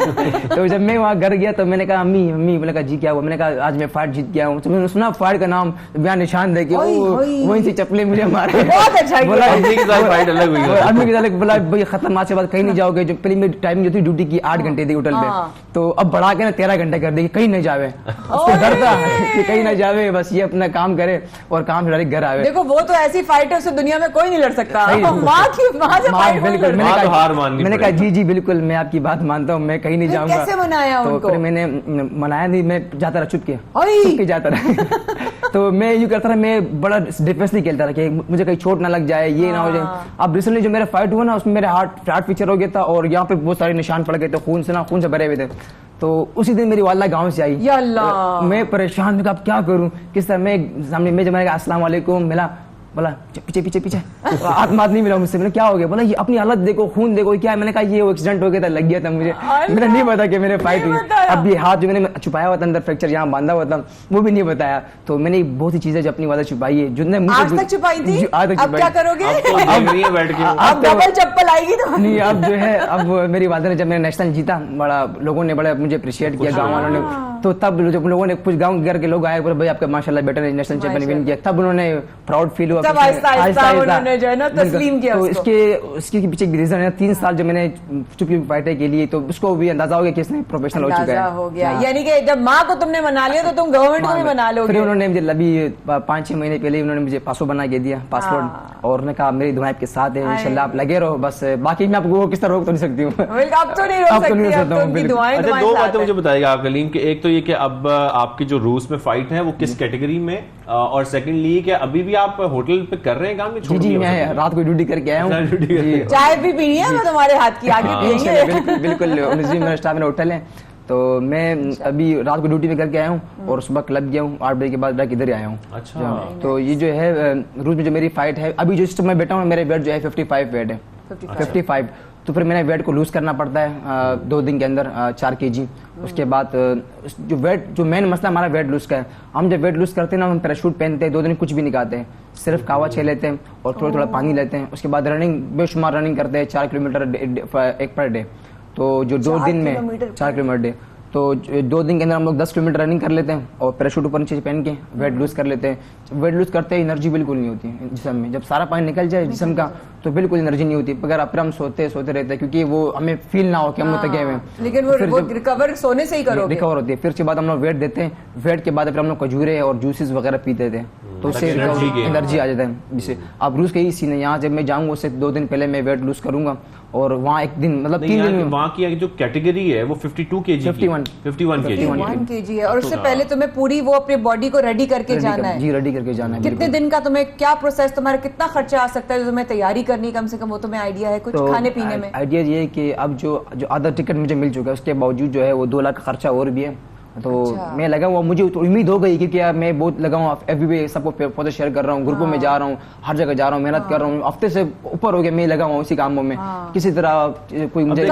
Speaker 14: तो जब मैं वहाँ घर गया तो मैंने कहा अम्मी, मैंने कहा जी क्या हुआ? मैंने कहा आज मैं फाइट जीत गया हूँ। तो मैंने सुना फाइट का नाम, बयां निशान देके वहीं से चप्पलें मुझे मारे।
Speaker 1: बहुत अच्छा
Speaker 14: बोला भाई खत्म, आज के बाद कहीं नहीं जाओगे। जो पहले मेरी टाइमिंग जो थी ड्यूटी की 8 घंटे थी होटल में, तो अब बढ़ा के ना 13 घंटे कर देगी, कहीं नहीं जावे। उसको डर था कि कहीं नहीं जावे, बस ये अपना काम करे और काम से डायरेक्ट घर आवे।
Speaker 1: देखो वो तो ऐसी फाइट है, उससे दुनिया में कोई नहीं लड़ सकता।
Speaker 14: बिल्कुल मैंने कहा जी बिल्कुल मैं आपकी बात मानता हूँ, मैं कहीं नहीं जाऊंगा।
Speaker 1: कैसे मनाया
Speaker 14: तो
Speaker 1: उनको?
Speaker 14: फिर मैंने मनाया नहीं, मैं जाता रहा चुप के जाता रहा। तो मैं यूँ करता रहा, मैं बड़ा डिफेंसली खेलता रहा कि मुझे कहीं चोट ना लग जाए, ये ना हो जाए। अब रिसेंटली जो मेरा फाइट हुआ ना, उसमें मेरे हार्ट फ्रैक्चर हो गया था और यहाँ पे बहुत सारे निशान पड़ गए थे, खून से भरे हुए थे। तो उसी दिन मेरी वालिदा गांव से आई, मैं परेशान, मैं अब क्या करूं, किस तरह मैं सामने में जब मैंने कहा अस्सलाम वालेकुम, मिला, बोला पीछे हाथ मात नहीं मिला मुझसे। मैंने क्या हो गया? बोला ये अपनी हालत देखो, खून देखो क्या है। मैंने कहा ये एक्सीडेंट हो गया था, लग गया था मुझे, मैंने नहीं पता कि मेरे फाइट हुई। अब ये हाथ जो मैंने छुपाया हुआ था अंदर, फ्रैक्चर यहाँ बांधा हुआ था, वो भी नहीं बताया। तो मैंने बहुत सी चीजें जो अपनी वादा छुपाई है, जो
Speaker 1: आज तक छुपाई थी, अब क्या करोगे? अब डबल चप्पल आएगी तो
Speaker 14: नहीं। अब जो है, अब मेरी वादा ने जब मैंने नेशनल जीता, बड़ा लोगों ने बड़ा मुझे अप्रिशिएट किया, गाँव वालों ने। तो तब जब लोगों ने कुछ गाँव घर के लोग आए, बोले भाई आपका माशाल्लाह बेटा ने नेशनल चैंपियन विन किया, तब उन्होंने प्राउड फील हुआ,
Speaker 1: उन्होंने जो है ना तस्लीम किया।
Speaker 14: तो इसके पीछे रीजन है 3 साल जो मैंने चुपी फाइटें के लिए, तो उसको भी अंदाजा हो गया कि इसने प्रोफेशनल हो चुका है।
Speaker 1: अच्छा हो गया, यानी कि जब माँ को तुमने मना लिया तो तुम गवर्नमेंट को भी मना लोगे।
Speaker 14: फिर उन्होंने मुझे अभी 5-6 महीने पहले उन्होंने मुझे पासपोर्ट बना के दिया, पासपोर्ट, और उन्होंने कहा मेरी दुआएं आपके साथ है, इंशाल्लाह आप लगे रहो, बस बाकी मैं आपको किस तरह रोक तो नहीं सकती हूँ।
Speaker 1: अब तो नहीं रोक सकती, अब तो उनकी दुआएं
Speaker 2: अच्छा,
Speaker 1: तुम्हारे
Speaker 2: दो
Speaker 1: साथ
Speaker 2: बातें
Speaker 1: हैं।
Speaker 2: मुझे बताइएगा आप कलीम के, एक तो ये कि अब आपकी जो रूस में फाइट है वो किस कैटेगरी में, और सेकंडली कि अभी भी आप होटल पे कर रहे हैं काम?
Speaker 14: जी जी, मैं रात को ड्यूटी करके आया हूँ।
Speaker 1: चाय भी पीनी है मैं तुम्हारे हाथ की, आगे पियेंगे।
Speaker 14: बिल्कुल, मेरा स्टाफ में होटल है, तो मैं अभी रात को ड्यूटी पे करके आया हूँ और सुबह क्लब गया हूँ, 8 बजे के बाद डायरेक्ट इधर ही आया हूँ।
Speaker 2: अच्छा,
Speaker 14: तो ये जो है रूस में जो मेरी फाइट है, अभी जो सिस्टम में बैठा हूँ, मेरे वेट जो है 55 वेट है, 55। तो फिर मैंने वेट को लूज करना पड़ता है 2 दिन के अंदर 4 kg। उसके बाद जो वेट, जो मेन मसला हमारा वेट लूज का है, हम जब वेट लूज करते हैं ना, हम पैराशूट पहनते हैं, 2 दिन कुछ भी नहीं खाते हैं, सिर्फ कावा छे लेते हैं और थोड़ा थोड़ा पानी लेते हैं। उसके बाद रनिंग बेशुमार रनिंग करते हैं, 4 किलोमीटर एक पर डे। तो जो 2 दिन में 4 किलोमीटर डे, तो 2 दिन के अंदर हम लोग 10 किलोमीटर रनिंग कर लेते हैं और पैराशूट ऊपर नीचे पहन के वेट लूज कर लेते हैं। वेट लूज करते ही एनर्जी बिल्कुल नहीं होती जिस्म में, जब सारा पानी निकल जाए जिस्म का तो बिल्कुल एनर्जी नहीं होती, अगर आप हम सोते रहते हैं, क्योंकि वो हमें फील ना हो कि हम थके हुए हैं।
Speaker 1: लेकिन वो रिकवर सोने से ही करोगे,
Speaker 14: रिकवर होती है। फिर उसके बाद हम लोग वेट देते हैं, वेट के बाद फिर हम लोग खजूरे और जूसेस वगैरह पीते थे, तो उससे एनर्जी आ जाता है। जिससे अब रूस के ही सीन है, यहाँ जब मैं जाऊंगा उससे 2 दिन पहले मैं वेट लूज करूंगा और वहाँ एक दिन मतलब 3 दिन में
Speaker 2: वहाँ की जो कैटेगरी है वो 52 kg 51
Speaker 1: kg है, और उससे पहले तुम्हें पूरी वो अपनी बॉडी को रेडी करके जाना है।
Speaker 14: जी, रेडी करके जाना है।
Speaker 1: कितने दिन का तुम्हें क्या प्रोसेस, तुम्हारा कितना खर्चा आ सकता है, तुम्हें तैयारी करनी कम से कम, वो तुम्हें आइडिया है कुछ
Speaker 14: तो
Speaker 1: खाने पीने में?
Speaker 14: आइडिया ये है कि अब जो आधा टिकट मुझे मिल चुका है, उसके बावजूद जो है वो 2 लाख का खर्चा और भी है। तो मैं लगा हुआ, मुझे तो उम्मीद हो गई क्योंकि यार मैं बहुत लगा हूँ, एफबी सबको फोटो शेयर कर रहा हूँ, ग्रुपों में जा रहा हूँ, हर जगह जा रहा हूँ, मेहनत कर रहा हूँ, हफ्ते से ऊपर हो गया मैं लगा हुआ उसी कामों में। किसी तरह कोई मुझे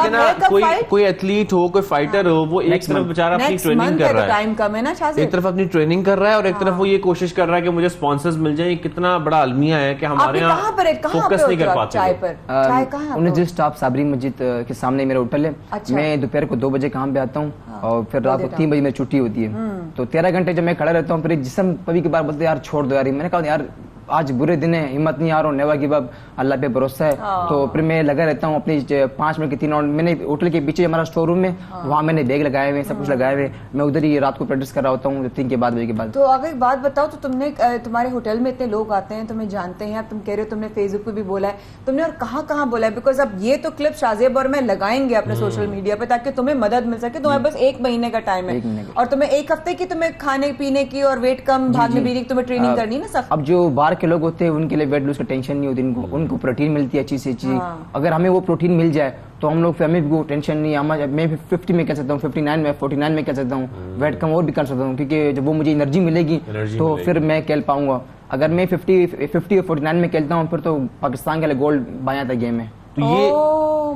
Speaker 2: कोई एथलीट हो, कोई फाइटर हो, वो एक तरफ बेचारा अपनी ट्रेनिंग कर रहा है,
Speaker 1: टाइम कम है ना,
Speaker 2: एक तरफ अपनी ट्रेनिंग कर रहा है और एक तरफ वो ये कोशिश कर रहा है कि मुझे स्पॉन्सर्स मिल जाए। कितना बड़ा अलमिया है कि हमारे यहाँ फोकस नहीं कर पाते।
Speaker 14: उन्हें जिस स्टॉप साबरी मस्जिद के सामने मेरा होटल है, मैं दोपहर को 2 बजे काम पे आता हूँ और फिर रात को 3 बजे मेरी छुट्टी होती है। तो 13 घंटे जब मैं खड़ा रहता हूँ, फिर जिस्म कभी कभार बोलते यार छोड़ दो यार, मैंने कहा यार आज बुरे दिन है, हिम्मत नहीं आ रहा हूँ, नेवा गिव अप, अल्लाह पे भरोसा है। तो फिर मैं लगा रहता हूँ अपनी 5 मिनट के 3 राउंड। मैंने होटल के पीछे हमारा स्टोर रूम है, वहाँ मैंने बैग लगाए हुए, सब कुछ लगाए हुए, मैं उधर ही रात को प्रैक्टिस कर रहा होता हूँ 3 के बाद बजे के बाद।
Speaker 1: तो अगर एक बात बताओ, तो तुमने तुम्हारे होटल में इतने लोग आते हैं, तुम्हें जानते हैं, तुम कह रहे हो तुमने फेसबुक पे भी बोला है, तुमने और कहाँ बोला है? बिकॉज अब ये तो क्लिप शाज़ेब और मैं लगाएंगे अपने सोशल मीडिया पे ताकि तुम्हें मदद मिल सके। तुम्हारे बस 1 महीने का टाइम है और तुम्हें 1 हफ्ते की तुम्हें खाने पीने की और वेट कम भागने पीने की तुम्हें ट्रेनिंग करनी ना सब।
Speaker 14: अब जो बाहर के लोग होते हैं उनके लिए वेट लूज का टेंशन नहीं होती, उनको प्रोटीन मिलती है अच्छी से अच्छी। अगर हमें वो प्रोटीन मिल जाए तो हम लोग, हमें भी टेंशन नहीं है। मैं 50 में कर सकता हूँ, 59 में, 49 में कर सकता हूँ, वेट कम और भी कर सकता हूँ, क्योंकि जब वो मुझे एनर्जी मिलेगी तो फिर मैं खेल पाऊंगा। अगर मैं 50 और 49 में खेलता हूँ फिर तो पाकिस्तान के लिए गोल्ड बाया था गेम में।
Speaker 2: तो ये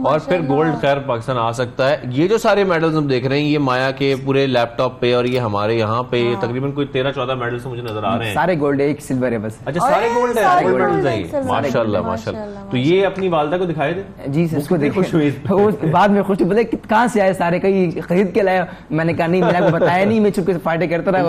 Speaker 2: और फिर गोल्ड खैर पाकिस्तान आ सकता है। ये जो सारे मेडल्स हम देख रहे हैं, ये माया के पूरे लैपटॉप पे और ये हमारे यहाँ पे तकरीबन कोई 13-14 मेडल्स मुझे नजर आ रहे हैं।
Speaker 14: सारे गोल्ड है, 1 सिल्वर है बस।
Speaker 2: अच्छा, सारे गोल्ड है, सारे मेडल्स हैं, माशाल्लाह माशाल्लाह। तो ये अपनी वालदा को दिखाए थे?
Speaker 14: जी, इसको देखो बाद में खुश बोले कहाँ से आए सारे, कहीं खरीद के लाया? मैंने कहा नहीं, मैंने आपको बताया नहीं, मैं चुपके से फाइटर करता रहा।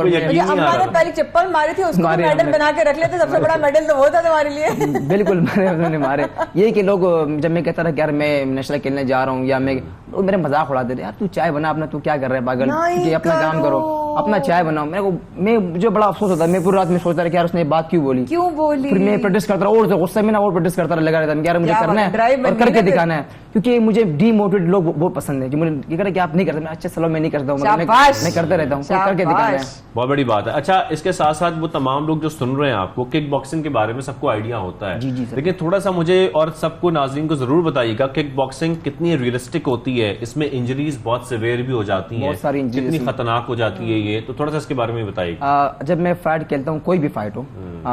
Speaker 1: अम्मा ने पहले चप्पल मारी थी, उसको मेडल बना के रख लेते, सबसे बड़ा मेडल तो वो था तुम्हारे लिए।
Speaker 14: बिल्कुल, मैंने मारे। ये कि लोग जब मैं कहता था यार मैं नेशनल खेलने जा रहा हूँ या मैं, वो मेरे मजाक उड़ाते थे, यार तू चाय बना अपना, तू क्या कर रहा है पागल, कि अपना काम करो, अपना चाय बनाओ। मैं मुझे बड़ा अफसोस होता है, मैं पूरी रात में सोचता रहा कि यार उसने बात क्यों बोली। फिर मैं प्रैक्टिस करता रहा और गुस्से में ना और प्रैक्टिस करता रहा, लगा रहता यार मुझे करना है और करके दिखाना है, क्योंकि मुझे डीमोटिवेट लोग बहुत पसंद है जो मुझे ये करे कि आप नहीं करते। अच्छा चलो मैं नहीं करता हूँ, मैं करते रहता हूँ, करके दिखाना है।
Speaker 2: बहुत बड़ी बात है। अच्छा, इसके साथ साथ वो तमाम लोग जो सुन रहे हैं आपको, किक बॉक्सिंग के बारे में सबको आइडिया होता है, लेकिन थोड़ा सा मुझे और सबको नाज़रीन को जरूर बताइएगा किक बॉक्सिंग कितनी रियलिस्टिक होती है, इसमें इंजरीज बहुत सिवियर भी हो जाती हैं, कितनी खतरनाक हो जाती है ये, तो थोड़ा सा इसके बारे में बताइए।
Speaker 14: जब मैं फाइट खेलता हूँ, कोई भी फाइट हो,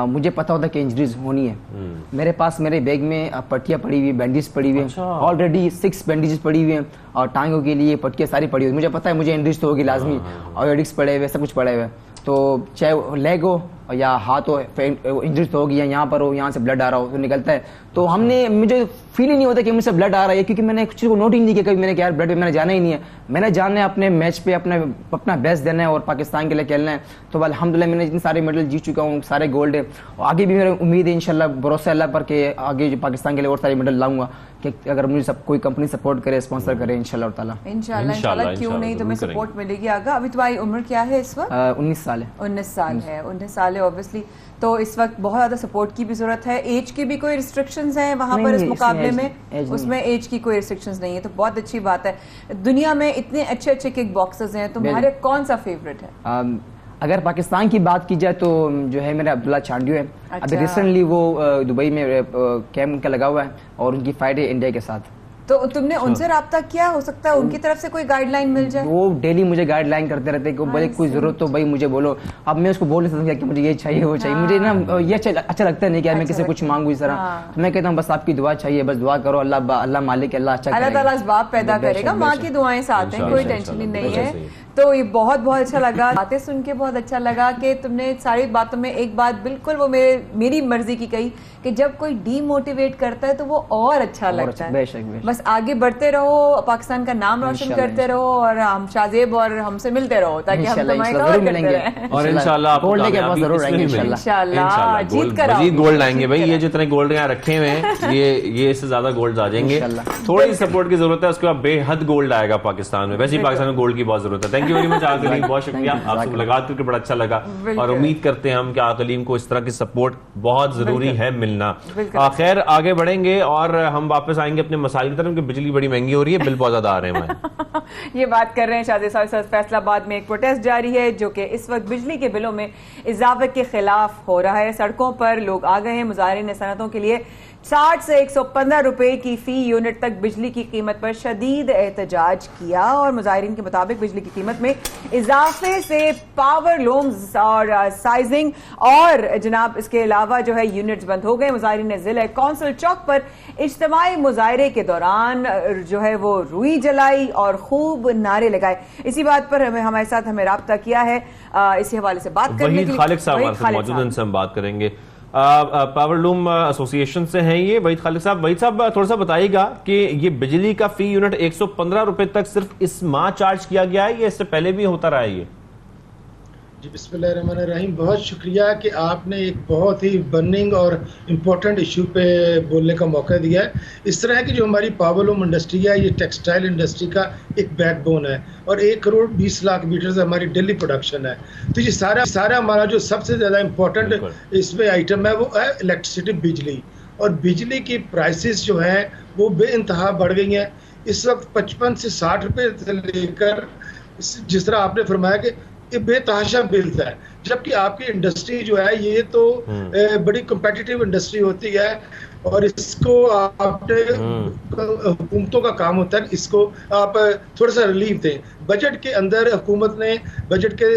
Speaker 14: मुझे पता होता है कि इंजरीज होनी है। मेरे पास मेरे बैग में पट्टियां पड़ी हुई, बैंडेज पड़ी हुई है, ऑलरेडी 6 बैंडेजेस पड़ी हुई हैं और टांगों के लिए पट्टियां सारी पड़ी हुई। मुझे पता है मुझे इंजरीज तो होगी लाजमी, और एडिक्स पड़े हुए, सब कुछ पड़े हुए। तो चाहे लेग हो या हाथ हो, इंजरी तो होगी, या यहाँ पर हो, यहाँ से ब्लड आ रहा हो तो निकलता है। तो हमने, मुझे फील ही नहीं होता कि मुझसे ब्लड आ रहा है, क्योंकि मैंने कुछ को नोट ही नहीं किया कभी। मैंने कहा यार ब्लड पे मैंने जाना ही नहीं है, मैंने जाना है अपने मैच पे अपना बेस्ट देना है और पाकिस्तान के लिए खेलना है। तो अल्हम्दुलिल्लाह मैंने इतने सारे मेडल जीत चुका हूँ, सारे गोल्ड है, और आगे भी मेरी उम्मीद है इंशाल्लाह, भरोसा अल्लाह पर के आगे जो पाकिस्तान के लिए और सारे मेडल लाऊंगा, कि अगर मुझे सब कोई कंपनी सपोर्ट करे, स्पॉन्सर करे, इंशाल्लाह ताला।
Speaker 1: इंशाल्लाह क्यों नहीं, तुम्हें सपोर्ट मिलेगी आगे। अभी तुम्हारी उम्र क्या है इस वक्त?
Speaker 14: 19 साल है।
Speaker 1: 19 साल है, 19 साल है ऑब्वियसली। तो इस वक्त बहुत ज्यादा सपोर्ट की भी जरूरत है। एज की भी कोई रिस्ट्रिक्शंस हैं वहां पर इस मुकाबले में? उसमें एज की कोई रिस्ट्रिक्शंस नहीं है, तो बहुत अच्छी बात है। दुनिया में इतने अच्छे अच्छे किक बॉक्सर्स हैं, तुम्हारे कौन सा फेवरेट है?
Speaker 14: अगर पाकिस्तान की बात की जाए तो जो है मेरा अब्दुल्ला चांडियो है।
Speaker 1: अच्छा।
Speaker 14: अभी रिसेंटली वो दुबई में कैंप उनका लगा हुआ है और उनकी फाइट है इंडिया के साथ।
Speaker 1: तो तुमने उनसे राब्ता किया? हो सकता है उनकी तरफ से कोई गाइडलाइन मिल जाए।
Speaker 14: वो डेली मुझे गाइडलाइन करते रहते हैं कि भाई कोई जरूरत तो भाई मुझे बोलो। अब मैं उसको बोल नहीं सकता कि मुझे ये चाहिए वो चाहिए। मुझे ना ये अच्छा लगता नहीं कि मैं किसी कुछ मांगू इस तरह। मैं कहता हूँ बस आपकी दुआ चाहिए, बस दुआ करो, अल्लाह मालिक, अल्लाह अच्छा
Speaker 1: अल्लाह ताला बाप पैदा करेगा, माँ की दुआएं साथ हैं, कोई टेंशन ही नहीं है। तो ये बहुत बहुत अच्छा लगा, बातें सुन के बहुत अच्छा लगा कि तुमने सारी बातों में एक बात बिल्कुल वो मेरी मर्जी की कही कि जब कोई डीमोटिवेट करता है तो वो और अच्छा लगता है।
Speaker 14: बेशक।
Speaker 1: बस आगे बढ़ते रहो, पाकिस्तान का नाम रोशन करते रहो और हम शाहजेब और हमसे मिलते रहो ताकि हम तुम्हारे कवर करते रहें।
Speaker 2: और इंशाल्लाह
Speaker 1: जीत कर
Speaker 2: मजीद गोल्ड आएंगे भाई। ये जितने गोल्ड यहाँ रखे हुए हैं ये इससे ज्यादा गोल्ड आ जाएंगे। थोड़ी सपोर्ट की जरूरत है, उसके बाद बेहद गोल्ड आएगा पाकिस्तान में। वैसे ही पाकिस्तान में गोल्ड की बहुत जरूरत है। थैंक यू वेरी मच आकलीम, बहुत शुक्रिया, आपसे मुलाकात करके बड़ा अच्छा लगा और उम्मीद करते हैं हम कि आकलीम को इस तरह की सपोर्ट बहुत जरूरी है मिलना। खैर आगे बढ़ेंगे और हम वापस आएंगे अपने मसाइल की तरफ कि बिजली बड़ी महंगी हो रही है, बिल बहुत ज्यादा आ रहे हैं।
Speaker 1: ये बात कर रहे हैं शाहजेब साहब। फैसलाबाद में एक प्रोटेस्ट जारी है जो कि इस वक्त बिजली के बिलों में इजाफे के खिलाफ हो रहा है। सड़कों पर लोग आ गए हैं। मुजाहिरीन सनतों के लिए 60 से 115 रुपए की फी यूनिट तक बिजली की कीमत पर शदीद एहतजाज किया और मुजाहिरीन के मुताबिक बिजली की कीमत में इजाफे से पावर लूम्स और साइजिंग और जनाब इसके अलावा जो है यूनिट्स बंद हो गए। मुजाहिरीन ने जिला कौंसिल चौक पर इज्तिमाई मुजाहरे के दौरान जो है वो रुई जलाई और खूब नारे लगाए। इसी बात पर हमारे साथ हमें राब्ता किया है इसी हवाले से बात करने के लिए
Speaker 2: खालिद साहब मौजूद हैं, इनसे हम बात करेंगे। पावरलूम एसोसिएशन से हैं ये वहीद खालिद साहब। वहीद साहब थोड़ा सा बताइएगा कि ये बिजली का फी यूनिट 115 रुपए तक सिर्फ इस माह चार्ज किया गया है या इससे पहले भी होता रहा है ये?
Speaker 15: जी बिस्मिल्लाहिर्रहमानिर्रहीम, बहुत शुक्रिया कि आपने एक बहुत ही बर्निंग और इम्पोर्टेंट इशू पे बोलने का मौका दिया है। इस तरह की जो हमारी पावरलूम इंडस्ट्री है ये टेक्सटाइल इंडस्ट्री का एक बैकबोन है और 1 करोड़ 20 लाख मीटर से हमारी डेली प्रोडक्शन है। तो ये सारा हमारा जो सबसे ज़्यादा इम्पोर्टेंट इसमें आइटम है वो है इलेक्ट्रिसिटी, बिजली। और बिजली की प्राइसेस जो हैं वो बेइंतहा बढ़ गई हैं। इस वक्त 55 से 60 रुपये से लेकर जिस तरह आपने फरमाया कि ये बेतहाशा बिल है, जबकि आपकी इंडस्ट्री जो है ये तो बड़ी कम्पिटिटिव इंडस्ट्री होती है और इसको आपने हुकूमतों का काम होता है इसको आप थोड़ा सा रिलीफ दें। बजट के अंदर हुकूमत ने बजट के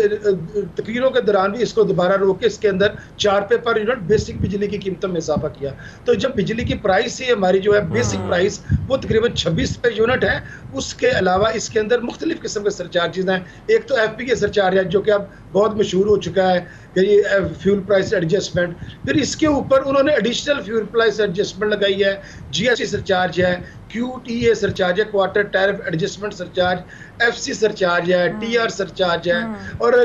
Speaker 15: तकरीरों के दौरान भी इसको दोबारा रोक के इसके अंदर 4 रुपये पर यूनिट बेसिक बिजली की कीमतों में इजाफा किया। तो जब बिजली की प्राइस ही हमारी जो है बेसिक प्राइस वो तकरीबन 26 रुपये यूनिट है, उसके अलावा इसके अंदर मुख्तलिफ किस्म के सरचार्जेज हैं। एक तो FP के सरचार्ज है जो कि अब बहुत मशहूर हो चुका है कि ये फ्यूल प्राइस एडजस्टमेंट। फिर इसके ऊपर उन्होंने एडिशनल फ्यूल प्राइस एडजस्टमेंट लगाई है, GST सरचार्ज है, QTA सरचार्ज है, quarter tariff adjustment surcharge, FC surcharge है, TR सरचार्ज है और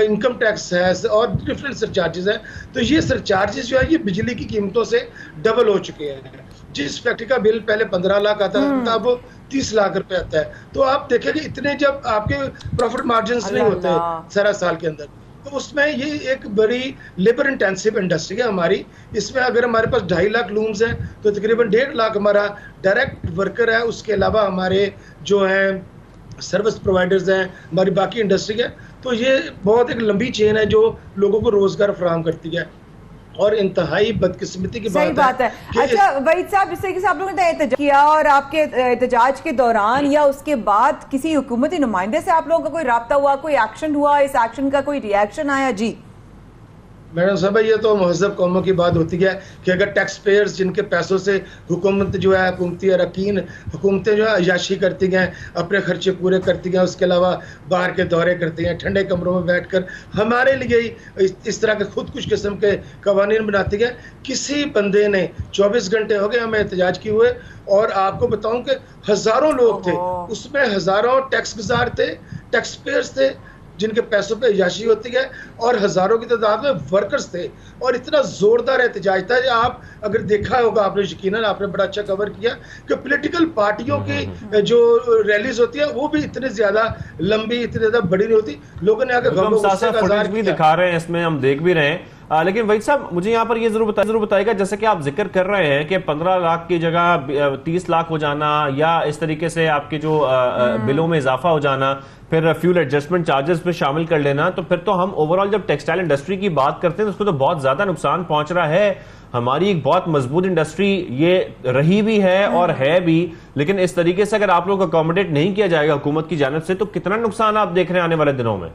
Speaker 15: इनकम टैक्स है और डिफरेंट सरचार्जेस हैं। तो ये सरचार्जेस जो है ये बिजली की कीमतों से डबल हो चुके हैं। जिस फैक्ट्री का बिल पहले 15 लाख आता था अब 30 लाख रुपए आता है। तो आप देखेंगे इतने जब आपके प्रॉफिट मार्जिन नहीं होते सारा साल के अंदर, तो उसमें ये एक बड़ी लेबर इंटेंसिव इंडस्ट्री है हमारी। इसमें अगर हमारे पास 2.5 लाख लूम्स हैं तो तकरीबन 1.5 लाख हमारा डायरेक्ट वर्कर है। उसके अलावा हमारे जो हैं सर्विस प्रोवाइडर्स हैं, हमारी बाकी इंडस्ट्री है। तो ये बहुत एक लंबी चेन है जो लोगों को रोजगार फराहम करती है और इंतहाई बदकिस्मती की बात है।
Speaker 1: अच्छा वहीद साहब, जिस तरीके से आप लोगों ने एहतजाज किया और आपके एहतजाज के दौरान या उसके बाद किसी हुकूमती नुमाइंदे से आप लोगों का कोई राब्ता हुआ, कोई एक्शन हुआ, इस एक्शन का कोई रिएक्शन आया? जी
Speaker 15: मैडम साहब, ये तो महज़ब कौमों की बात होती है कि अगर टैक्स पेयर्स जिनके पैसों से हुकूमत जो है हुकूमती अरकान हुकूमतें जो है अयाशी करती हैं, अपने खर्चे पूरे करती हैं, उसके अलावा बाहर के दौरे करती हैं, ठंडे कमरों में बैठकर हमारे लिए इस तरह के खुद कुछ किस्म के कवानीन बनाती हैं। किसी बंदे ने 24 घंटे हो गए हमें एहतजाज किए हुए और आपको बताऊं कि हज़ारों लोग थे, उसमें हज़ारों टैक्स गुजार थे, टैक्स पेयर्स थे, जिनके पैसों पे अय्याशी होती है, और हज़ारों की तादाद में वर्कर्स थे, और इतना ज़ोरदार एहतजाज था। आप अगर देखा होगा आपने, यकीनन आपने बड़ा अच्छा कवर किया कि पॉलिटिकल पार्टियों की जो रैलीज होती है वो भी इतनी ज़्यादा लंबी, इतनी ज़्यादा बड़ी नहीं होती। लोगों ने आकर
Speaker 2: फुटेज भी दिखा रहे हैं, इसमें हम देख भी रहे हैं। लेकिन वही साहब, मुझे यहाँ पर ये जरूर बताएगा, जैसे कि आप जिक्र कर रहे हैं कि 15 लाख की जगह 30 लाख हो जाना, या इस तरीके से आपके जो बिलों में इजाफा हो जाना, फिर फ्यूल एडजस्टमेंट चार्जेस में शामिल कर लेना, तो फिर तो हम ओवरऑल जब टेक्सटाइल इंडस्ट्री की बात करते हैं तो उसको तो बहुत ज्यादा नुकसान पहुंच रहा है। हमारी एक बहुत मजबूत इंडस्ट्री ये रही भी है और है भी, लेकिन इस तरीके से अगर आप लोग अकोमोडेट नहीं किया जाएगा हुकूमत की जानिब से, तो कितना नुकसान आप देख रहे हैं आने वाले दिनों में?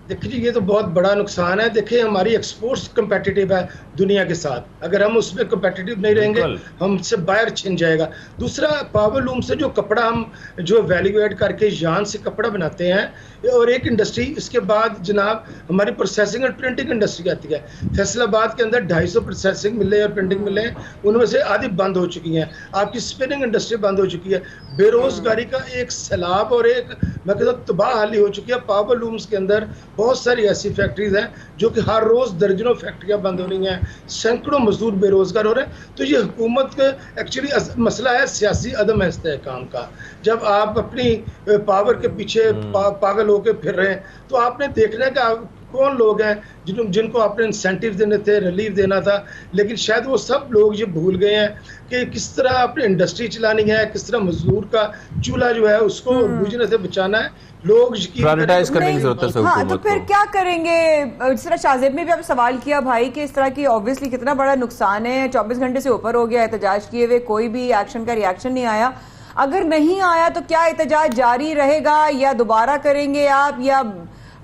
Speaker 15: देखिए जी, ये तो बहुत बड़ा नुकसान है। देखिए, हमारी एक्सपोर्ट्स कंपेटिटिव है दुनिया के साथ, अगर हम उसमें कंपेटिटिव नहीं रहेंगे हमसे बाहर छिन जाएगा। दूसरा, पावर लूम से जो कपड़ा हम जो वैल्यू एड करके यान से कपड़ा बनाते हैं, और एक इंडस्ट्री, इसके बाद जनाब हमारी प्रोसेसिंग और प्रिंटिंग इंडस्ट्री आती है। फैसलाबाद के अंदर 250 प्रोसेसिंग मिले और प्रिंटिंग मिले हैं, उनमें से आधी बंद हो चुकी हैं। आपकी स्पिनिंग इंडस्ट्री बंद हो चुकी है। बेरोजगारी का एक सैलाब और एक मैं कहता हूँ तबाह हाली हो चुकी है। पावर लूम्स के अंदर बहुत सारी ऐसी फैक्ट्रीज हैं जो कि हर रोज दर्जनों फैक्ट्रियां बंद हो रही हैं, सैकड़ों मजदूर बेरोजगार हो रहे हैं। तो ये हुकूमत का एक्चुअली मसला है सियासी अदम इस्तेहकाम का। जब आप अपनी पावर के पीछे पागल होकर फिर रहे हैं, तो आपने देखना है कि कौन लोग हैं जिनको आपने इंसेंटिव देने थे, रिलीफ देना था, लेकिन शायद वो सब लोग ये भूल गए हैं कि किस तरह आपने इंडस्ट्री चलानी है, किस तरह मजदूर का चूल्हा जो है उसको बुझने से बचाना है। लोग
Speaker 2: प्राइवेटाइज करने की जरूरत है।
Speaker 1: हाँ, तो फिर क्या करेंगे? जिस तरह शाहजेब ने भी आप सवाल किया भाई कि इस तरह की ऑब्वियसली कितना बड़ा नुकसान है, 24 घंटे से ऊपर हो गया एहतजाज किए हुए, कोई भी एक्शन का रिएक्शन नहीं आया। अगर नहीं आया तो क्या एहतजाज जारी रहेगा या दोबारा करेंगे आप, या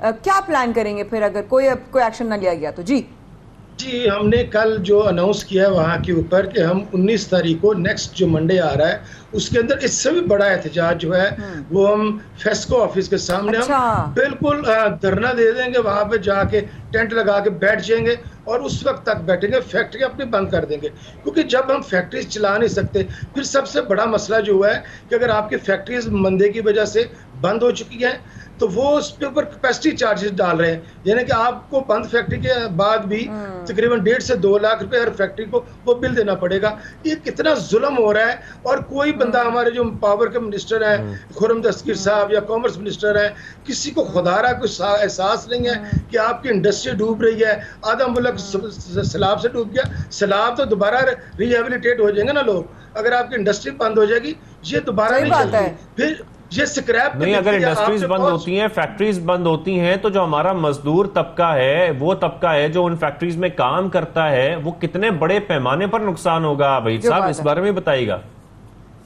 Speaker 1: क्या प्लान करेंगे फिर अगर कोई एक्शन ना लिया गया तो?
Speaker 15: जी, हमने कल जो अनाउंस किया है वहाँ के ऊपर कि हम 19 तारीख को नेक्स्ट जो मंडे आ रहा है उसके अंदर इससे भी बड़ा एहतजाज जो है वो हम फेस्को ऑफिस के सामने हम बिल्कुल धरना दे देंगे। वहाँ पे जाके टेंट लगा के बैठ जाएंगे और उस वक्त तक बैठेंगे, फैक्ट्री अपनी बंद कर देंगे। क्योंकि जब हम फैक्ट्रीज चला नहीं सकते, फिर सबसे बड़ा मसला जो है कि अगर आपकी फैक्ट्रीज मंदे की वजह से बंद हो चुकी हैं तो वो उसके ऊपर कैपेसिटी चार्जेस डाल रहे हैं, यानी कि आपको बंद फैक्ट्री के बाद भी तकरीबन 1.5 से 2 लाख रुपए हर फैक्ट्री को वो बिल देना पड़ेगा। ये कितना जुल्म हो रहा है। और कोई बंदा, हमारे जो पावर के मिनिस्टर हैं खुर्रम दस्तगीर साहब या कॉमर्स मिनिस्टर हैं, किसी को खुदारा कुछ एहसास नहीं है कि आपकी इंडस्ट्री डूब रही है। आधा मुल्क सैलाब से डूब गया, सैलाब तो दोबारा रिहेबिलिटेट हो जाएंगे ना लोग। अगर आपकी इंडस्ट्री बंद हो जाएगी, ये दोबारा नहीं चलती। फिर ये स्क्रैप
Speaker 2: नहीं, अगर इंडस्ट्रीज बंद होती हैं, फैक्ट्रीज बंद होती हैं, तो जो हमारा मजदूर तबका है, वो तबका है जो उन फैक्ट्रीज में काम करता है, वो कितने बड़े पैमाने पर नुकसान होगा भाई साहब, इस बारे में बताइएगा।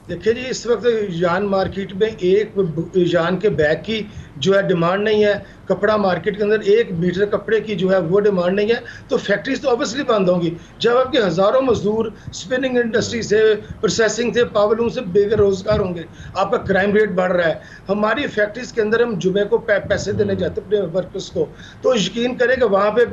Speaker 15: देखिए जी, इस वक्त यान मार्केट में एक यान के बैग की जो है डिमांड नहीं है। कपड़ा मार्केट के अंदर 1 मीटर कपड़े की जो है वो डिमांड नहीं है। तो फैक्ट्रीज तो ऑब्वियसली बंद होंगी। जब आपके हज़ारों मजदूर स्पिनिंग इंडस्ट्री से, प्रोसेसिंग से, पावर लूम से बेरोजगार होंगे, आपका क्राइम रेट बढ़ रहा है। हमारी फैक्ट्रीज के अंदर हम जुमे को पैसे देने जाते अपने वर्कर्स को, तो यकीन करें कि वहाँ पे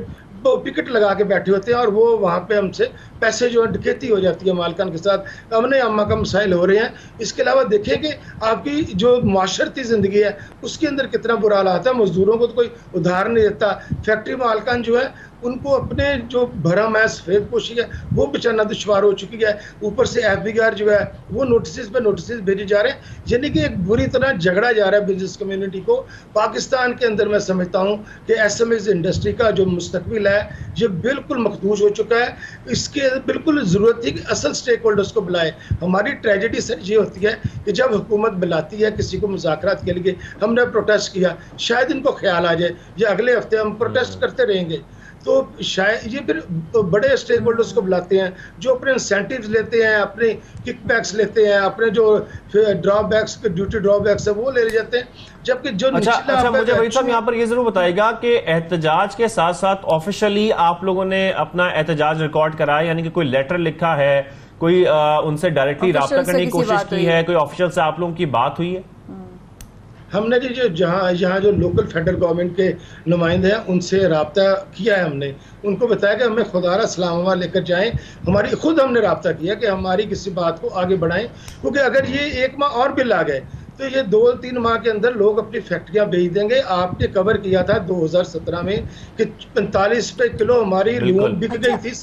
Speaker 15: पिकेट लगा के बैठे होते हैं और वो वहाँ पे हमसे पैसे जो है डकैती हो जाती है मालकान के साथ। अमन अम्मा का मसाइल हो रहे हैं। इसके अलावा देखें कि आपकी जो माशरती ज़िंदगी है उसके अंदर कितना बुरा हालात है। मजदूरों को तो कोई उधार नहीं देता। फैक्ट्री मालकान जो है उनको अपने जो भरम है, सफेद पोशी है, वो बचाना दुश्वार हो चुकी है। ऊपर से FBR जो है वो नोटिस पे नोटिस भेजे जा रहे हैं, यानी कि एक बुरी तरह झगड़ा जा रहा है बिजनेस कम्युनिटी को। पाकिस्तान के अंदर मैं समझता हूँ कि SMEs इंडस्ट्री का जो मुस्तकबिल है ये बिल्कुल मखदूश हो चुका है। इसके बिल्कुल ज़रूरत थी कि असल स्टेक होल्डर्स को बुलाए। हमारी ट्रेजेडी सर ये होती है कि जब हुकूमत बुलाती है किसी को मुज़ाकरात के लिए, हमने प्रोटेस्ट किया, शायद इनको ख्याल आ जाए ये अगले हफ्ते हम प्रोटेस्ट करते रहेंगे, तो शायद ये फिर बड़े स्टेक होल्डर्स को बुलाते हैं जो अपने इंसेंटिव्स लेते हैं, अपने किकबैक्स लेते हैं, अपने जो ड्रॉबैक्स, ड्यूटी ड्रॉबैक्स है वो ले जाते हैं। जबकि जो
Speaker 2: अच्छा मुझे भाई साहब यहाँ पर ये जरूर बताइएगा कि एहतजाज के साथ साथ ऑफिशियली आप लोगों ने अपना एहतजाज रिकॉर्ड कराया, यानी कि कोई लेटर लिखा है, कोई उनसे डायरेक्टली राब्ता करने की कोशिश की है, कोई ऑफिशियल से आप लोगों की बात हुई है?
Speaker 15: हमने जी जो यहाँ जो लोकल फेडरल गवर्नमेंट के नुमाइंदे हैं उनसे रब्ता किया है। हमने उनको बताया कि हमें खुदारा इस्लामाबाद लेकर जाएं। हमने रब्ता किया कि हमारी किसी बात को आगे बढ़ाएं, क्योंकि अगर ये 1 माह और बिल आ गए तो ये 2-3 माह के अंदर लोग अपनी फैक्ट्रियां बेच देंगे। आपने कवर किया था 2017 में कि 45 रुपए किलो हमारी लूम बिक गई थी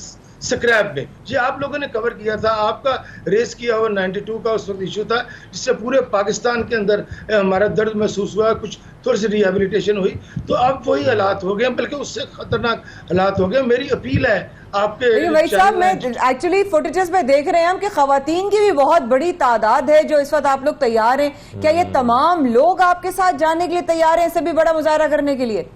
Speaker 15: स्क्रैप में। जी आप लोगों ने कवर किया था, आपका रेस किया हुआ 92 का उस वक्त इशू था, जिससे पूरे पाकिस्तान के अंदर हमारा दर्द महसूस हुआ, कुछ थोड़ी सी रिहेबिलिटेशन हुई। तो अब वही हालात हो गए, बल्कि उससे खतरनाक हालात हो गए। मेरी अपील है आपके
Speaker 1: भाई साहब, मैं एक्चुअली फुटेजेस में देख रहे हैं हम कि खवातीन की भी बहुत बड़ी तादाद है जो इस वक्त आप लोग तैयार हैं। क्या ये तमाम लोग आपके साथ जाने के लिए तैयार हैं, इससे भी बड़ा मुजाहरा करने के लिए?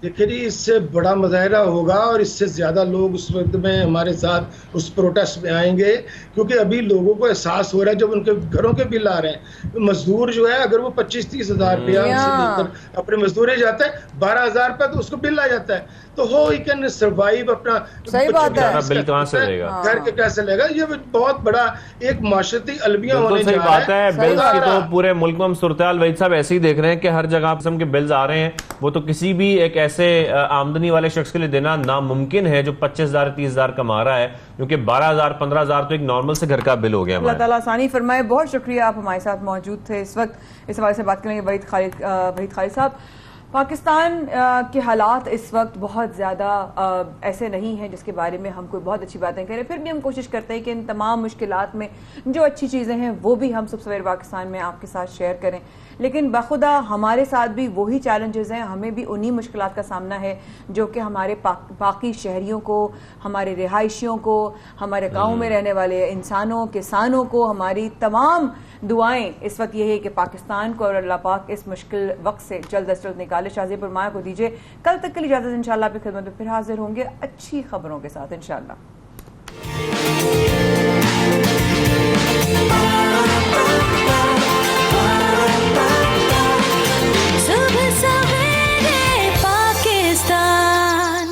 Speaker 15: देखिए जी, इससे बड़ा मुजाहरा होगा और इससे ज़्यादा लोग उस वक्त में हमारे साथ उस प्रोटेस्ट में आएंगे, क्योंकि अभी लोगों को एहसास हो रहा है, जब उनके घरों के बिल आ रहे हैं। मजदूर जो है अगर वो 25-30 हज़ार रुपया लेकर अपने मजदूरी जाता है, 12,000 रुपया तो उसको बिल आ जाता है। तो हो ही कैन सर्वाइव अपना,
Speaker 1: सही बात है,
Speaker 2: बिल कहाँ से लेगा,
Speaker 15: घर के कैसे लेगा? ये बहुत बड़ा एक माशरती अलमिया होने जा रहा है।
Speaker 2: बिल्स की तो पूरे मुल्क में हम सूरत-ए-हाल वही साहब ऐसे ही देख रहे हैं कि हर जगह किस्म के बिल्स आ रहे हैं। वो तो किसी भी एक ऐसे आमदनी वाले शख्स के लिए देना नामुमकिन है जो 25,000-30,000 कमा रहा है, क्योंकि 12,000-15,000 तो एक नॉर्मल से घर का बिल हो गया।
Speaker 1: अल्लाह ताला आसानी फरमाए। बहुत शुक्रिया, आप हमारे साथ मौजूद थे इस वक्त। इस हवाले से बात करेंगे वहीद खालिद साहब। पाकिस्तान के हालात इस वक्त बहुत ज़्यादा ऐसे नहीं हैं जिसके बारे में हम कोई बहुत अच्छी बातें करें, फिर भी हम कोशिश करते हैं कि इन तमाम मुश्किलात में जो अच्छी चीज़ें हैं वो भी हम सब सवेरे पाकिस्तान में आपके साथ शेयर करें। लेकिन बखुदा हमारे साथ भी वही चैलेंजेस हैं, हमें भी उन्हीं मुश्किलात का सामना है जो कि हमारे बाकी शहरियों को, हमारे रिहायशियों को, हमारे गाँव में रहने वाले इंसानों, किसानों को। हमारी तमाम दुआएं इस वक्त यही है कि पाकिस्तान को और अल्लाह पाक इस मुश्किल वक्त से जल्द अज जल्द निकाले। शाज़िब माया को दीजिए कल तक के लिए इजाज़त। इंशाल्लाह आपकी खिदमत में फिर हाजिर होंगे अच्छी खबरों के साथ इंशाल्लाह।